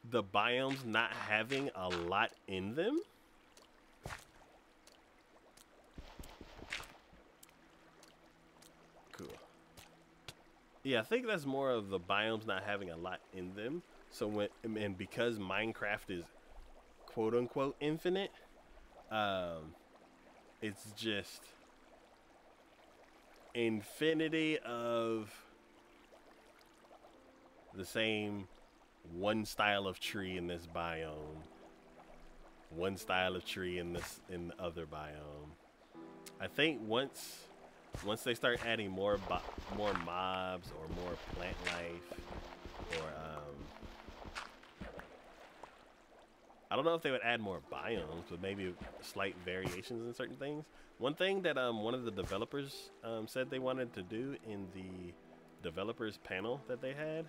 the biomes not having a lot in them. Cool. Yeah, I think that's more of the biomes not having a lot in them. So and because Minecraft is quote unquote infinite, it's just infinity of the same one style of tree in this biome, one style of tree in the other biome. I think once they start adding more mobs or more plant life, or I don't know if they would add more biomes, but maybe slight variations in certain things. One thing that one of the developers said they wanted to do in the developers panel that they had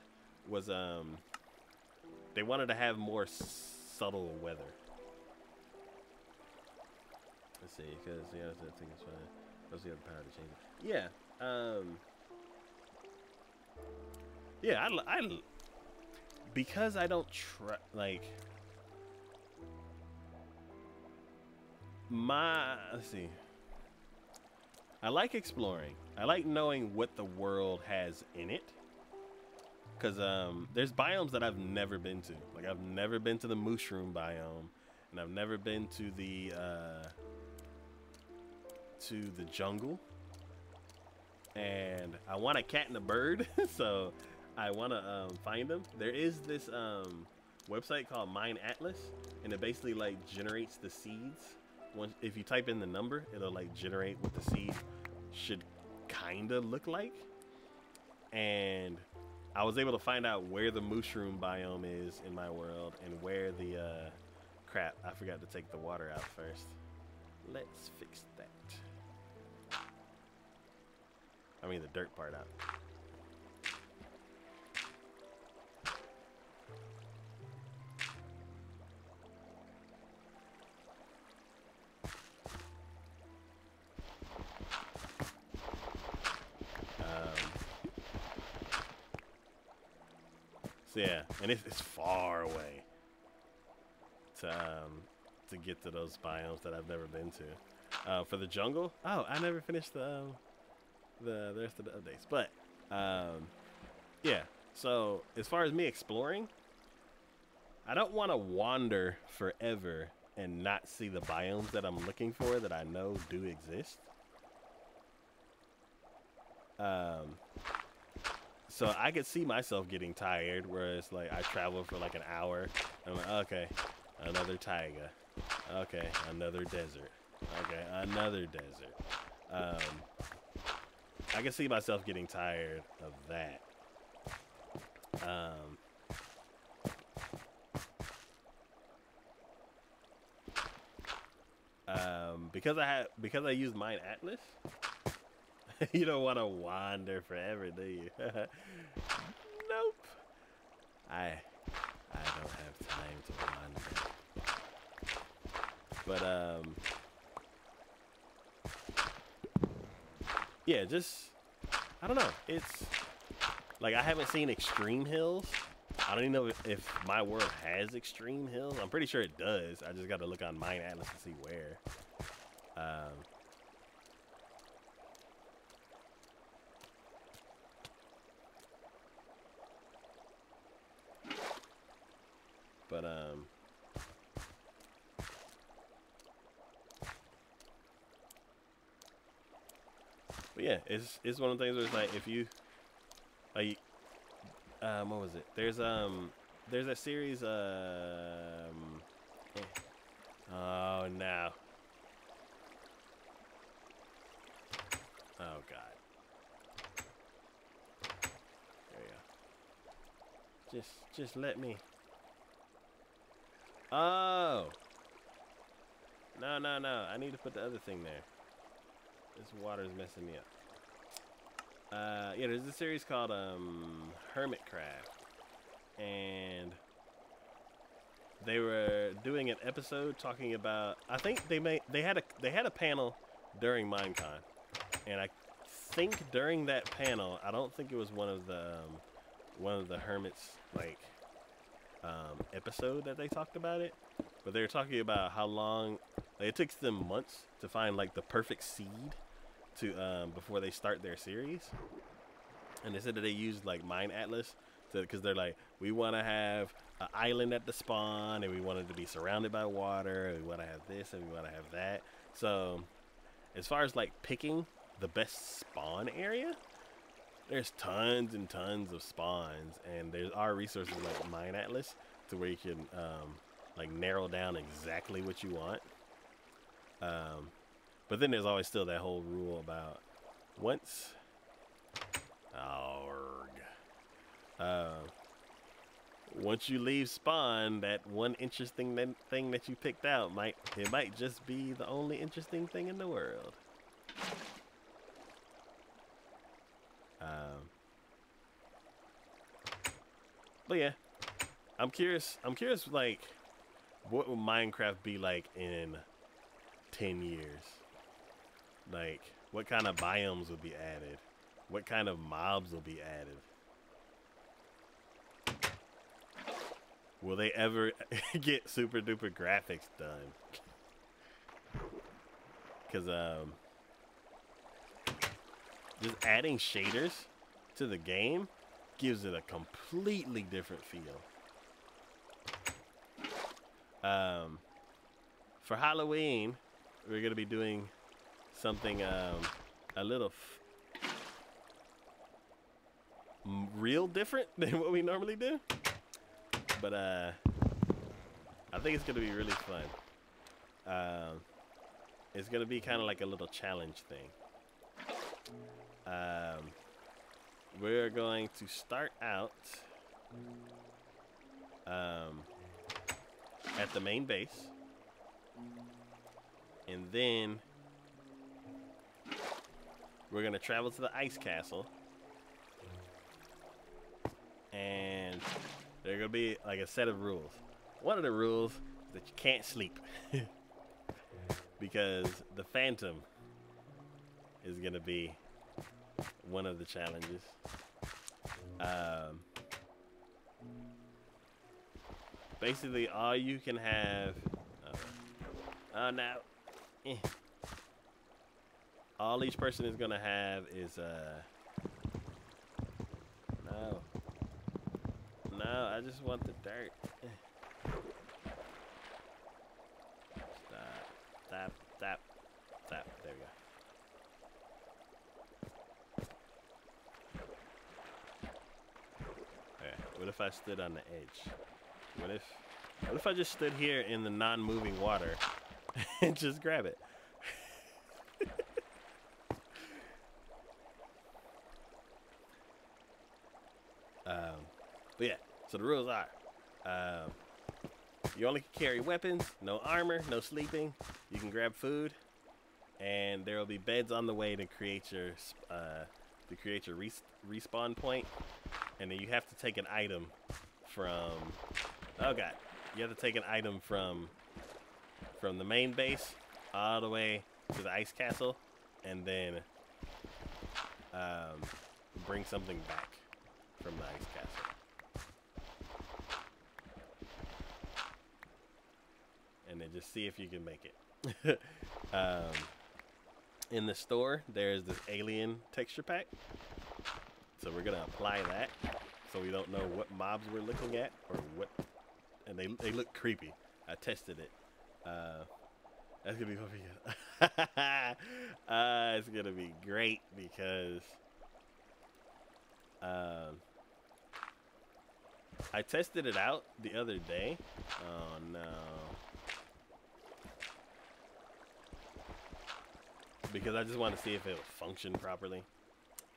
was they wanted to have more subtle weather. Let's see, because yeah, I think it's fine. What's the other power to change it? Yeah, yeah. I because I don't try like let's see. I like exploring. I like knowing what the world has in it. Cause there's biomes that I've never been to. Like I've never been to the mushroom biome, and I've never been to the jungle. And I want a cat and a bird, so I want to find them. There is this website called Mine Atlas, and it basically like generates the seeds. Once if you type in the number, it'll like generate what the seed should kind of look like. And I was able to find out where the mushroom biome is in my world and where the crap, I forgot to take the water out first. Let's fix that. I mean the dirt part out. So yeah, and it's far away to get to those biomes that I've never been to. For the jungle, oh, I never finished the rest of the updates, but yeah. So as far as me exploring, I don't want to wander forever and not see the biomes that I'm looking for that I know do exist. So I could see myself getting tired, where it's like I travel for like an hour. And I'm like, okay, another taiga. Okay, another desert. Okay, another desert. I can see myself getting tired of that. Because I use Mine Atlas. You don't want to wander forever, do you? Nope. I don't have time to wander. But yeah, just I don't know. It's like I haven't seen extreme hills. I don't even know if my world has extreme hills. I'm pretty sure it does. I just got to look on Mine Atlas to see where. But yeah, it's one of the things where it's like if you like what was it? There's that series oh no. Oh god. There we go. Just let me. Oh. No. I need to put the other thing there. This water's messing me up. Yeah, there's a series called Hermitcraft, and they were doing an episode talking about. I think they had a panel during Minecon, and I think during that panel, I don't think it was one of the hermits like episode that they talked about it, but they were talking about how long it took them months to find like the perfect seed to before they start their series. And they said that they used like Mine Atlas because they're like, we want to have an island at the spawn, and we want it to be surrounded by water, and we want to have this, and we want to have that. So as far as like picking the best spawn area, there's tons and tons of spawns, and there are resources like Mine Atlas to where you can like narrow down exactly what you want. But then there's always still that whole rule about once once you leave spawn, that one interesting thing that you picked out might just be the only interesting thing in the world. But yeah, I'm curious. Like, what will Minecraft be like in 10 years? Like, what kind of biomes will be added? What kind of mobs will be added? Will they ever get super duper graphics done? Because just adding shaders to the game gives it a completely different feel. For Halloween, we're gonna be doing something a little real different than what we normally do. But I think it's gonna be really fun. It's gonna be kind of like a little challenge thing. We're going to start out at the main base, and then we're gonna travel to the ice castle, and there's gonna be like a set of rules. One of the rules is that you can't sleep because the Phantom is gonna be one of the challenges. Basically, all you can have. All each person is gonna have is No, I just want the dirt. Stop. There we go. Okay, what if I stood on the edge? What if I just stood here in the non-moving water and just grab it? But yeah, so the rules are, you only can carry weapons, no armor, no sleeping. You can grab food, and there will be beds on the way to create your respawn point. And then you have to take an item from, oh god, you have to take an item from the main base all the way to the ice castle, and then bring something back from the ice castle. And then just see if you can make it. In the store, there's this alien texture pack. So we're gonna apply that, so we don't know what mobs we're looking at or what. And they look creepy. I tested it. That's gonna be good. It's gonna be great because I tested it out the other day. Oh no. Because I just want to see if it will function properly.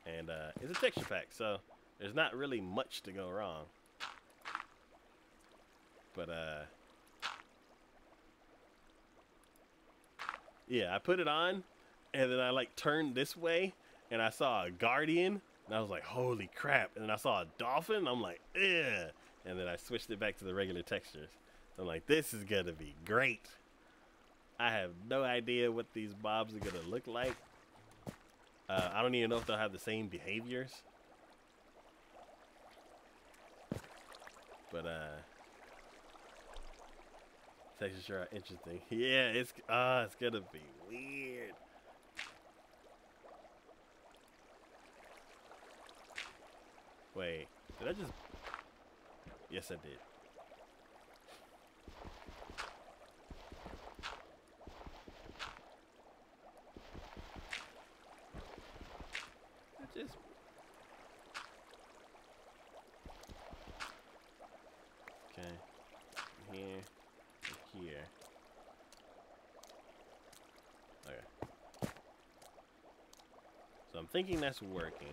And it's a texture pack, so there's not really much to go wrong. But yeah, I put it on, and then I like turned this way, and I saw a guardian, and I was like, holy crap. And then I saw a dolphin, and I'm like, ugh. And then I switched it back to the regular textures. So I'm like, this is gonna be great. I have no idea what these mobs are gonna look like. I don't even know if they'll have the same behaviors. But textures are interesting. Yeah, it's gonna be weird. Wait, did I just? Yes, I did. Okay, here, and here. Okay. So I'm thinking that's working.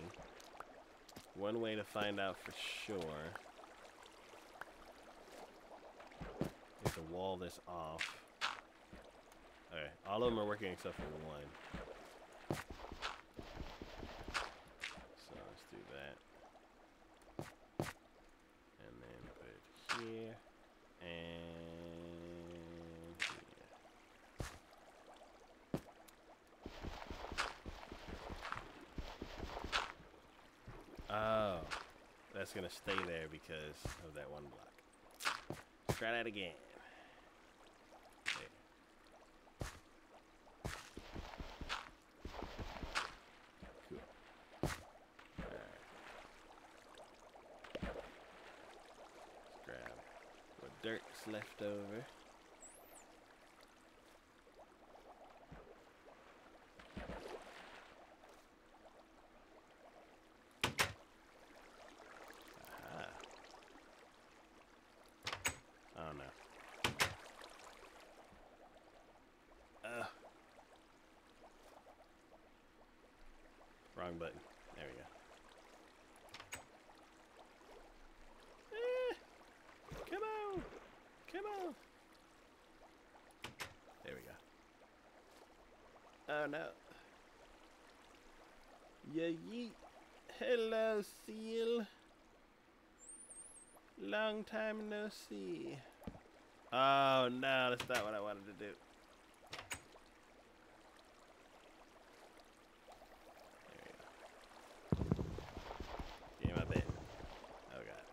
One way to find out for sure all this off. Okay, all of them are working except for one. So let's do that. And then put it here. And here. Oh, that's gonna stay there because of that one block. Let's try that again. There. Cool. Alright. Let's grab what dirt's left over. Oh no. Wrong button. There we go. Come on! Come on! There we go. Oh no. Yeah, yeet. Hello, seal. Long time no see. Oh no, that's not what I wanted to do. There we go. Get in my bed. Oh god.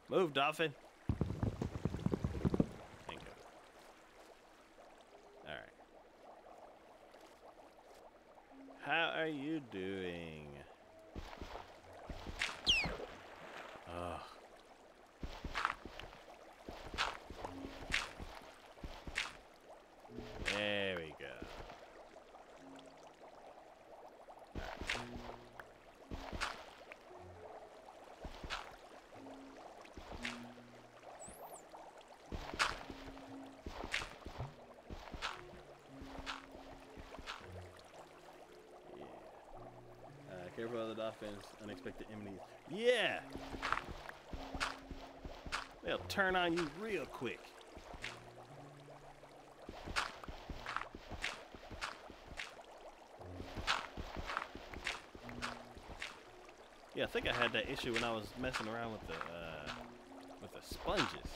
Move, dolphin. Thank you. Alright. How are you doing? Oh. There we go. Careful of the dolphins, unexpected enemies. Yeah! They'll turn on you real quick. Yeah, I think I had that issue when I was messing around with the sponges.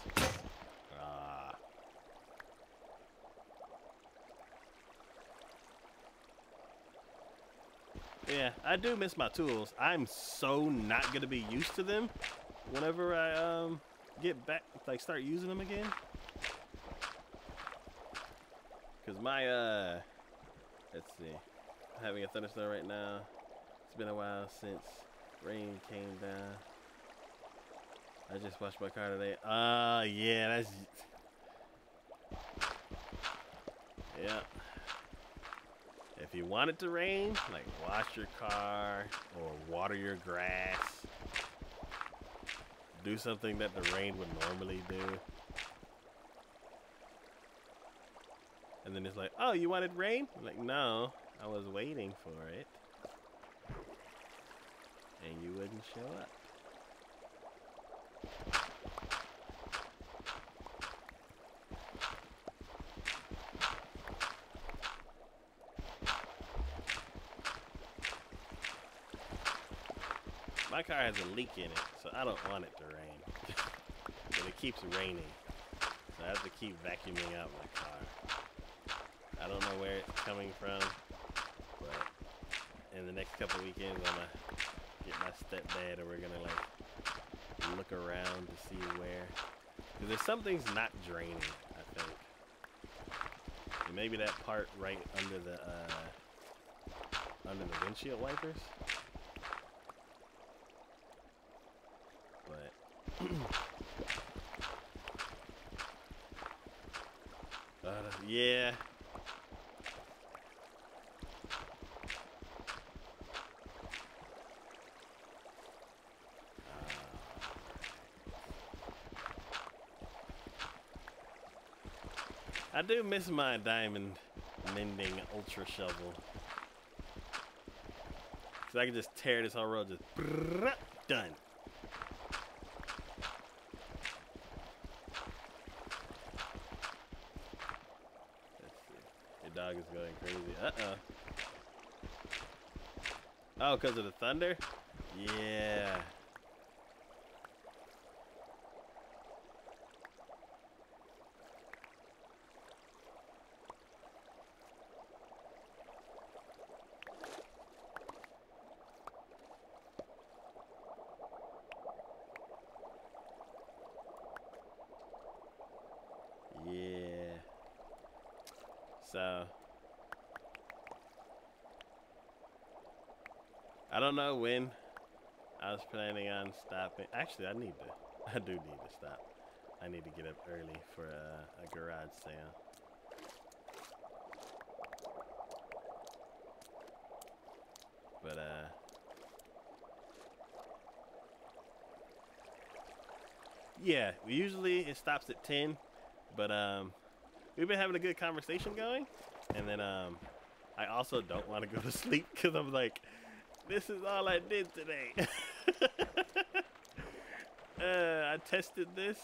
Yeah, I do miss my tools. I'm so not gonna be used to them whenever I get back, like start using them again. Cause my let's see, I'm having a thunderstorm right now. It's been a while since rain came down. I just washed my car today. Yeah, that's yeah. If you want it to rain, like wash your car or water your grass. Do something that the rain would normally do. And then it's like, oh, you wanted rain? I'm like, no, I was waiting for it. And you wouldn't show up. My car has a leak in it, so I don't want it to rain. But it keeps raining. So I have to keep vacuuming out my car. I don't know where it's coming from, but in the next couple weekends I'm gonna get my stepdad and we're gonna like look around to see where. Because there's some things not draining, I think. And maybe that part right under the windshield wipers. But yeah. I do miss my diamond mending ultra shovel. So I can just tear this whole road, just done. dog is going crazy. Uh-oh. Oh, because of the thunder? Yeah. Yeah. So I don't know when I was planning on stopping. Actually, I do need to stop. I need to get up early for a garage sale. But yeah, usually it stops at 10, but we've been having a good conversation going, and then I also don't want to go to sleep because I'm like, this is all I did today. I tested this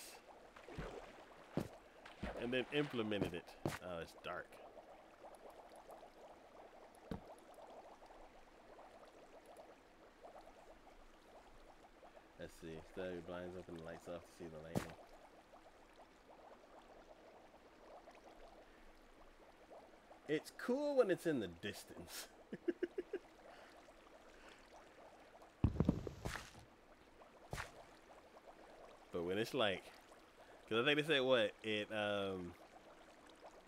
and then implemented it. Oh, it's dark. Let's see. Still your blinds open and lights off to see the lightning. It's cool when it's in the distance. But when it's like, because I think they said what it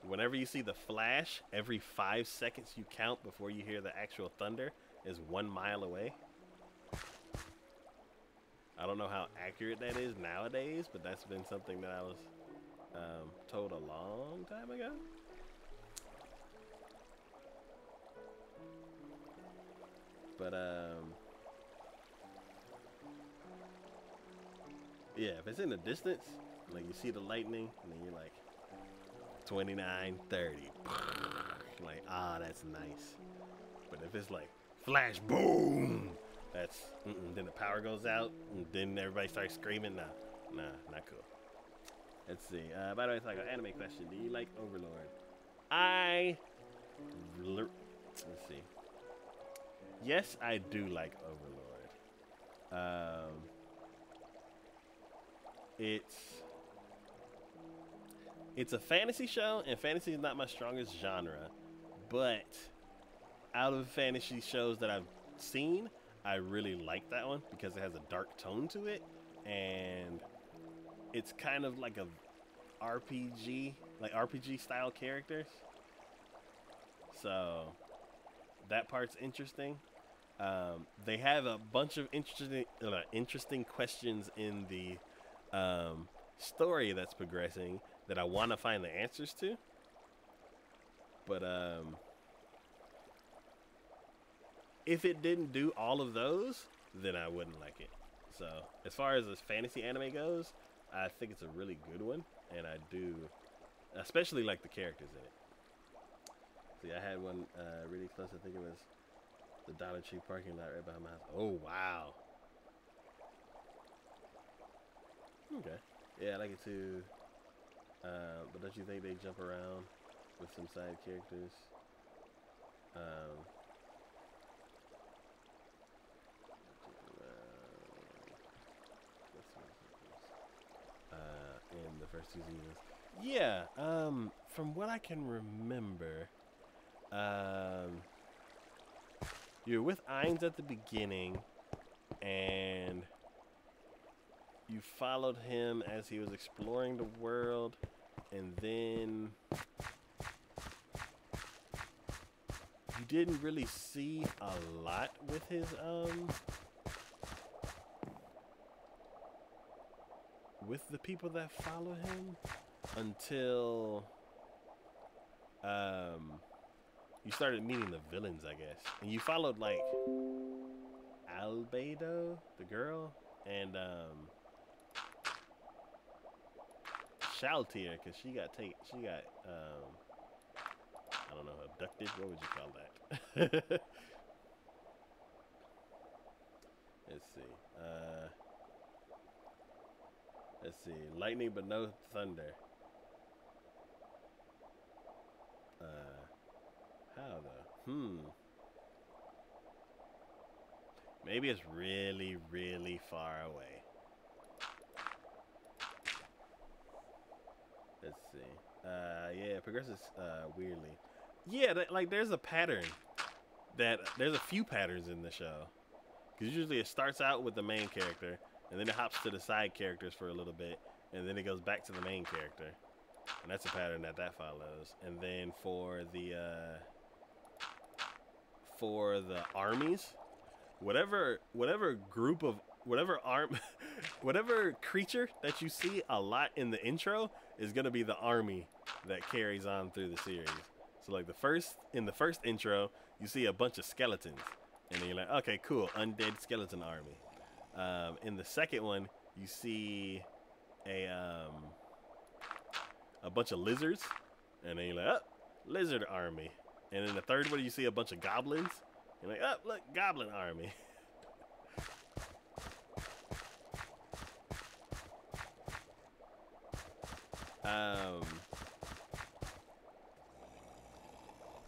whenever you see the flash, every 5 seconds you count before you hear the actual thunder is 1 mile away. I don't know how accurate that is nowadays, but that's been something that I was told a long time ago. But yeah, if it's in the distance, like you see the lightning, and then you're like 29, 30, like that's nice. But if it's like flash, boom, that's then the power goes out, and then everybody starts screaming. Nah, not cool. Let's see. By the way, it's like an anime question. Do you like Overlord? Let's see. Yes, I do like Overlord. It's a fantasy show, and fantasy is not my strongest genre. But out of fantasy shows that I've seen, I really like that one because it has a dark tone to it, and it's kind of like a RPG, like RPG style characters. So that part's interesting. They have a bunch of interesting questions in the story that's progressing that I want to find the answers to. But if it didn't do all of those, then I wouldn't like it. So as far as this fantasy anime goes, I think it's a really good one, and I do especially like the characters in it. See, I had one really close. I think it was the Dollar Tree parking lot right behind my house. Oh, wow. Okay. Yeah, I like it too. But don't you think they jump around with some side characters? In the first 2 seasons. Yeah, from what I can remember, you're with Ainz at the beginning, and you followed him as he was exploring the world, and then you didn't really see a lot with his with the people that follow him until you started meeting the villains, I guess. And you followed like Albedo, the girl, and Shaltier, because she got I don't know, abducted. What would you call that? Let's see. Lightning but no thunder. How though? Maybe it's really, really far away. Let's see. Yeah, it progresses weirdly. Yeah, like there's a pattern. There's a few patterns in the show. Because usually it starts out with the main character, and then it hops to the side characters for a little bit, and then it goes back to the main character. And that's a pattern that follows. And then for the armies, whatever group of whatever creature that you see a lot in the intro is gonna be the army that carries on through the series. So like in the first intro, you see a bunch of skeletons, and then you're like, okay, cool, undead skeleton army. In the second one, you see a bunch of lizards, and then you're like, oh, lizard army. And in the third one, you see a bunch of goblins. You're like, oh, look, goblin army.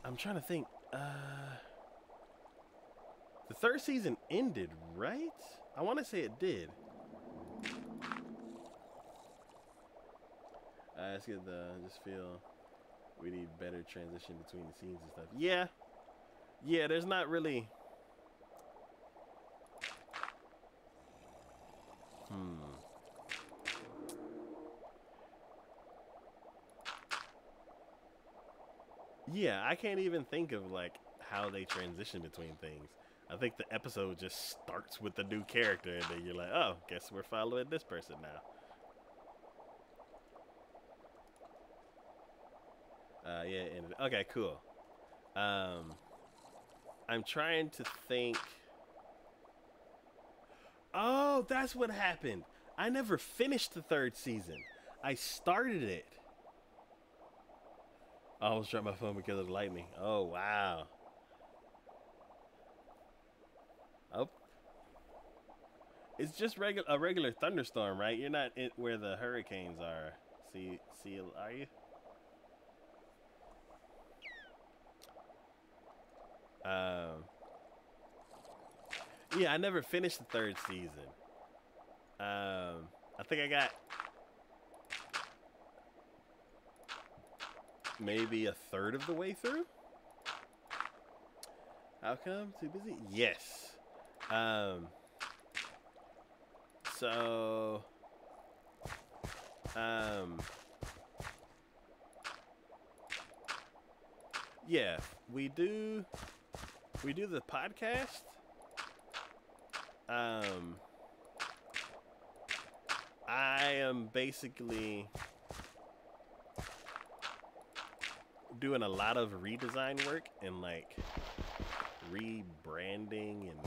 I'm trying to think. The third season ended, right? I want to say it did. Let's get just feel we need better transition between the scenes and stuff. Yeah. Yeah, there's not really... Yeah, I can't even think of, like, how they transition between things. I think the episode just starts with the new character, and then you're like, oh, guess we're following this person now. Yeah, okay, cool. I'm trying to think. Oh, that's what happened. I never finished the third season. I started it. I almost dropped my phone because of the lightning. Oh, wow. Oh. It's just a regular thunderstorm, right? You're not in where the hurricanes are. See, are you? Yeah, I never finished the third season. I think I got maybe a third of the way through. How come? Too busy? Yes. So yeah, we do the podcast. I am basically doing a lot of redesign work and like rebranding and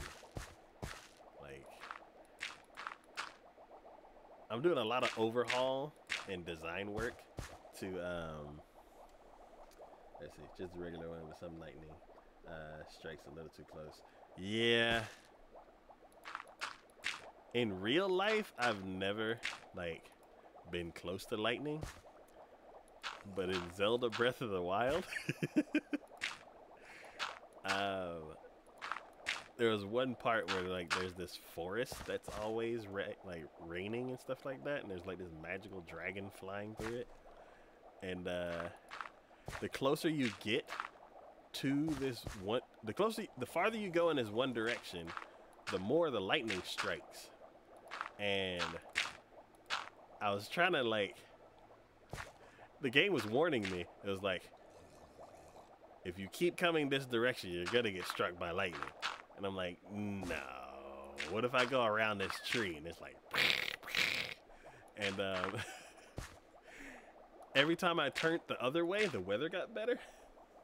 like I'm doing a lot of overhaul and design work to let's see, just a regular one with some lightning strikes a little too close. Yeah. In real life, I've never, like, been close to lightning. But in Zelda Breath of the Wild, there was one part where, like, there's this forest that's always, raining and stuff like that. And there's, like, this magical dragon flying through it. And the closer you get to this one, the farther you go in this one direction, the more the lightning strikes. And I was trying to, like, the game was warning me. It was like, if you keep coming this direction, you're gonna get struck by lightning. And I'm like, no. What if I go around this tree? And it's like, and every time I turned the other way, the weather got better.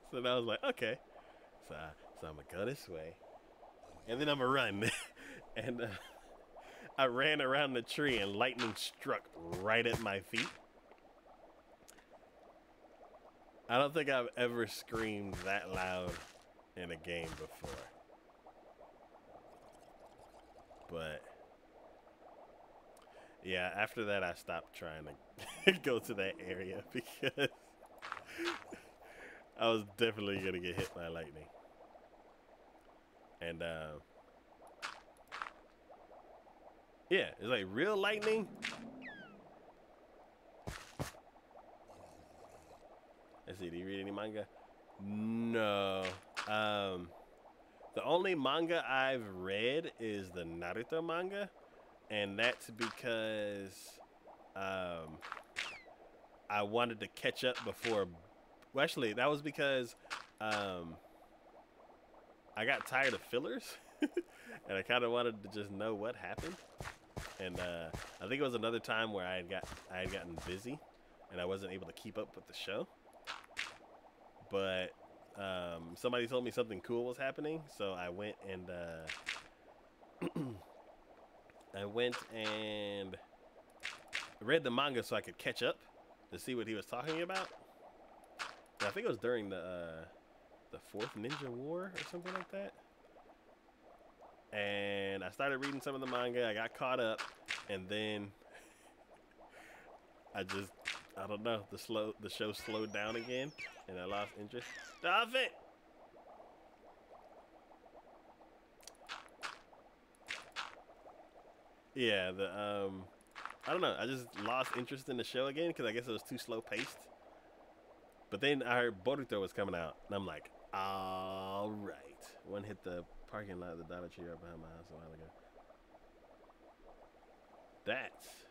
So then I was like, okay. So I'm gonna go this way. And then I'm gonna run. And I ran around the tree and lightning struck right at my feet. I don't think I've ever screamed that loud in a game before. But yeah, after that I stopped trying to go to that area because I was definitely gonna get hit by lightning. And yeah, it's like real lightning. Let's see, do you read any manga? No. The only manga I've read is the Naruto manga, and that's because I wanted to catch up before. Well, actually, that was because I got tired of fillers, and I kind of wanted to just know what happened. And I think it was another time where I had gotten busy, and I wasn't able to keep up with the show. But somebody told me something cool was happening, so I went and read the manga so I could catch up to see what he was talking about. And I think it was during the Fourth Ninja War or something like that. And I started reading some of the manga. I got caught up, and then I don't know, the show slowed down again, and I lost interest. Stop it! Yeah, I don't know. I just lost interest in the show again because I guess it was too slow paced. But then I heard Boruto was coming out, and I'm like, all right. One hit the parking lot of the Dollar Tree right behind my house a while ago. That's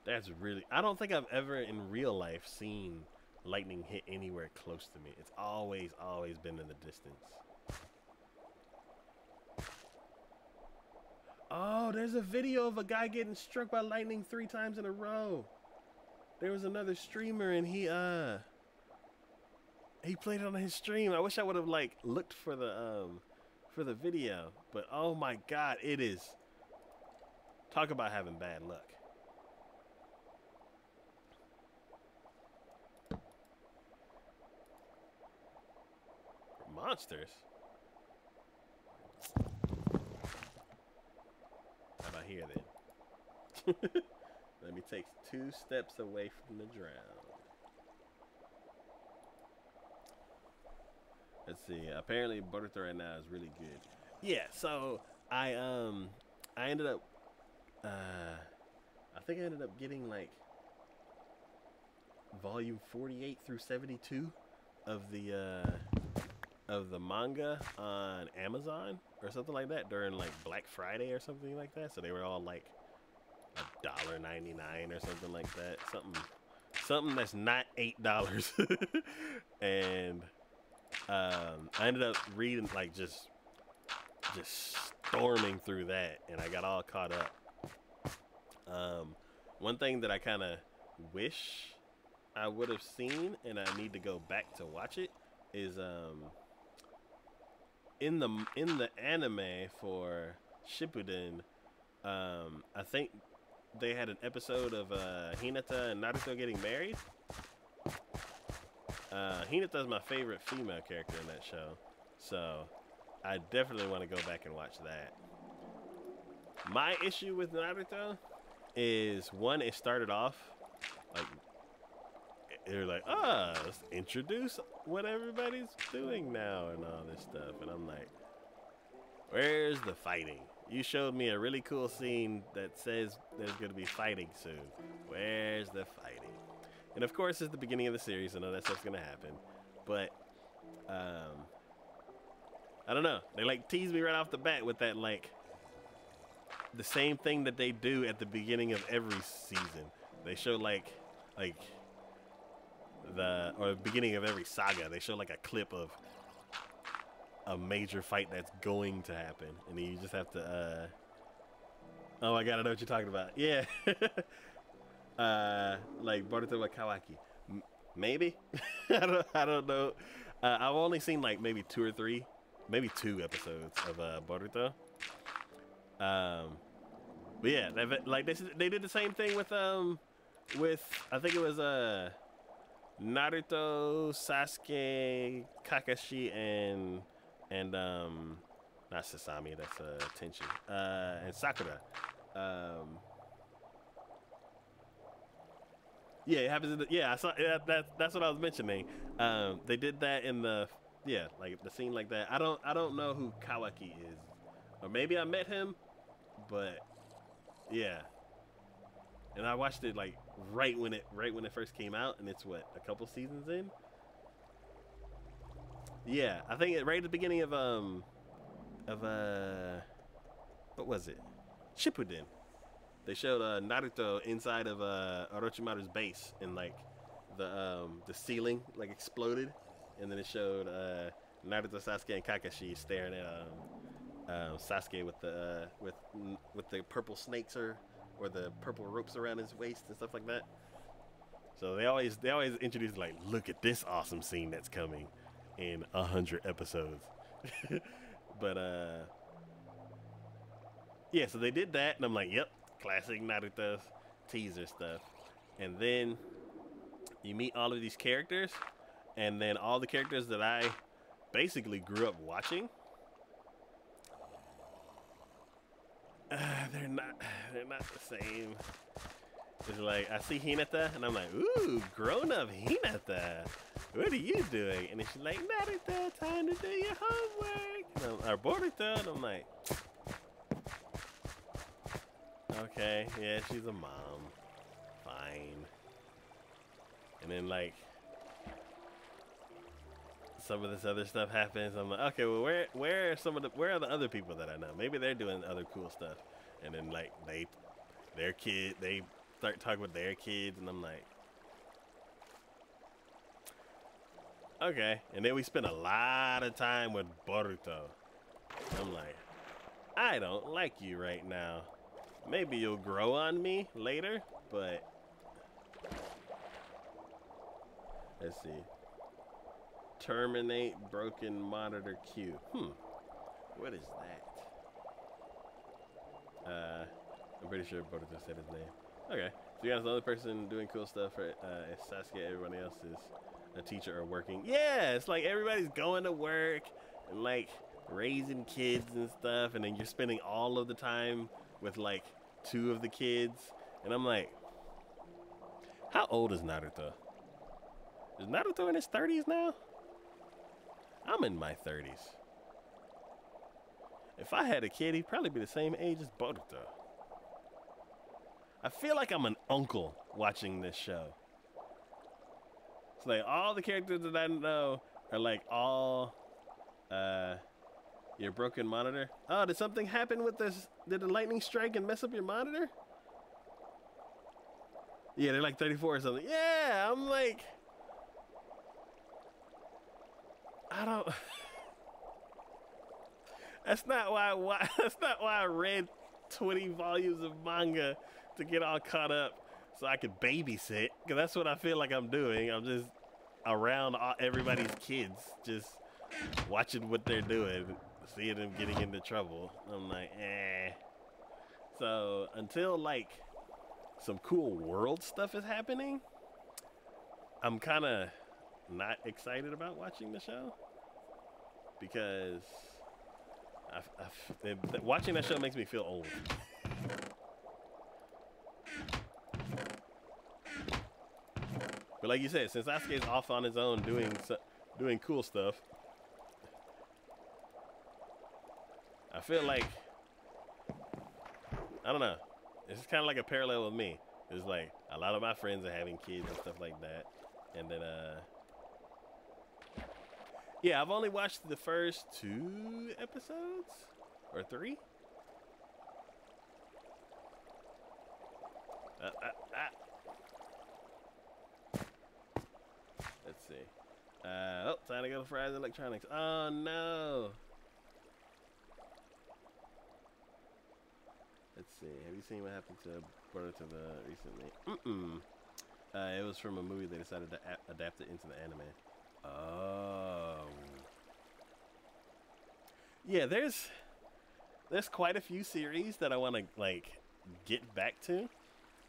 That's really... I don't think I've ever in real life seen lightning hit anywhere close to me. It's always been in the distance. Oh, there's a video of a guy getting struck by lightning 3 times in a row. There was another streamer, and he played it on his stream. I wish I would have like looked for the video, but oh my god, it is... Talk about having bad luck. Monsters? How about here then? Let me take 2 steps away from the drown. Let's see. Apparently Boruto right now is really good. Yeah, so I ended up I think I ended up getting like volume 48 through 72 of the manga on Amazon or something like that during like Black Friday or something like that. So they were all like $1.99 or something like that. Something that's not $8. And I ended up reading, like just storming through that, and I got all caught up. One thing that I kind of wish I would have seen, and I need to go back to watch it, is in the anime for Shippuden, I think they had an episode of Hinata and Naruto getting married. Hinata is my favorite female character in that show, so I definitely want to go back and watch that. My issue with Naruto is, one, it started off like they're like, let's introduce what everybody's doing now and all this stuff, and I'm like, where's the fighting? You showed me a really cool scene that says there's going to be fighting soon. Where's the fighting? And of course, it's the beginning of the series, so I know that stuff's going to happen. But, I don't know. They like tease me right off the bat with that, like, the same thing that they do at the beginning of every season. They show like the beginning of every saga. They show like a clip of a major fight that's going to happen, and then you just have to oh my god, I know what you're talking about. Yeah. Like Boruto wa Kawaki. Maybe. I don't know. I've only seen like maybe 2 or 3, maybe 2 episodes of Boruto. But yeah, they did the same thing with I think it was Naruto, Sasuke, Kakashi, and not Sasami. That's Tenchi. And Sakura. Yeah, it happens. Yeah, I saw. Yeah, that's what I was mentioning. They did that in the like the scene like that. I don't know who Kawaki is, or maybe I met him, but yeah. And I watched it like right when it first came out, and it's what, a couple seasons in. Yeah, I think right at the beginning of what was it? Shippuden. They showed Naruto inside of Orochimaru's base, and like the ceiling like exploded, and then it showed Naruto, Sasuke, and Kakashi staring at Sasuke with the purple snakes or the purple ropes around his waist and stuff like that. So they always introduce like, look at this awesome scene that's coming in 100 episodes. But yeah, so they did that, and I'm like, yep, classic Naruto teaser stuff. And then you meet all of these characters, and then all the characters that I basically grew up watching, they're not the same. It's like I see Hinata, and I'm like, ooh, grown-up Hinata, what are you doing? And then she's like, Naruto, time to do your homework. Or Boruto, and I'm like, okay, yeah, she's a mom, fine. And then like some of this other stuff happens. I'm like, okay, well, where are the other people that I know? Maybe they're doing other cool stuff. And then like they start talking with their kids, and I'm like, okay. And then we spent a lot of time with Boruto. I'm like, I don't like you right now. Maybe you'll grow on me later, but let's see. Terminate broken monitor queue. What is that? I'm pretty sure Boruto said his name. Okay, so you got another person doing cool stuff, right? Sasuke, everybody else is a teacher or working. Yeah, it's like everybody's going to work and like raising kids and stuff, and then you're spending all of the time with like 2 of the kids, and I'm like, how old is Naruto? Is Naruto in his 30s now? I'm in my 30s. If I had a kid, he'd probably be the same age as Boruto. I feel like I'm an uncle watching this show. It's like all the characters that I know are like all your broken monitor. Oh, did something happen with this? Did the lightning strike and mess up your monitor? Yeah, they're like 34 or something. Yeah, I'm like, I don't. That's not why. That's not why I read 20 volumes of manga to get all caught up, so I could babysit. Cause that's what I feel like I'm doing. I'm just around everybody's kids, just watching what they're doing, seeing them getting into trouble. I'm like, eh. So until like some cool world stuff is happening, I'm kind of not excited about watching the show, because watching that show makes me feel old. But like you said, since Sasuke's off on his own doing cool stuff, I feel like, I don't know, it's kind of like a parallel with me. It's like a lot of my friends are having kids and stuff like that, and then yeah, I've only watched the first 2 episodes or 3. Let's see. Oh, time to go to Fry's Electronics. Oh no. Let's see. Have you seen what happened to Boruto recently? It was from a movie they decided to adapt it into the anime. Oh. Yeah, there's quite a few series that I want to like get back to.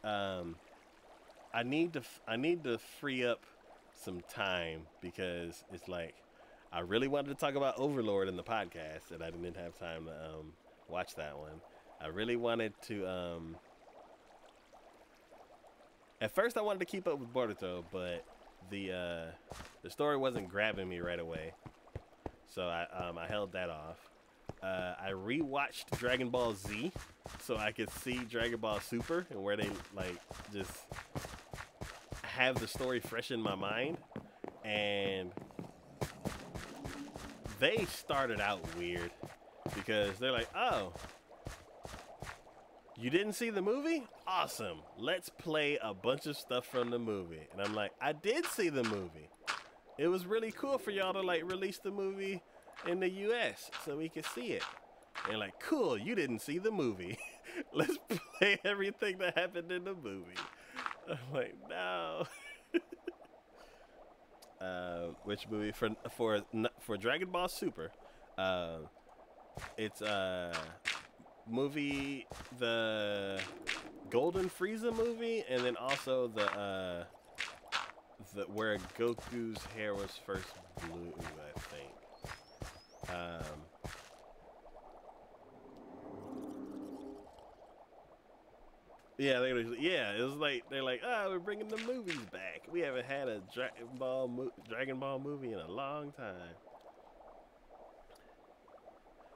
I need to free up some time, because it's like I really wanted to talk about Overlord in the podcast, and I didn't have time to watch that one. I really wanted to. At first, I wanted to keep up with Boruto, but the story wasn't grabbing me right away, so I held that off. I rewatched Dragon Ball Z, so I could see Dragon Ball Super and where they like just have the story fresh in my mind, and they started out weird because they're like, oh, you didn't see the movie? Awesome. Let's play a bunch of stuff from the movie. And I'm like, I did see the movie. It was really cool for y'all to like release the movie in the US so we could see it. And they're like, cool, you didn't see the movie. Let's play everything that happened in the movie. I'm like, no. Which movie for Dragon Ball Super? It's movie, the Golden Frieza movie, and then also the where Goku's hair was first blue, I think. Yeah, it was like they're like, oh, we're bringing the movies back. We haven't had a Dragon Ball movie in a long time.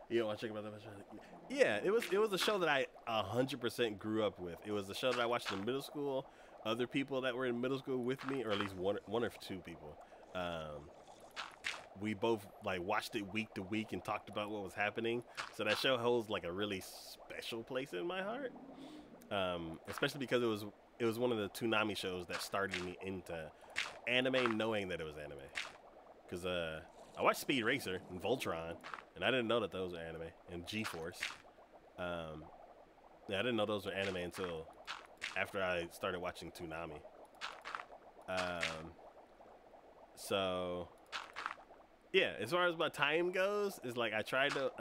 You don't want to check about that much? Yeah, it was a show that I 100% grew up with. It was a show that I watched in middle school. Other people that were in middle school with me, or at least one or two people, we both like watched it week to week and talked about what was happening. So that show holds like a really special place in my heart, especially because it was one of the Toonami shows that started me into anime, knowing that it was anime. Because I watched Speed Racer and Voltron, and I didn't know that those were anime, and G-Force. Yeah, I didn't know those were anime until after I started watching Toonami. So yeah, as far as my time goes, it's like I tried to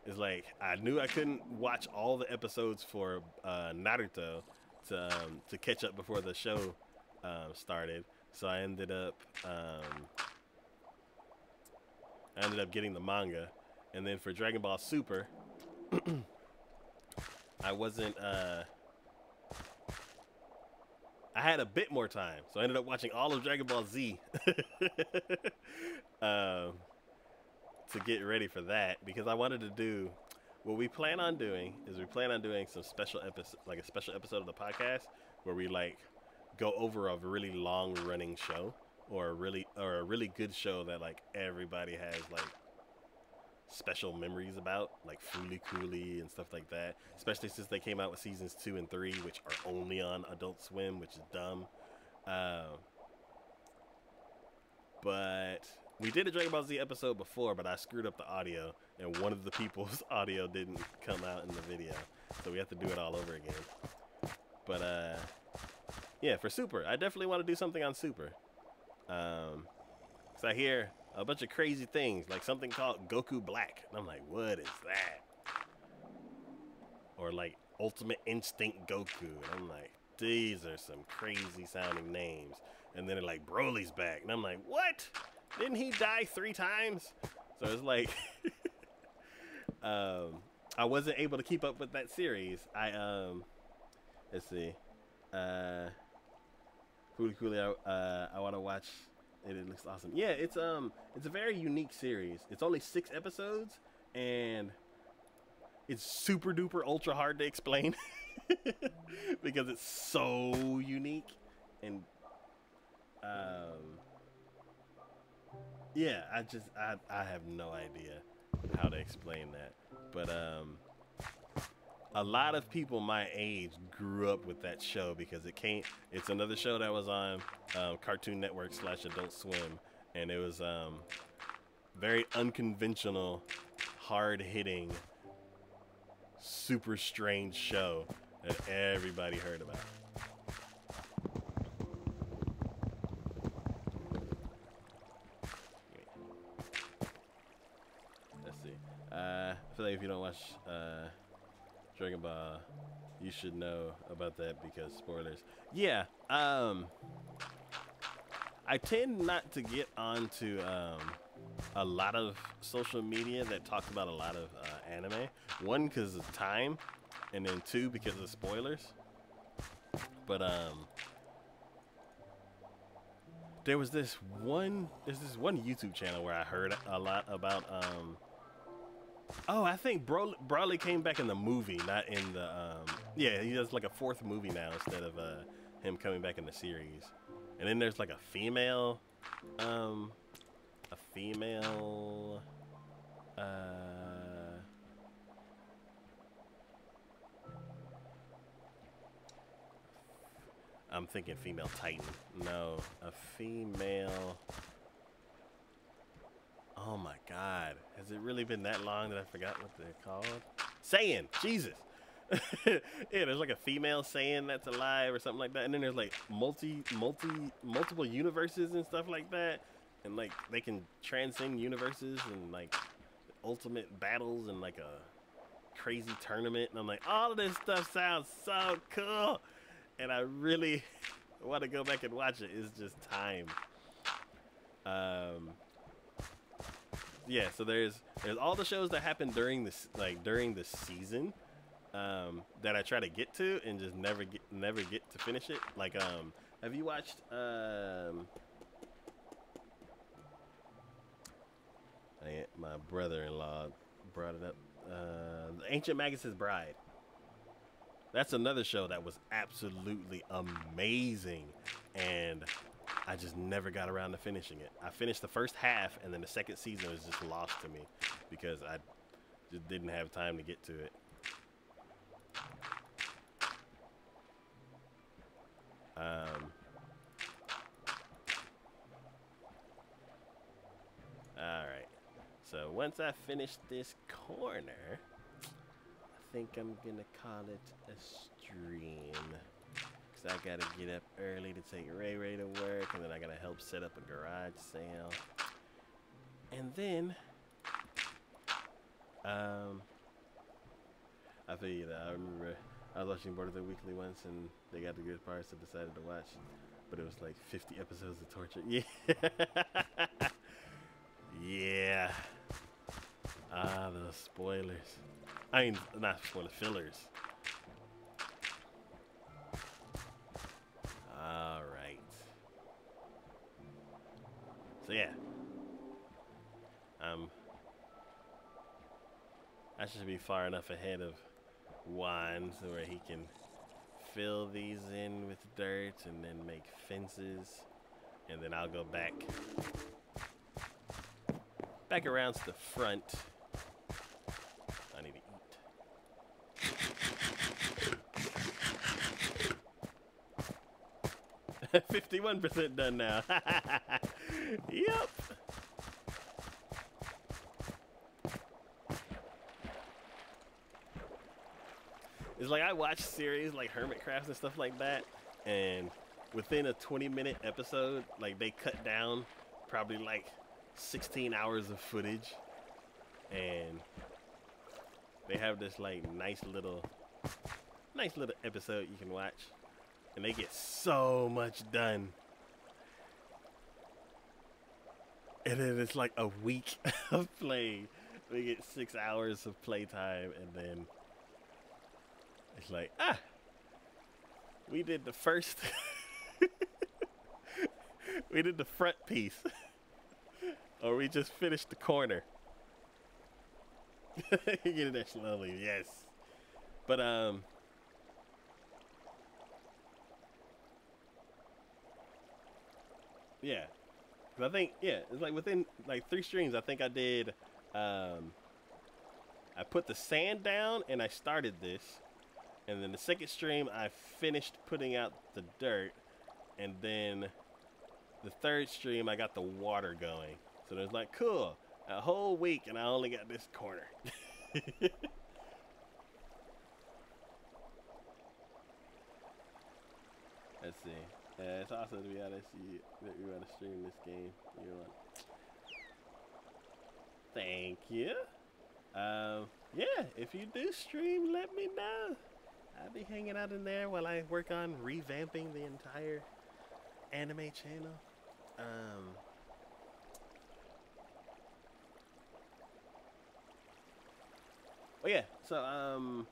it's like I knew I couldn't watch all the episodes for Naruto to catch up before the show started. So I ended up getting the manga, and then for Dragon Ball Super, I wasn't. I had a bit more time, so I ended up watching all of Dragon Ball Z to get ready for that, because I wanted to do what we plan on doing. Is we plan on doing some special episode, like a special episode of the podcast, where we like go over a really long running show, or a really good show that like everybody has like special memories about, like Fooly Cooly and stuff like that, especially since they came out with seasons 2 and 3, which are only on Adult Swim, which is dumb. But we did a Dragon Ball Z episode before, but I screwed up the audio, and one of the people's audio didn't come out in the video, so we have to do it all over again. But yeah, for Super, I definitely want to do something on Super. Cause I hear a bunch of crazy things, like something called Goku Black, and I'm like, what is that? Or like Ultimate Instinct Goku, and I'm like, these are some crazy sounding names. And then they're like, Broly's back, and I'm like, what? Didn't he die 3 times? So it's like, I wasn't able to keep up with that series. Let's see, Fooly Cooly, I want to watch. It looks awesome. Yeah, it's a very unique series. It's only 6 episodes, and it's super duper ultra hard to explain because it's so unique. And yeah, I have no idea how to explain that. But a lot of people my age grew up with that show because it's another show that was on Cartoon Network / Adult Swim, and it was very unconventional, hard-hitting, super strange show that everybody heard about. Let's see. I feel like if you don't watch Dragon Ball, you should know about that because spoilers. Yeah, I I tend not to get onto a lot of social media that talks about a lot of anime. One, because of time, and then two, because of spoilers. But there's this one YouTube channel where I heard a lot about oh, I think Broly came back in the movie, not in the yeah, he does like a fourth movie now instead of him coming back in the series. And then there's like a female I'm thinking female Titan. No, a female. Oh my God. Has it really been that long that I forgot what they're called? Saiyan. Jesus. Yeah, there's like a female Saiyan that's alive or something like that. And then there's like multiple universes and stuff like that. And like they can transcend universes and like ultimate battles and like a crazy tournament. And I'm like, all of this stuff sounds so cool. And I really want to go back and watch it. It's just time. Yeah, so there's all the shows that happen during the season that I try to get to and just never get to finish it. Like have you watched my brother-in-law brought it up, The Ancient Magus' Bride. That's another show that was absolutely amazing, and I just never got around to finishing it. I finished the first half, and then the second season was just lost to me because I just didn't have time to get to it. Alright, so once I finish this corner, I think I'm gonna call it a stream. Cause I gotta get up early to take Ray to work, and then I gotta help set up a garage sale. And then, I feel you know, I remember I was watching Border Weekly once, and they got the good parts, so I decided to watch. But it was like 50 episodes of torture. Yeah. Yeah. Ah, the spoilers. I mean, not spoiler, fillers. Alright. So yeah. I should be far enough ahead of Juan so where he can fill these in with dirt and then make fences. And then I'll go back around to the front. I need to eat. 51% done now. Yep. It's like I watch series like Hermitcraft and stuff like that, and within a 20-minute episode, like they cut down probably like 16 hours of footage, and they have this like nice little episode you can watch, and they get so much done. And then it's like a week of play. We get 6 hours of playtime, and then it's like, we did the first, we did the front piece, or we just finished the corner. You get it there slowly, yes. But, yeah. I think, yeah, it's like within like 3 streams, I think I did, I put the sand down and I started this. And then the second stream, I finished putting out the dirt. And then the third stream, I got the water going. So there's like, cool, a whole week and I only got this corner. Let's see. Yeah, it's awesome to be honest. That you want to stream this game. You want? Thank you. Yeah, if you do stream, let me know. I'll be hanging out in there while I work on revamping the entire anime channel. Oh yeah, so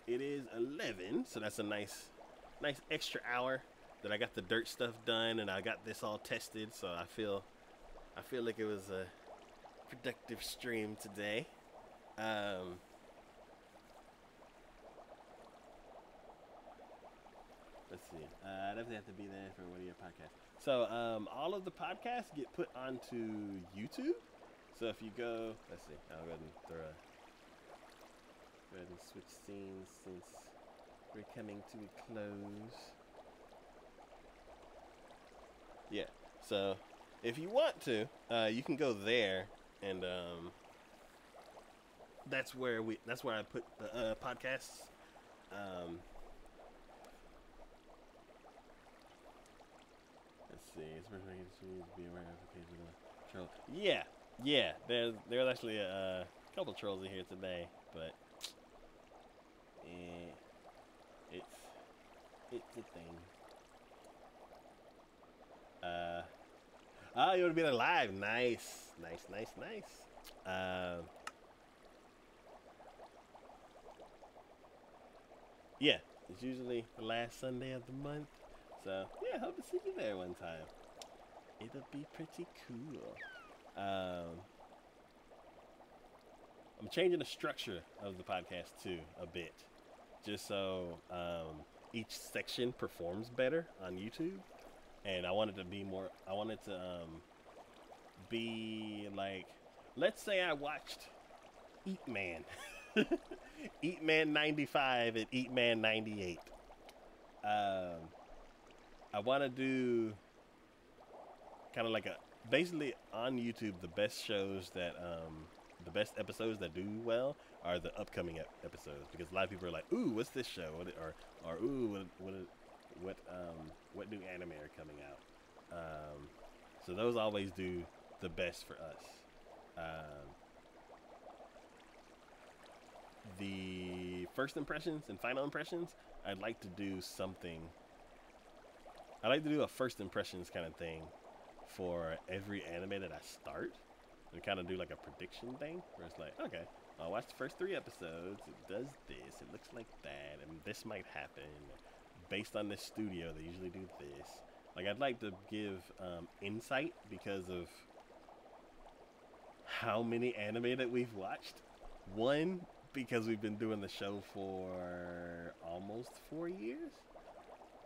it is 11, so that's a nice extra hour that I got the dirt stuff done and I got this all tested. So I feel like it was a productive stream today. Let's see. I definitely have to be there for one of your podcasts. So all of the podcasts get put onto YouTube. So if you go, let's see. I'll go ahead and go ahead and switch scenes since we're coming to a close. Yeah. So if you want to, you can go there, and that's where I put the podcasts. Let's see. It's worth making sure to be aware of occasional troll. Yeah. There's actually a couple trolls in here today, but it's a thing. Oh, you want to be there live? Nice. Yeah, it's usually the last Sunday of the month. So, yeah, hope to see you there one time. It'll be pretty cool. I'm changing the structure of the podcast, too, a bit. Just so each section performs better on YouTube. And I wanted to be like, let's say I watched Eat Man. Eat Man 95 and Eat Man 98. I want to do kind of like basically on YouTube, the best shows that, the best episodes that do well are the upcoming episodes, because a lot of people are like, ooh, what's this show? Or ooh, what new anime are coming out? So those always do the best for us. The first impressions and final impressions, I'd like to do a first impressions kind of thing for every anime that I start, and kind of do like a prediction thing where it's like, okay, I'll watch the first 3 episodes, it does this, it looks like that, and this might happen. Based on this studio, they usually do this. Like, I'd like to give insight because of how many anime that we've watched. 1, because we've been doing the show for almost 4 years.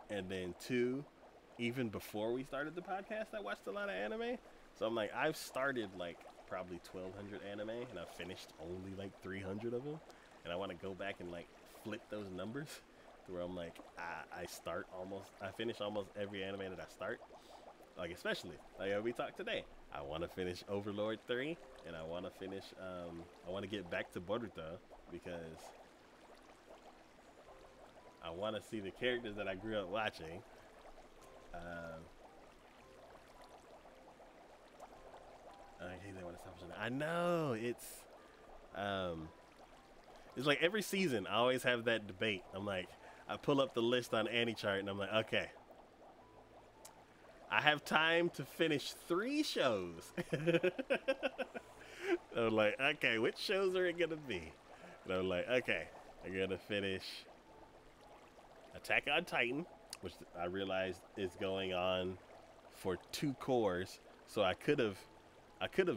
And then 2, even before we started the podcast, I watched a lot of anime. So I'm like, I've started like probably 1,200 anime, and I've finished only like 300 of them. And I want to go back and like flip those numbers to where I'm like, I finish almost every anime that I start. Like, especially like we talked today, I want to finish Overlord 3, and I want to finish I want to get back to Boruto, because I want to see the characters that I grew up watching. I hate that when it's optional. I know, it's like every season I always have that debate. I'm like, I pull up the list on AniChart and I'm like, okay, I have time to finish 3 shows. I'm like, okay, which shows are it gonna be? And I'm like, okay, I'm gonna finish Attack on Titan, which I realized is going on for 2 cores, so I could have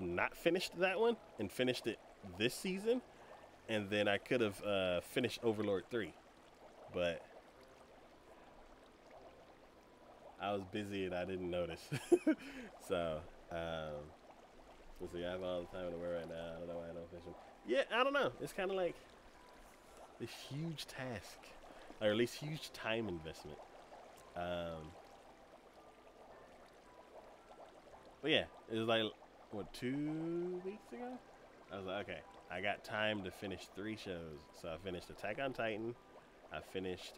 not finished that one and finished it this season, and then I could have finished Overlord 3, but I was busy and I didn't notice. So let's see, I have all the time in the world right now. I don't know why I don't finish them. Yeah, I don't know. It's kind of like this huge task, or at least huge time investment. But yeah, it was like, what, 2 weeks ago? I was like, okay, I got time to finish 3 shows. So I finished Attack on Titan. I finished,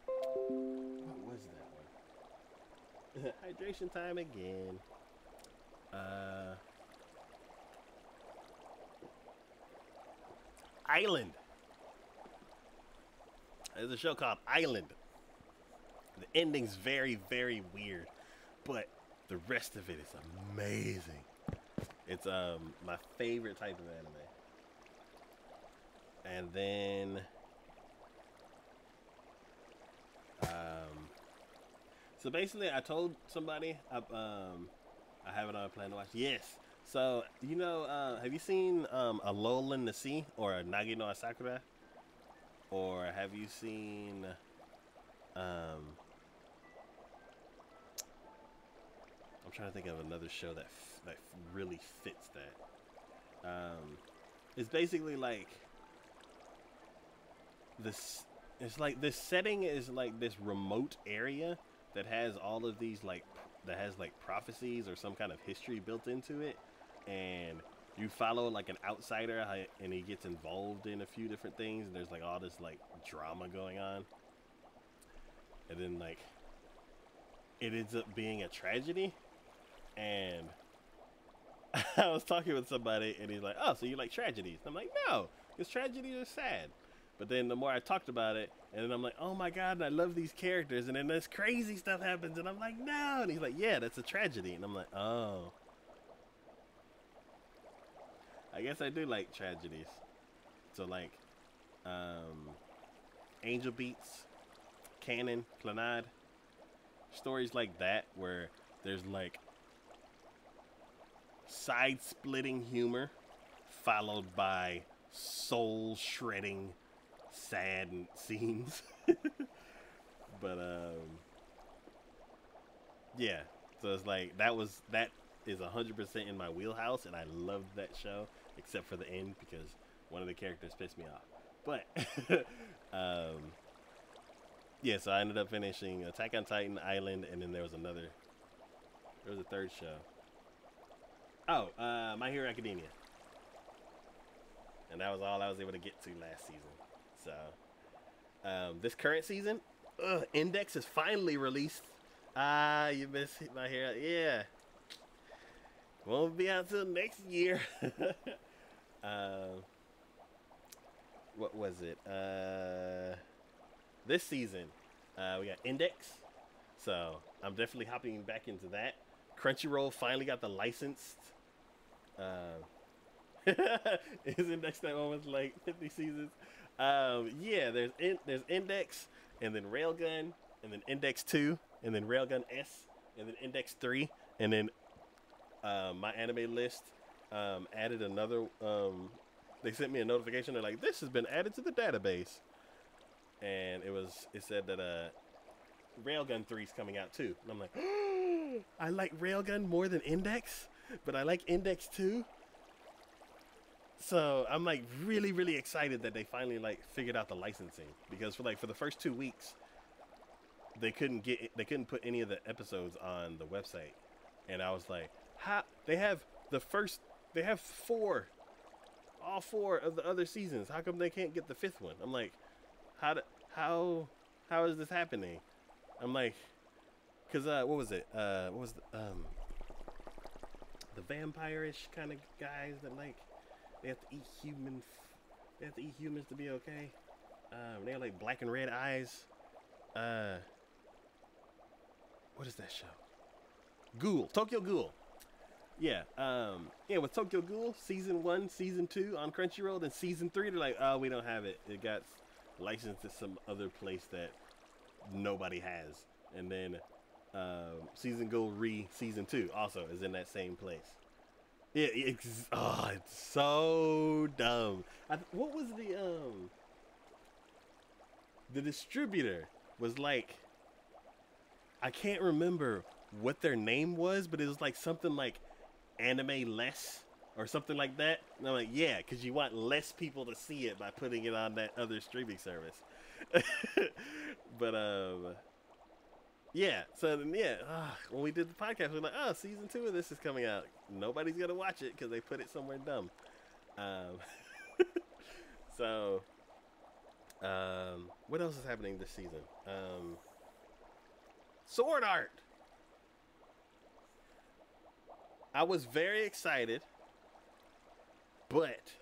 what was that one? Hydration time again. Island. There's a show called Island The ending's very, very weird, but the rest of it is amazing. It's my favorite type of anime. And then so basically I told somebody I have it on a plan to watch. Yes. So you know, have you seen A Lull in the Sea or Nagi no Asakura? Or have you seen I'm trying to think of another show that really fits that. It's basically like this. It's like this setting is like this remote area that has all of these like prophecies or some kind of history built into it, and you follow like an outsider and he gets involved in a few different things, and there's like all this like drama going on, and then like it ends up being a tragedy. And I was talking with somebody, and he's like, "Oh, so you like tragedies?" And I'm like, "No, because tragedies are sad." But then the more I talked about it, and then I'm like, "Oh my god, and I love these characters," and then this crazy stuff happens, and I'm like, "No," and he's like, "Yeah, that's a tragedy," and I'm like, "Oh, I guess I do like tragedies." So like, Angel Beats, Canon, Planade, stories like that where there's like side-splitting humor followed by soul-shredding sad scenes. But yeah, so it's like that is 100% in my wheelhouse, and I loved that show except for the end because one of the characters pissed me off. But yeah, so I ended up finishing Attack on Titan, Island, and then there was a third show. Oh, My Hero Academia. And that was all I was able to get to last season. So, this current season, Index is finally released. You missed My Hero. Yeah. Won't be out till next year. What was it? This season, we got Index. So, I'm definitely hopping back into that. Crunchyroll finally got the licensed. Is Index that one with like 50 seasons? Yeah, there's Index, and then Railgun, and then Index 2, and then Railgun S, and then Index 3, and then my anime list added another. They sent me a notification. They're like, "This has been added to the database," and it said that Railgun 3 is coming out too, and I'm like, I like Railgun more than Index, but I like Index 2. So I'm like really, really excited that they finally like figured out the licensing, because for the first 2 weeks they couldn't put any of the episodes on the website, and I was like, how they have all four of the other seasons. How come they can't get the fifth one? I'm like, how is this happening? I'm like, cause what was it? What was the vampire-ish kind of guys that like they have to eat humans. They have to eat humans to be okay. They have like black and red eyes. What is that show? Ghoul, Tokyo Ghoul. Yeah, yeah, with Tokyo Ghoul, season 1, season 2 on Crunchyroll, then season 3, they're like, oh, we don't have it. It got licensed to some other place that nobody has. And then Season Ghoul season 2 also is in that same place. Yeah, it's so dumb. What was the distributor was like, I can't remember what their name was, but it was like something like Anime Less or something like that. And I'm like, yeah, because you want less people to see it by putting it on that other streaming service. But yeah, so then yeah, when we did the podcast, we were like, oh, season 2 of this is coming out. Nobody's gonna watch it because they put it somewhere dumb. So what else is happening this season? Sword Art. I was very excited, but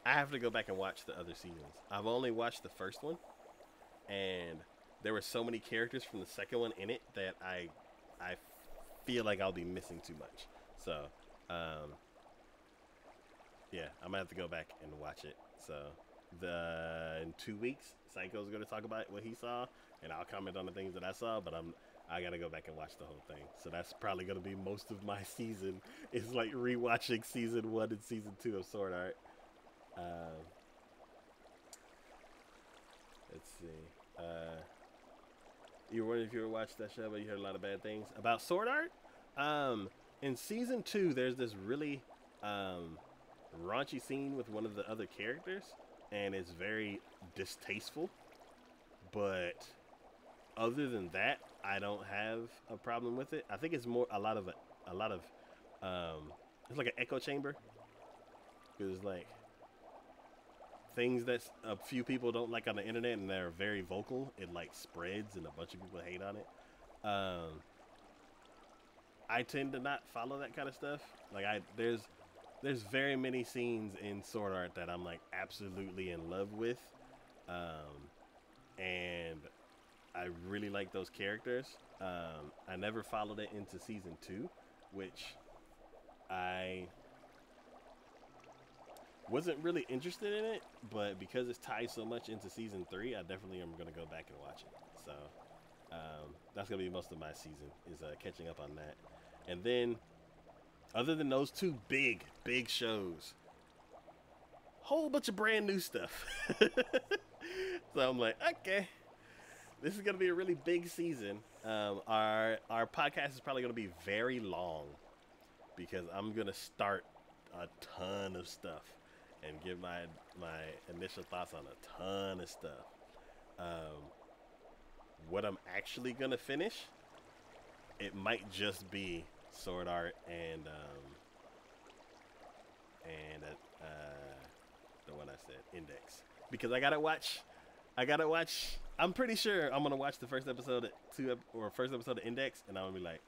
I have to go back and watch the other seasons. I've only watched the first one, and there were so many characters from the second one in it that I feel like I'll be missing too much. So, yeah, I'm gonna have to go back and watch it. So, in 2 weeks, Psycho's gonna talk about what he saw, and I'll comment on the things that I saw. But I gotta go back and watch the whole thing. So that's probably gonna be most of my season. Is like rewatching season 1 and season 2 of Sword Art. Let's see. You were wondering if you ever watched that show, but you heard a lot of bad things about Sword Art. In season 2, there's this really raunchy scene with one of the other characters, and it's very distasteful. But other than that, I don't have a problem with it. I think it's more a lot of it's like an echo chamber. Because like things that a few people don't like on the internet and they're very vocal, it like spreads and a bunch of people hate on it. I tend to not follow that kind of stuff. Like there's very many scenes in Sword Art that I'm like absolutely in love with, and I really like those characters. I never followed it into season 2, which I wasn't really interested in it, but because it's tied so much into season 3, I definitely am going to go back and watch it. So that's going to be most of my season, is catching up on that. And then, other than those two big shows, whole bunch of brand new stuff. So I'm like, okay, this is going to be a really big season. Our podcast is probably going to be very long because I'm going to start a ton of stuff and give my initial thoughts on a ton of stuff. What I'm actually going to finish, it might just be Sword Art and the one I said, Index, because I gotta watch. I'm pretty sure I'm gonna watch the first episode of Index, and I'm gonna be like,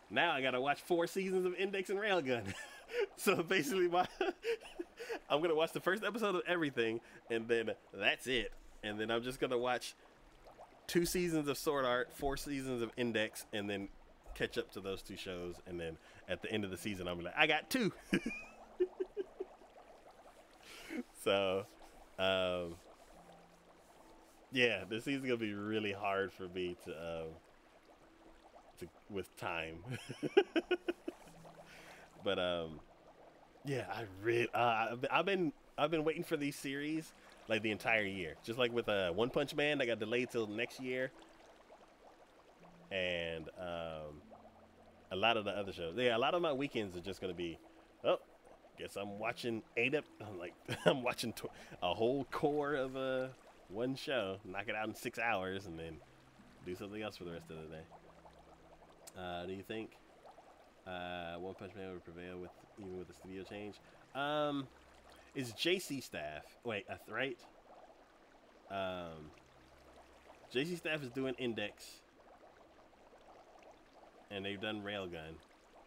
now I gotta watch 4 seasons of Index and Railgun. So basically, I'm gonna watch the first episode of everything, and then that's it. And then I'm just gonna watch 2 seasons of Sword Art, 4 seasons of Index, and then catch up to those 2 shows. And then at the end of the season, I'll be like, I got 2. So, yeah, this season's gonna be really hard for me to with time. But yeah, I've been waiting for these series like the entire year. Just like with One Punch Man, that got delayed till next year, and a lot of the other shows. Yeah, a lot of my weekends are just gonna be, oh, guess I'm watching I'm watching a whole core of one show, knock it out in 6 hours, and then do something else for the rest of the day. Do you think One Punch Man would prevail even with the studio change? Is JC Staff? Wait, right? JC Staff is doing Index, and they've done Railgun,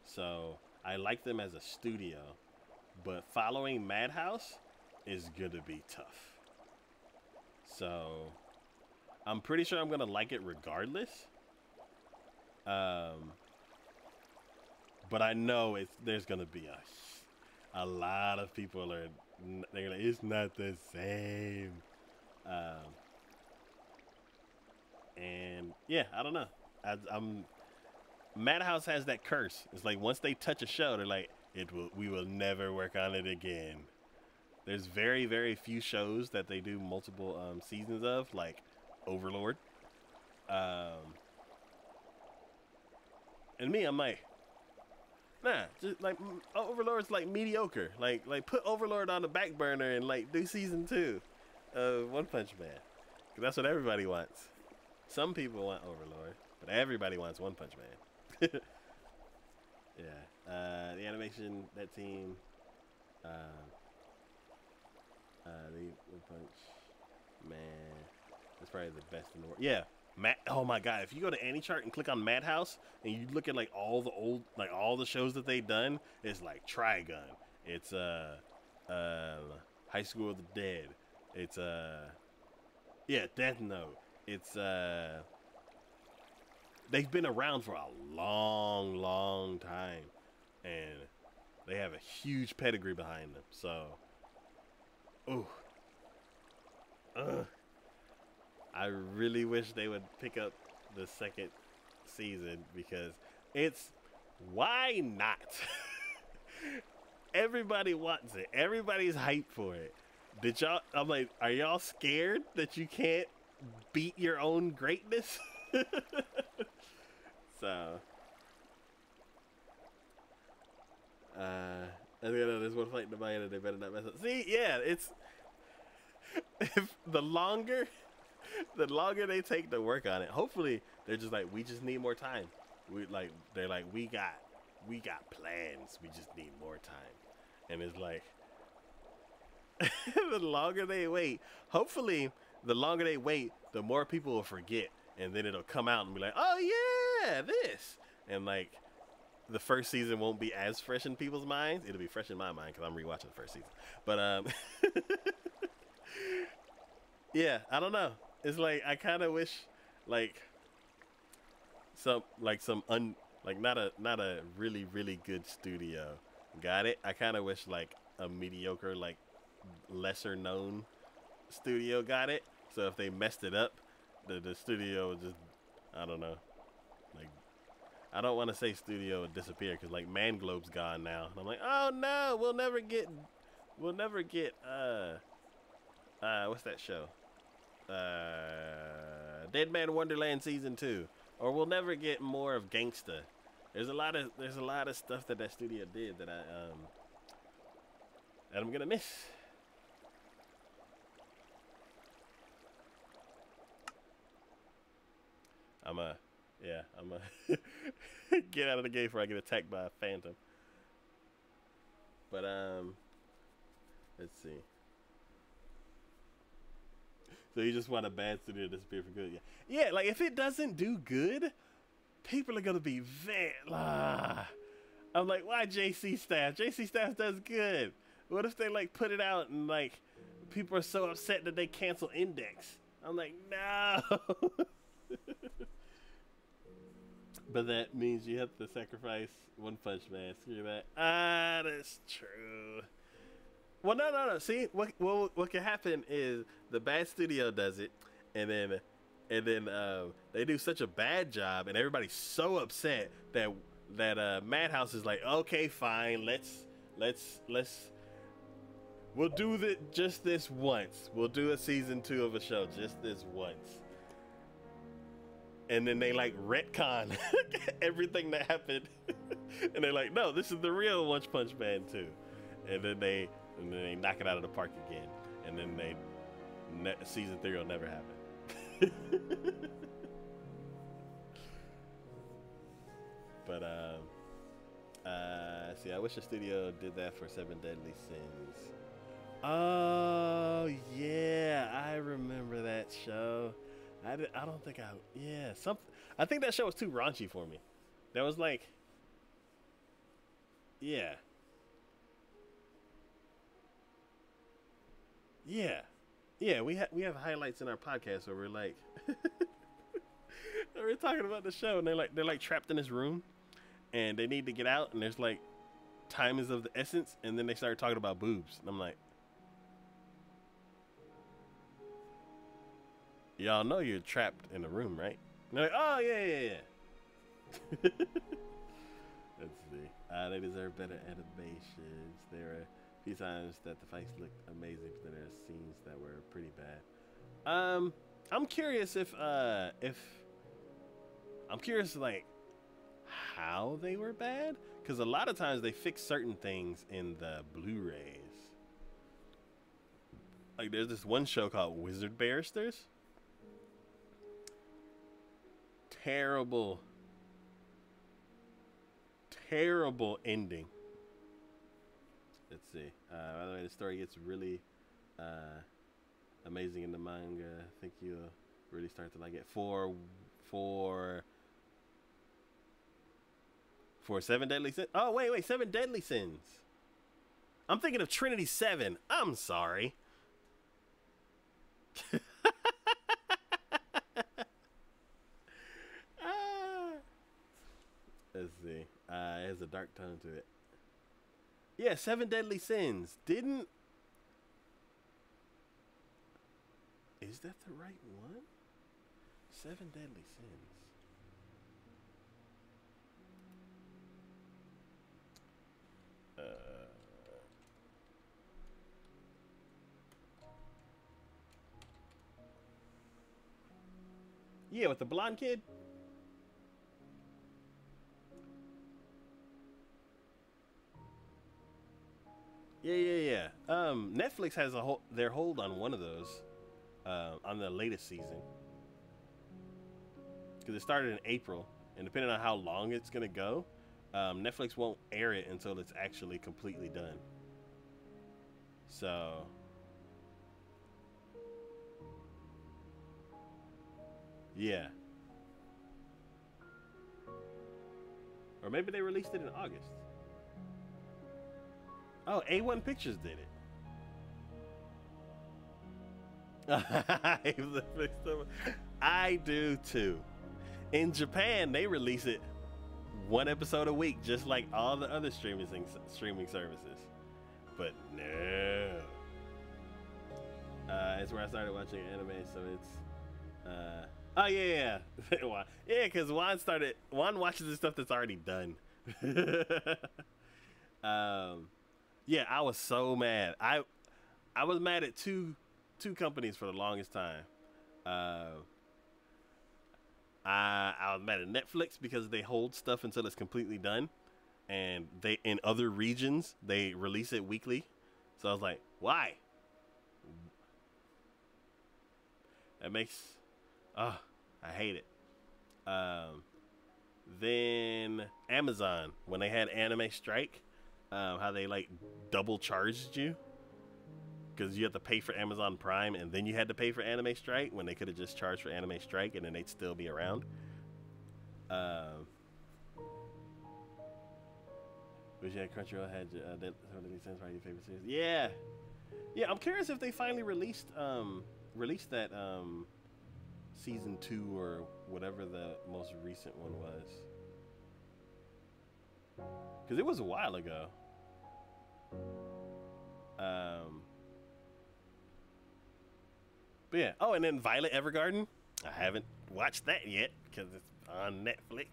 so I like them as a studio. But following Madhouse is gonna be tough. So I'm pretty sure I'm gonna like it regardless. But I know there's gonna be a lot of people they're gonna, it's not the same. And yeah, I don't know. Madhouse has that curse. It's like once they touch a show, they're like, we will never work on it again. There's very, very few shows that they do multiple seasons of, like Overlord. And me, I'm like, nah, just like Overlord's like mediocre. Like put Overlord on the back burner and like do season 2 of One Punch Man. 'Cause that's what everybody wants. Some people want Overlord, but everybody wants One Punch Man. Yeah. The animation, that team, the One Punch Man, that's probably the best in the world. Yeah. Oh my god, if you go to AnyChart and click on Madhouse and you look at like all the old, like all the shows that they've done, it's like Trigun, it's High School of the Dead, it's yeah, Death Note, it's they've been around for a long time, and they have a huge pedigree behind them. So, I really wish they would pick up the second season because it's why not? Everybody wants it. Everybody's hyped for it. Did y'all? I'm like, are y'all scared that you can't beat your own greatness? So, I think there's one fight in the Miami and they better not mess up. See, yeah, it's if the longer they take to work on it, hopefully they're just like, we just need more time. They're like, we got plans. We just need more time. And it's like, the longer they wait, hopefully the longer they wait, the more people will forget. And then it'll come out and be like, oh yeah, this. And like, the first season won't be as fresh in people's minds. It'll be fresh in my mind because I'm rewatching the first season. But, yeah, I don't know. It's like, I kind of wish, like, not a really, really good studio got it. I kind of wish, like, a mediocre, like, lesser known studio got it. So if they messed it up, the studio would just, I don't know. Like, I don't want to say studio would disappear because, like, Man Globe's gone now. And I'm like, oh, no, we'll never get, what's that show? Dead Man Wonderland Season 2. Or we'll never get more of Gangsta. There's a lot of stuff that studio did that I'm gonna miss. I'm get out of the game before I get attacked by a phantom. But let's see. So you just want a bad studio to disappear for good? Yeah. Like if it doesn't do good, people are gonna be very. I'm like, why JC Staff? JC Staff does good. What if they like put it out and like people are so upset that they cancel Index? I'm like, no. But that means you have to sacrifice One Punch Man. Screw that. That's true. Well, no. See, what can happen is the bad studio does it, and then they do such a bad job, and everybody's so upset that Madhouse is like, okay, fine, we'll do just this once. We'll do a season 2 of a show just this once. And then they like retcon everything that happened, and they're like, no, this is the real One Punch Man 2, and then they knock it out of the park again, and then season 3 will never happen. But see, I wish the studio did that for Seven Deadly Sins. Oh yeah, I remember that show. I don't think I think that show was too raunchy for me. That was like, yeah, we have highlights in our podcast where we're like, we're talking about the show, and they're like trapped in this room, and they need to get out, and there's like, time is of the essence, and then they start talking about boobs, and I'm like, y'all know you're trapped in a room, right? And they're like, oh yeah. Let's see. They deserve better animations. There are a few times that the fights looked amazing, but then there are scenes that were pretty bad. I'm curious if like how they were bad, because a lot of times they fix certain things in the Blu-rays. Like there's this one show called Wizard Barristers. Terrible ending. Let's see. By the way, the story gets really amazing in the manga. I think you'll really start to like it. For Seven Deadly Sins. Oh wait, Seven Deadly Sins. I'm thinking of Trinity 7. I'm sorry. It has a dark tone to it. Yeah, Seven Deadly Sins. Is that the right one? Seven Deadly Sins. Yeah, with the blonde kid. Yeah. Netflix has their hold on one of those, on the latest season, because it started in April, and depending on how long it's gonna go, Netflix won't air it until it's actually completely done. So, yeah. Or maybe they released it in August. Oh, A1 Pictures did it. I do too. In Japan, they release it one episode a week, just like all the other streaming services. But no. It's where I started watching anime, so it's oh yeah. Yeah, because Juan watches the stuff that's already done. Yeah, I was so mad. I was mad at two companies for the longest time. I was mad at Netflix because they hold stuff until it's completely done, and they, in other regions, they release it weekly. So I was like, why? That makes, I hate it. Then Amazon, when they had Anime Strike, how they like double charged you because you have to pay for Amazon Prime and then you had to pay for Anime Strike when they could have just charged for Anime Strike and then they'd still be around. Wish you had Crunchyroll had that sense right your favorite series. Yeah, I'm curious if they finally released that season 2 or whatever the most recent one was, because it was a while ago. But yeah. Oh, and then Violet Evergarden. I haven't watched that yet because it's on Netflix.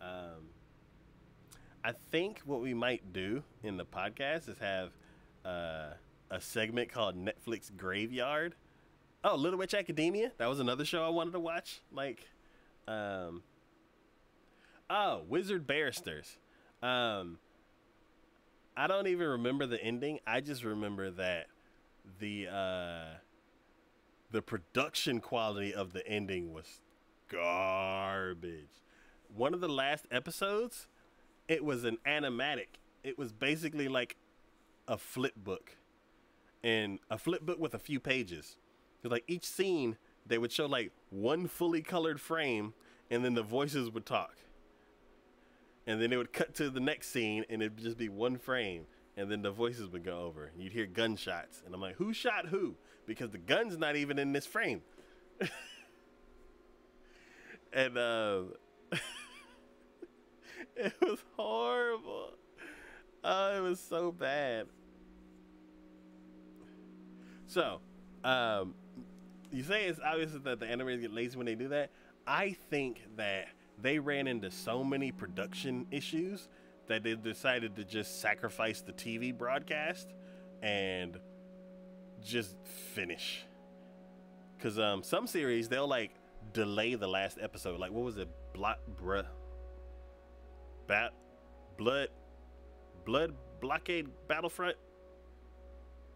I think what we might do in the podcast is have a segment called Netflix Graveyard. Oh, Little Witch Academia. That was another show I wanted to watch. Like, oh, Wizard Barristers. I don't even remember the ending. I just remember that the production quality of the ending was garbage. One of the last episodes, it was an animatic. It was basically like a flip book, and a flip book with a few pages. Because like each scene, they would show like one fully colored frame, and then the voices would talk. And then it would cut to the next scene, and it'd just be one frame, and then the voices would go over. And you'd hear gunshots, and I'm like, who shot who? Because the gun's not even in this frame. And it was horrible. Oh, it was so bad. So, you say it's obvious that the animators get lazy when they do that. I think that they ran into so many production issues that they decided to just sacrifice the TV broadcast and just finish. Because some series, they'll like delay the last episode. Like, what was it? Blood Blockade Battlefront,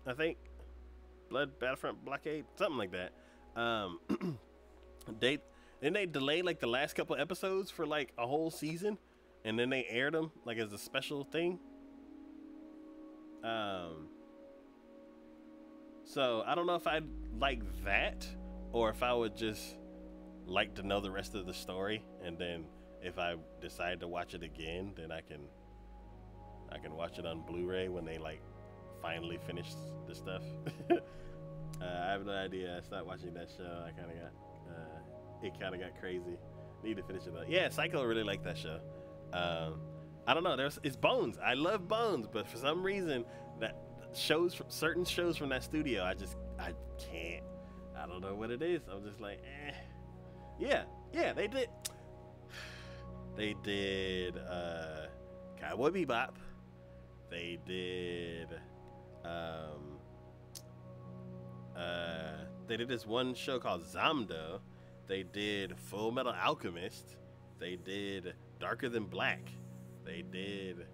I think. Blood Battlefront Blockade, something like that. They delayed like the last couple episodes for like a whole season, and then they aired them like as a special thing. So I don't know if I'd like that, or if I would just like to know the rest of the story, and then if I decide to watch it again, then I can watch it on Blu-ray when they like finally finish the stuff. I have no idea. I stopped watching that show. It kind of got crazy. Need to finish it up. Yeah, Psycho really like that show. I don't know. It's Bones. I love Bones, but for some reason that certain shows from that studio, I can't. I don't know what it is. I'm just like, eh. Yeah, they did. They did Cowboy Bebop. They did they did this one show called Zamdo. They did Full Metal Alchemist. They did Darker Than Black. They did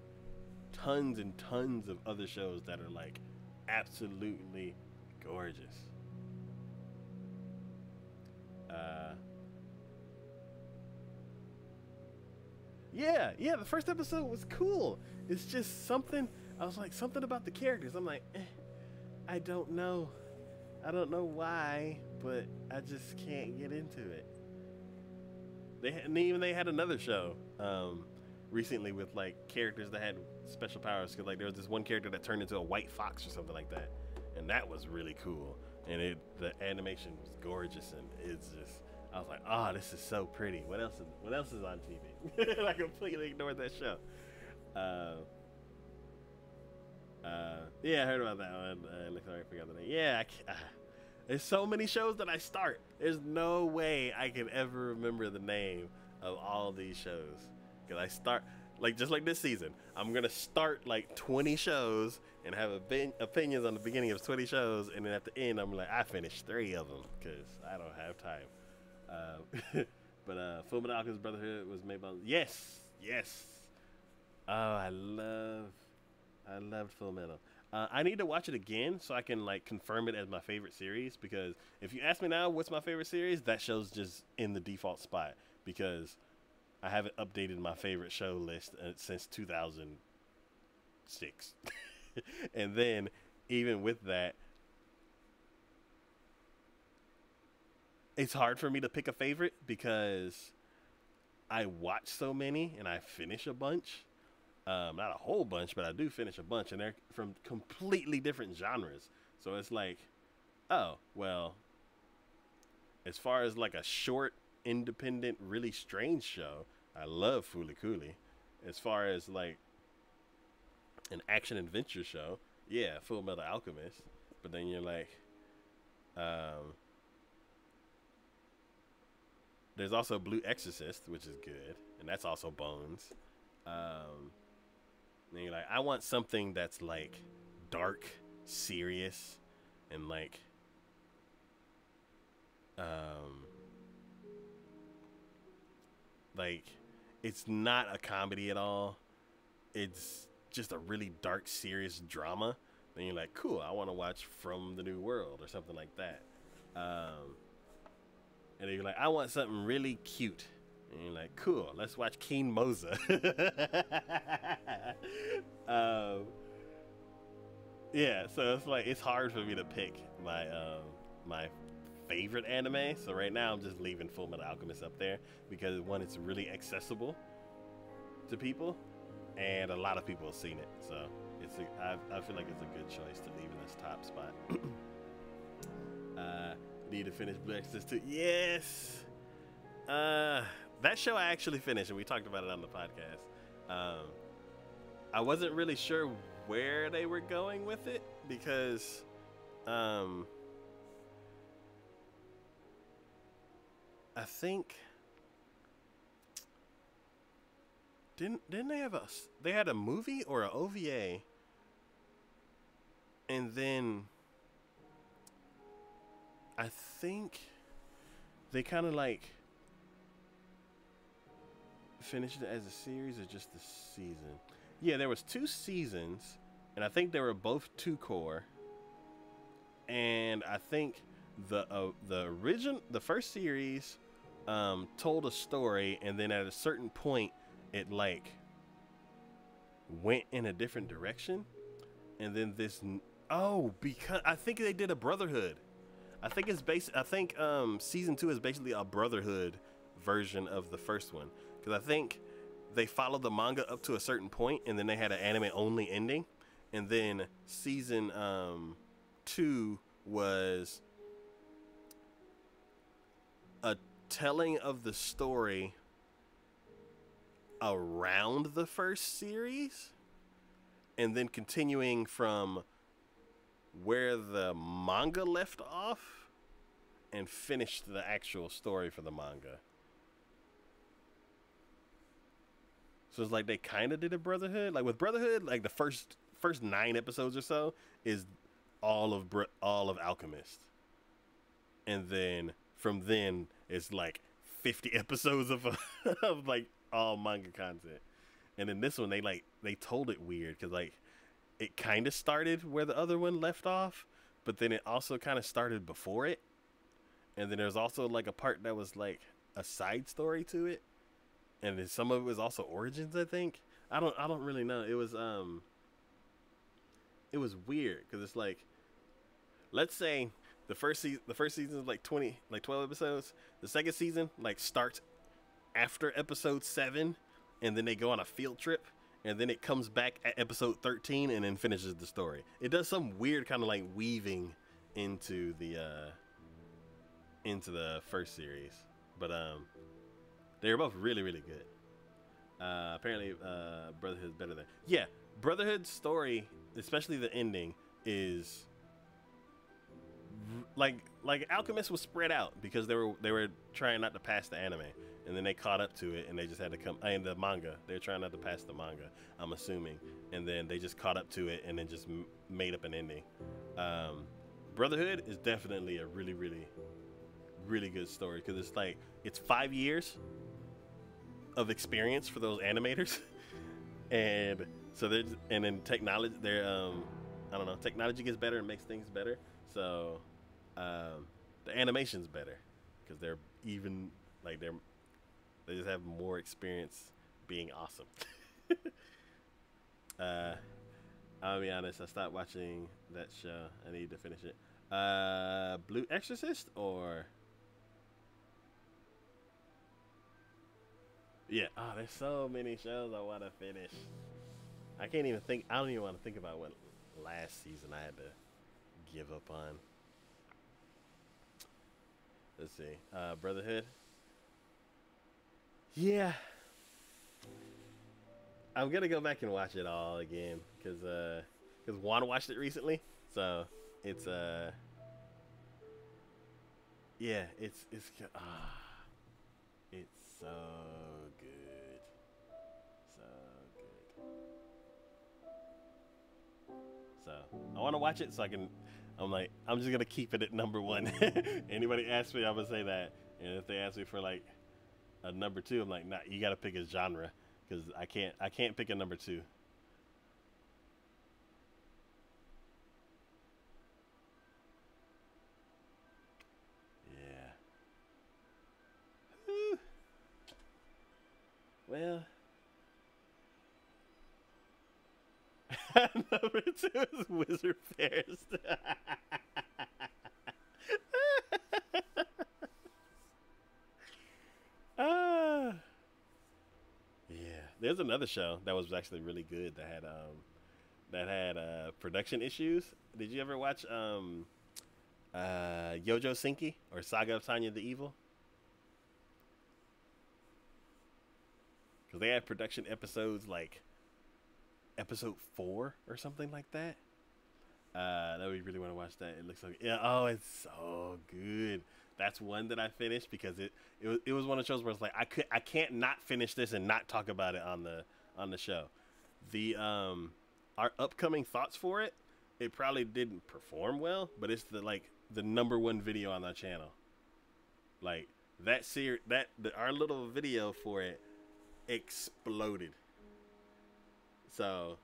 tons and tons of other shows that are like absolutely gorgeous. Yeah, the first episode was cool. It's just something, I was like, something about the characters. I'm like, I don't know why, but I just can't get into it. They had another show recently with like characters that had special powers, because like there was this one character that turned into a white fox or something like that, and that was really cool, and the animation was gorgeous, and it's just, I was like, oh, this is so pretty. What else is on TV? I completely ignored that show. Yeah, I heard about that one. Sorry, I forgot the name. Yeah, there's so many shows that I start. There's no way I can ever remember the name of all these shows. Because I start, like, just like this season, I'm going to start like 20 shows and have opinions on the beginning of 20 shows. And then at the end, I'm like, I finished 3 of them because I don't have time. But Full Metal Alchemist Brotherhood was made by, yes. Oh, I loved Full Metal. I need to watch it again so I can like confirm it as my favorite series, because if you ask me now what's my favorite series, that show's just in the default spot, because I haven't updated my favorite show list since 2006. And then even with that, it's hard for me to pick a favorite because I watch so many and I finish a bunch. Not a whole bunch, but I do finish a bunch, and they're from completely different genres. So it's like, oh, well, as far as like a short, independent, really strange show, I love Fooly Cooly. As far as like an action adventure show, yeah, Full Metal Alchemist. But then you're like, there's also Blue Exorcist, which is good, and that's also Bones. And you're like, I want something that's like dark, serious, and like it's not a comedy at all. It's just a really dark, serious drama. Then you're like, cool, I want to watch From the New World or something like that. And then you're like, I want something really cute. And you're like, cool, let's watch Keen Moza. Yeah, so it's like, it's hard for me to pick my my favorite anime. So right now I'm just leaving Full Metal Alchemist up there because, one, it's really accessible to people, and a lot of people have seen it. So I feel like it's a good choice to leave in this top spot. Need to finish Blue Exorcist 2. Yes. That show I actually finished, and we talked about it on the podcast. I wasn't really sure where they were going with it because I think didn't they had a movie or an OVA, and then I think they kind of like finished it as a series or just a season. Yeah, there was 2 seasons, and I think they were both 2-core. And I think the first series told a story, and then at a certain point it like went in a different direction. And then because I think they did a Brotherhood. I think season 2 is basically a Brotherhood version of the first one, because I think they followed the manga up to a certain point, and then they had an anime only ending, and then season 2 was a telling of the story around the first series and then continuing from where the manga left off and finished the actual story for the manga. So it's like they kind of did a Brotherhood. Like with Brotherhood, like the first 9 episodes or so is all of Alchemist. And then from then it's like 50 episodes of of like all manga content. And then this one they told it weird cuz like it kind of started where the other one left off, but then it also kind of started before it. And then there's also like a part that was like a side story to it. And then some of it was also Origins, I think. I don't really know. It was weird because it's like, let's say the first season is like 12 episodes. The second season like starts after episode 7, and then they go on a field trip, and then it comes back at episode 13 and then finishes the story. It does some weird kind of like weaving into the first series, but they're both really, really good. Apparently, Brotherhood's better than... Yeah, Brotherhood's story, especially the ending, is... Like Alchemist was spread out because they were trying not to pass the anime. And then they caught up to it, and they just had to come... And the manga. They were trying not to pass the manga, I'm assuming. And then they just caught up to it, and then just made up an ending. Brotherhood is definitely a really, really, really good story because it's like... It's 5 years of experience for those animators, and so then technology, I don't know, technology gets better and makes things better. So the animation's better because they're even like they just have more experience being awesome. I'll be honest, I stopped watching that show. I need to finish it. Blue Exorcist or... Yeah. Oh, there's so many shows I want to finish. I can't even think. I don't even want to think about what last season I had to give up on. Let's see. Brotherhood. Yeah. I'm gonna go back and watch it all again because Juan watched it recently, so it's yeah, it's so good. So good. So I want to watch it so I can... I'm just going to keep it at number 1. Anybody asks me, I'm going to say that. And if they ask me for like a number 2, I'm like, nah, you got to pick a genre because I can't pick a number 2. Yeah. Whew. Well, number 2 is Wizard Fairs. Yeah, there's another show that was actually really good that had production issues. Did you ever watch Yojo Senki or Saga of Tanya the Evil? Because they had production episodes like episode 4 or something like that. That we really want to watch that. It looks like, yeah, oh, it's so good. That's one that I finished because it was one of the shows where it's like I can't not finish this and not talk about it on the show. The our upcoming thoughts for it, it probably didn't perform well, but it's the number 1 video on our channel. Like our little video for it exploded. So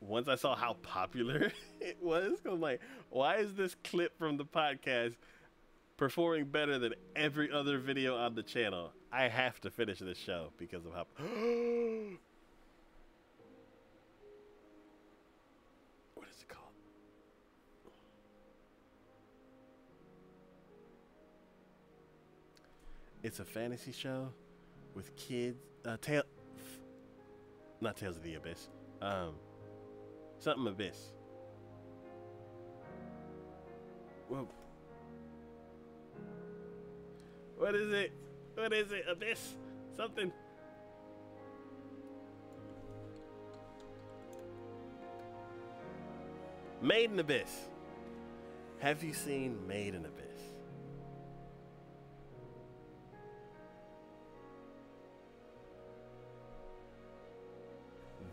once I saw how popular it was, I'm like, why is this clip from the podcast performing better than every other video on the channel? I have to finish this show because of how... What is it called? It's a fantasy show with kids. Not Tales of the Abyss. Something Abyss. Well, What is it? What is it? Abyss? Something? Made in Abyss. Have you seen Made in Abyss?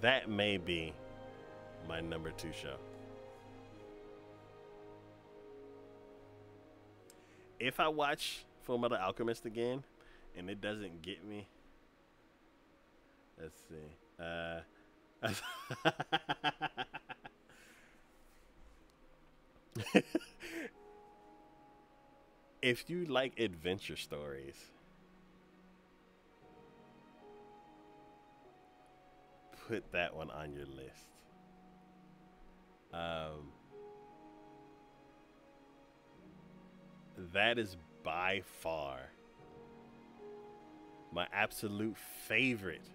That may be my number 2 show. If I watch Fullmetal Alchemist again and it doesn't get me, let's see. If you like adventure stories, put that one on your list. That is by far my absolute favorite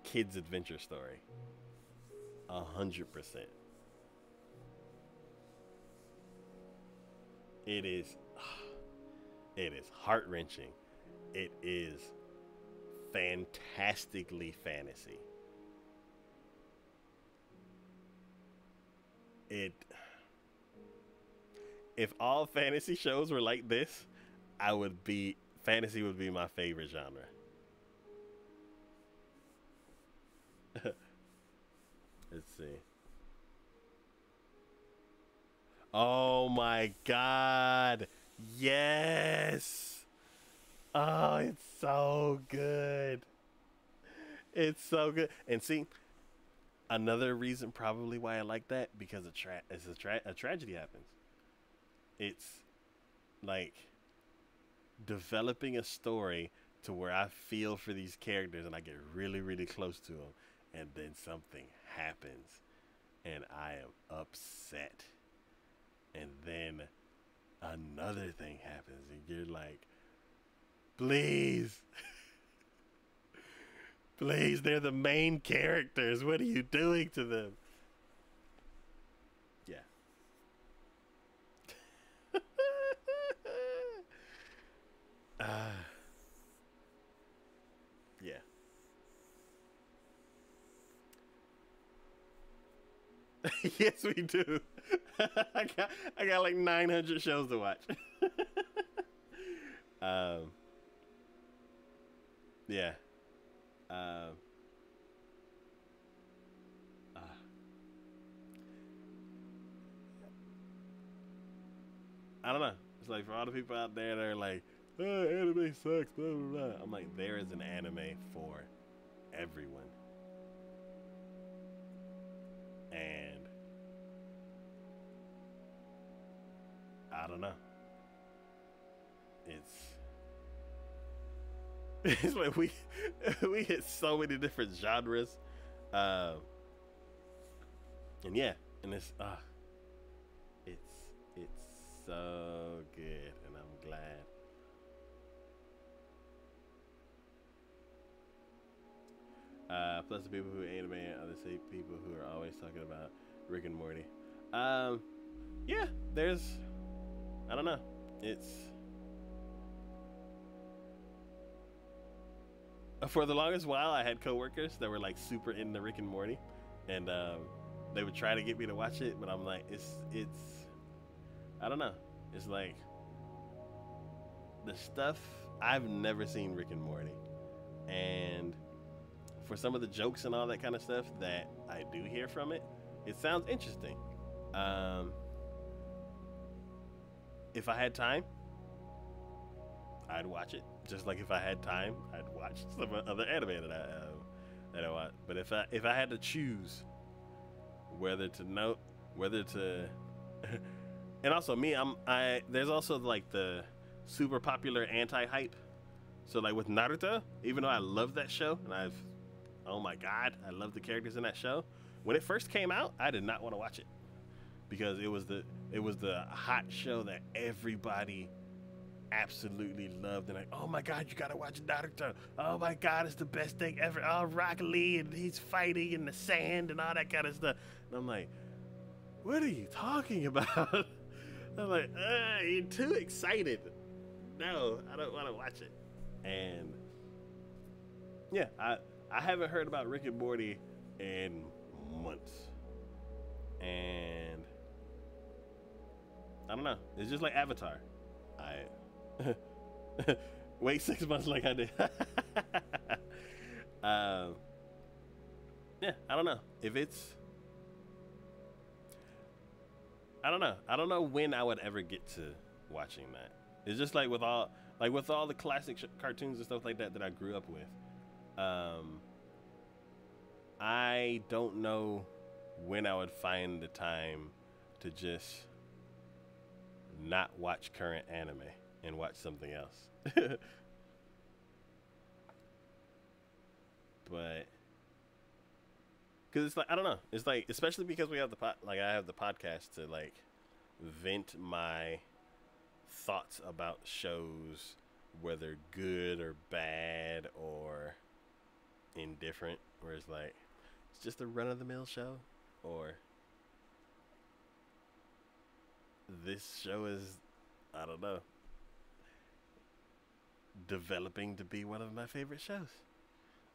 kids adventure story. 100%. It is heart-wrenching. It is fantastically fantasy. If all fantasy shows were like this, fantasy would be my favorite genre. Let's see. Oh my God. Yes. Oh, it's so good. It's so good. And see, another reason probably why I like that, because a tragedy happens. It's like developing a story to where I feel for these characters and I get really, really close to them, and then something happens and I am upset, and then another thing happens and you're like, please, please, they're the main characters, what are you doing to them? Yeah. Yeah. Yes, we do. I got like 900 shows to watch. Yeah. I don't know. It's like for all the people out there that are like, oh, anime sucks, blah, blah, blah. I'm like, there is an anime for everyone. And I don't know. It's like we hit so many different genres. And yeah, and it's so good, and I'm glad. Plus the people who anime and other people who are always talking about Rick and Morty. Yeah, I don't know. It's for the longest while I had coworkers that were like super into Rick and Morty, and they would try to get me to watch it, but I'm like, it's I don't know. It's like the stuff, I've never seen Rick and Morty, and for some of the jokes and all that kind of stuff that I do hear from it, it sounds interesting. If I had time, I'd watch it. Just like if I had time, I'd watch some other anime that I watch. But if I had to choose whether to and also me, there's also like the super popular anti-hype. So like with Naruto, even though I love that show and oh my God, I love the characters in that show. When it first came out, I did not want to watch it because it was the hot show that everybody absolutely loved, and like, oh my God, you gotta watch Naruto. Oh my God, it's the best thing ever. Oh, Rock Lee, and he's fighting in the sand and all that kind of stuff. And I'm like, what are you talking about? I'm like, you're too excited. no, I don't want to watch it. And yeah, I haven't heard about Rick and Morty in months, and I don't know. It's just like Avatar. I wait 6 months like I did. Yeah, I don't know if it's. I don't know. I don't know when I would ever get to watching that. It's just like with all the classic cartoons and stuff like that I grew up with. I don't know when I would find the time to just not watch current anime and watch something else. But because it's like, I don't know. It's like, especially because we have I have the podcast to like vent my thoughts about shows, whether good or bad or indifferent, where it's like, it's just a run of the mill show, or this show is, I don't know, developing to be one of my favorite shows,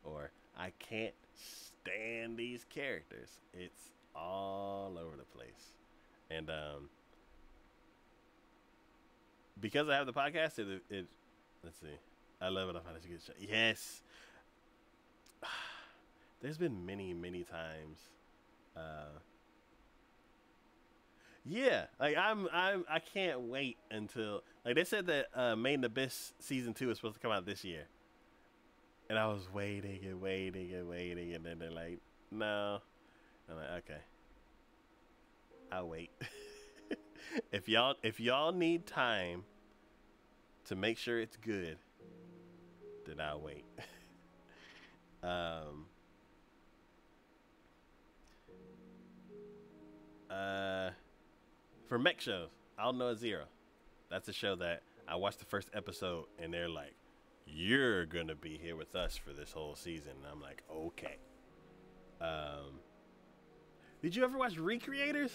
or I can't stand these characters. It's all over the place. And because I have the podcast, it let's see, I love it. I find it's a good show. Yes. There's been many times. Yeah, like I can't wait until, like, they said that Made in Abyss season 2 is supposed to come out this year, and I was waiting, and then they're like, no. I'm like, okay, I'll wait. If y'all need time to make sure it's good, then I'll wait. For mech shows, I'll know a zero. That's a show that I watched the first episode and they're like, you're gonna be here with us for this whole season. And I'm like, okay. Did you ever watch Recreators?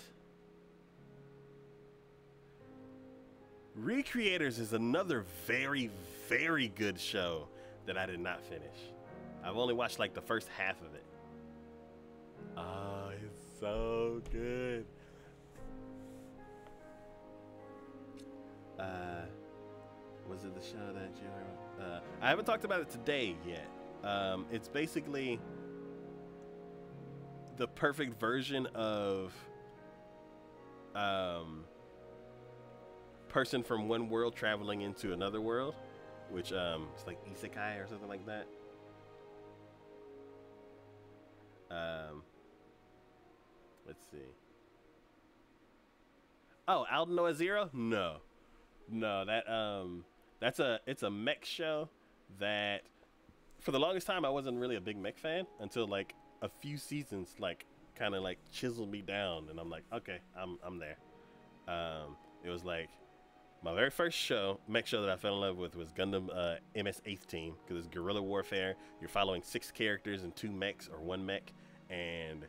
Recreators is another very good show that I did not finish. I've only watched like the first half of it. Oh, it's so good. Was it the show that you I haven't talked about it today yet. It's basically the perfect version of person from one world traveling into another world, which it's like isekai or something like that. Let's see. Oh, Alden Noah Zero? No, it's a mech show that, for the longest time, I wasn't really a big mech fan until like a few seasons like kind of like chiseled me down, and I'm like, okay, I'm there. It was like my very first mech show that I fell in love with was Gundam MS 8th Team, because it's guerrilla warfare. You're following 6 characters and 2 mechs, or 1 mech, and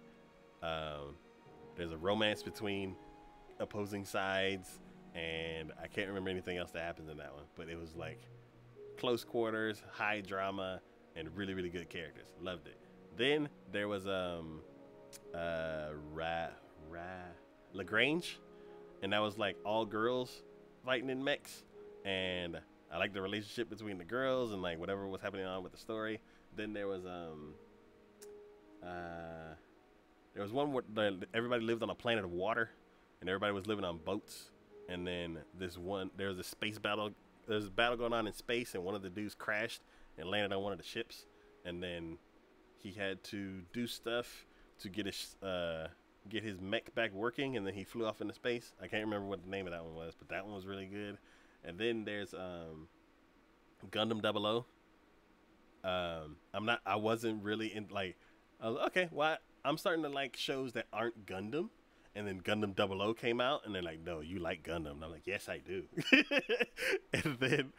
there's a romance between opposing sides, and I can't remember anything else that happens in that one, but it was like close quarters, high drama, and really good characters. Loved it. Then there was Lagrange, and that was like all girls fighting in mechs, and I liked the relationship between the girls and like whatever was happening on with the story. Then there was one where everybody lived on a planet of water, and everybody was living on boats. And then there was a space battle. There's a battle going on in space, and one of the dudes crashed and landed on one of the ships. And then he had to do stuff to get his mech back working, and then he flew off into space. I can't remember what the name of that one was, but that one was really good. And then there's Gundam 00. I wasn't really in, like, I was, okay, well, I'm starting to like shows that aren't Gundam. And then Gundam 00 came out, and they're like, no, you like Gundam. And I'm like, yes, I do. and then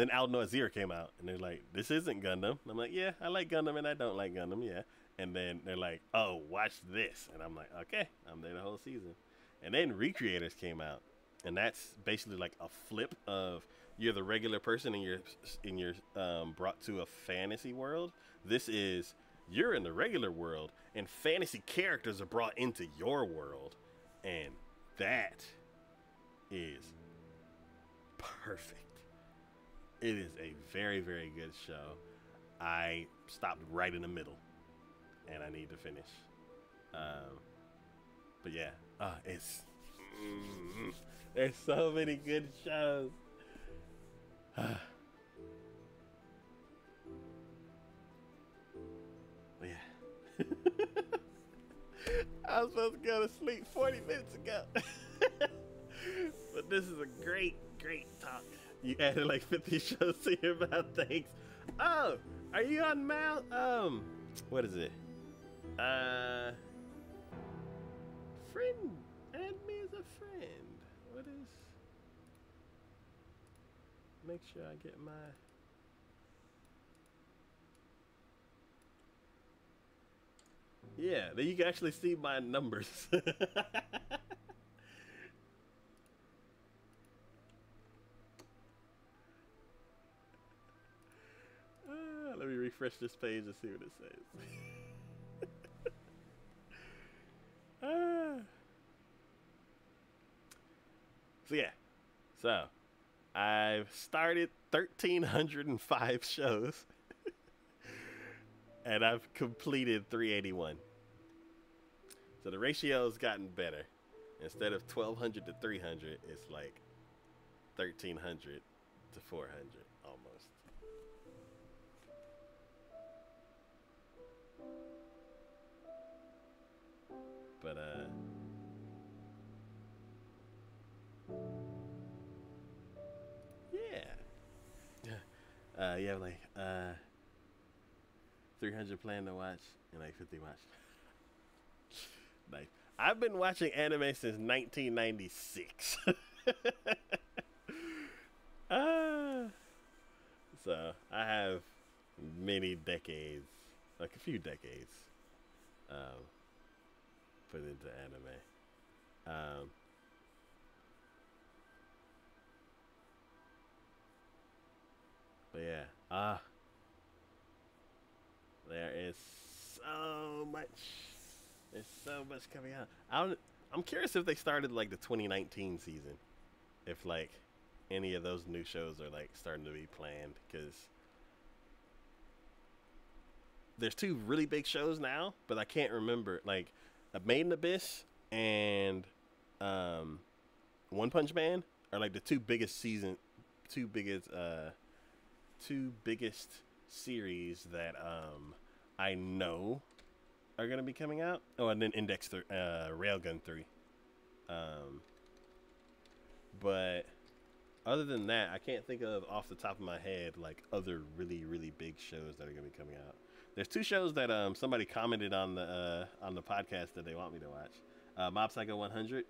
Alden Noah Zero came out, and they're like, this isn't Gundam. And I'm like, yeah, I like Gundam, and I don't like Gundam, yeah. And then they're like, oh, watch this. And I'm like, okay, I'm there the whole season. And then Recreators came out, and that's basically like a flip of you're the regular person and you're brought to a fantasy world. This is you're in the regular world and fantasy characters are brought into your world, and that is perfect. It is a very, very good show. I stopped right in the middle, and I need to finish. But yeah, it's there's so many good shows. But yeah, I was supposed to go to sleep 40 minutes ago. But this is a great talk. You added like 50 shows to your mouth. Thanks. Oh, are you on Mount? What is it? Friend. Add me as a friend. What is? Make sure I get my. Yeah, then you can actually see my numbers. Let me refresh this page and see what it says. So yeah, so I've started 1,305 shows, and I've completed 381. So the ratio's gotten better. Instead of 1,200 to 300, it's like 1,300 to 400 almost. But yeah. You have like 300 planned to watch and like 50 watch. Nice. I've been watching anime since 1996. So I have many decades, like a few decades, put into anime. But yeah, there is so much. There's so much coming out. I'm curious if they started like the 2019 season, if like any of those new shows are like starting to be planned, because there's two really big shows now, but I can't remember. Like, Made in Abyss and One Punch Man are like the two biggest series that I know are gonna be coming out. Oh, and then Railgun 3. But other than that, I can't think of off the top of my head like other really, really big shows that are gonna be coming out. There's two shows that somebody commented on the podcast that they want me to watch. Mob Psycho 100.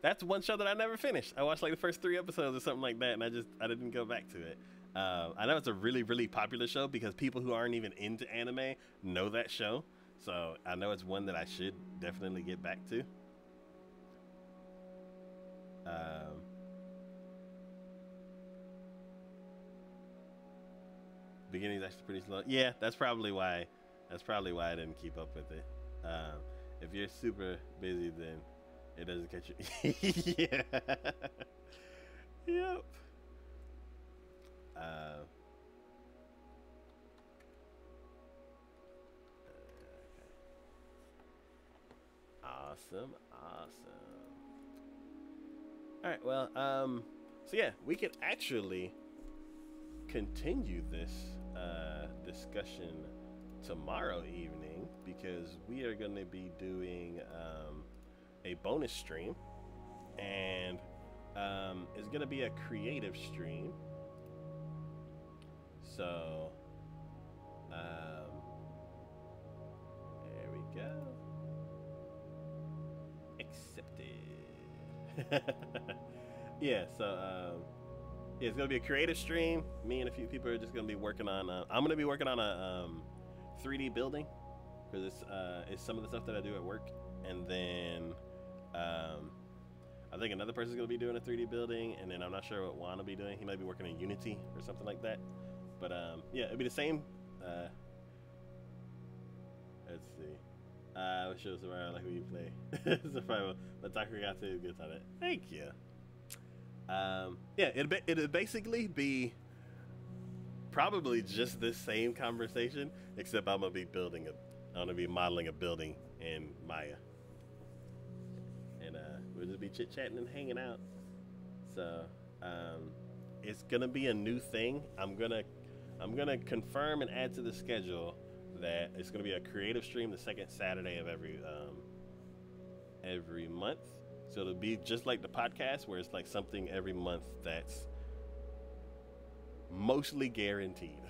That's one show that I never finished. I watched like the first 3 episodes or something like that, and I didn't go back to it. I know it's a really, really popular show because people who aren't even into anime know that show. So I know it's one that I should definitely get back to. Beginning's actually pretty slow. Yeah, that's probably why I didn't keep up with it. If you're super busy, then it doesn't catch you. Yeah. Yep. Okay. Awesome. All right. Well, so yeah, we can actually continue this discussion tomorrow evening, because we are going to be doing a bonus stream, and it's going to be a creative stream. So there we go. Accepted. Yeah, so yeah, it's gonna be a creative stream. Me and a few people are just gonna be working on. I'm gonna be working on a 3D building, because it's some of the stuff that I do at work, and then I think another person's gonna be doing a 3D building, and then I'm not sure what Juan will be doing. He might be working in Unity or something like that. But yeah, it'll be the same. Let's see. What shows survival like when you play survival, but TacoYaki is good at it. Thank you. Yeah, it'll basically be probably just this same conversation, except I'm gonna be modeling a building in Maya, and we'll just be chit chatting and hanging out. So it's gonna be a new thing. I'm gonna confirm and add to the schedule that it's gonna be a creative stream the second Saturday of every month. So it'll be just like the podcast, where it's like something every month that's mostly guaranteed.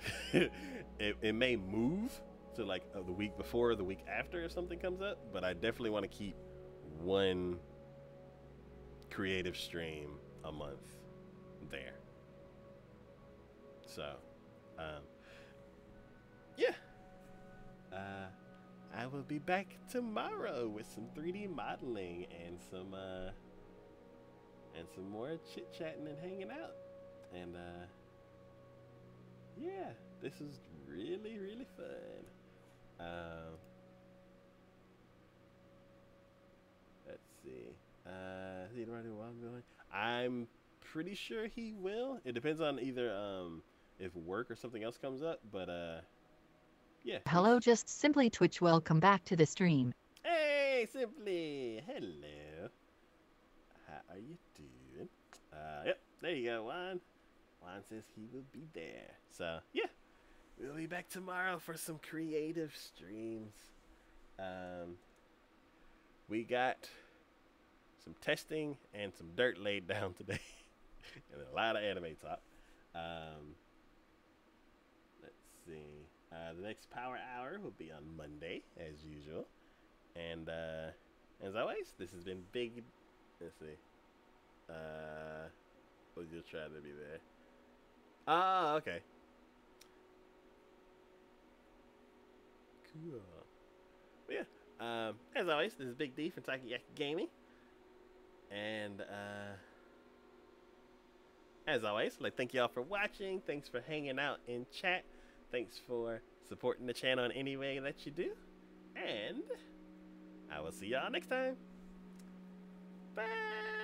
it may move to like the week before or the week after if something comes up, but I definitely want to keep one creative stream a month there. So yeah, I will be back tomorrow with some 3D modeling and some more chit chatting and hanging out. And yeah, this is really, really fun. Let's see. I'm pretty sure he will. It depends on either if work or something else comes up, but yeah. Hello, just Simply Twitch. Welcome back to the stream. Hey, Simply. Hello. How are you doing? Yep, there you go, Juan. Juan says he will be there. So, yeah. We'll be back tomorrow for some creative streams. We got some testing and some dirt laid down today. And a lot of anime talk. Let's see. The next Power Hour will be on Monday, as usual. And as always, this has been Big. Let's see. Was just trying to be there. Ah, okay. Cool. But yeah. As always, this is Big D from TacoYaki Gaming. And as always, thank y'all for watching. Thanks for hanging out in chat. Thanks for supporting the channel in any way that you do. And I will see y'all next time. Bye.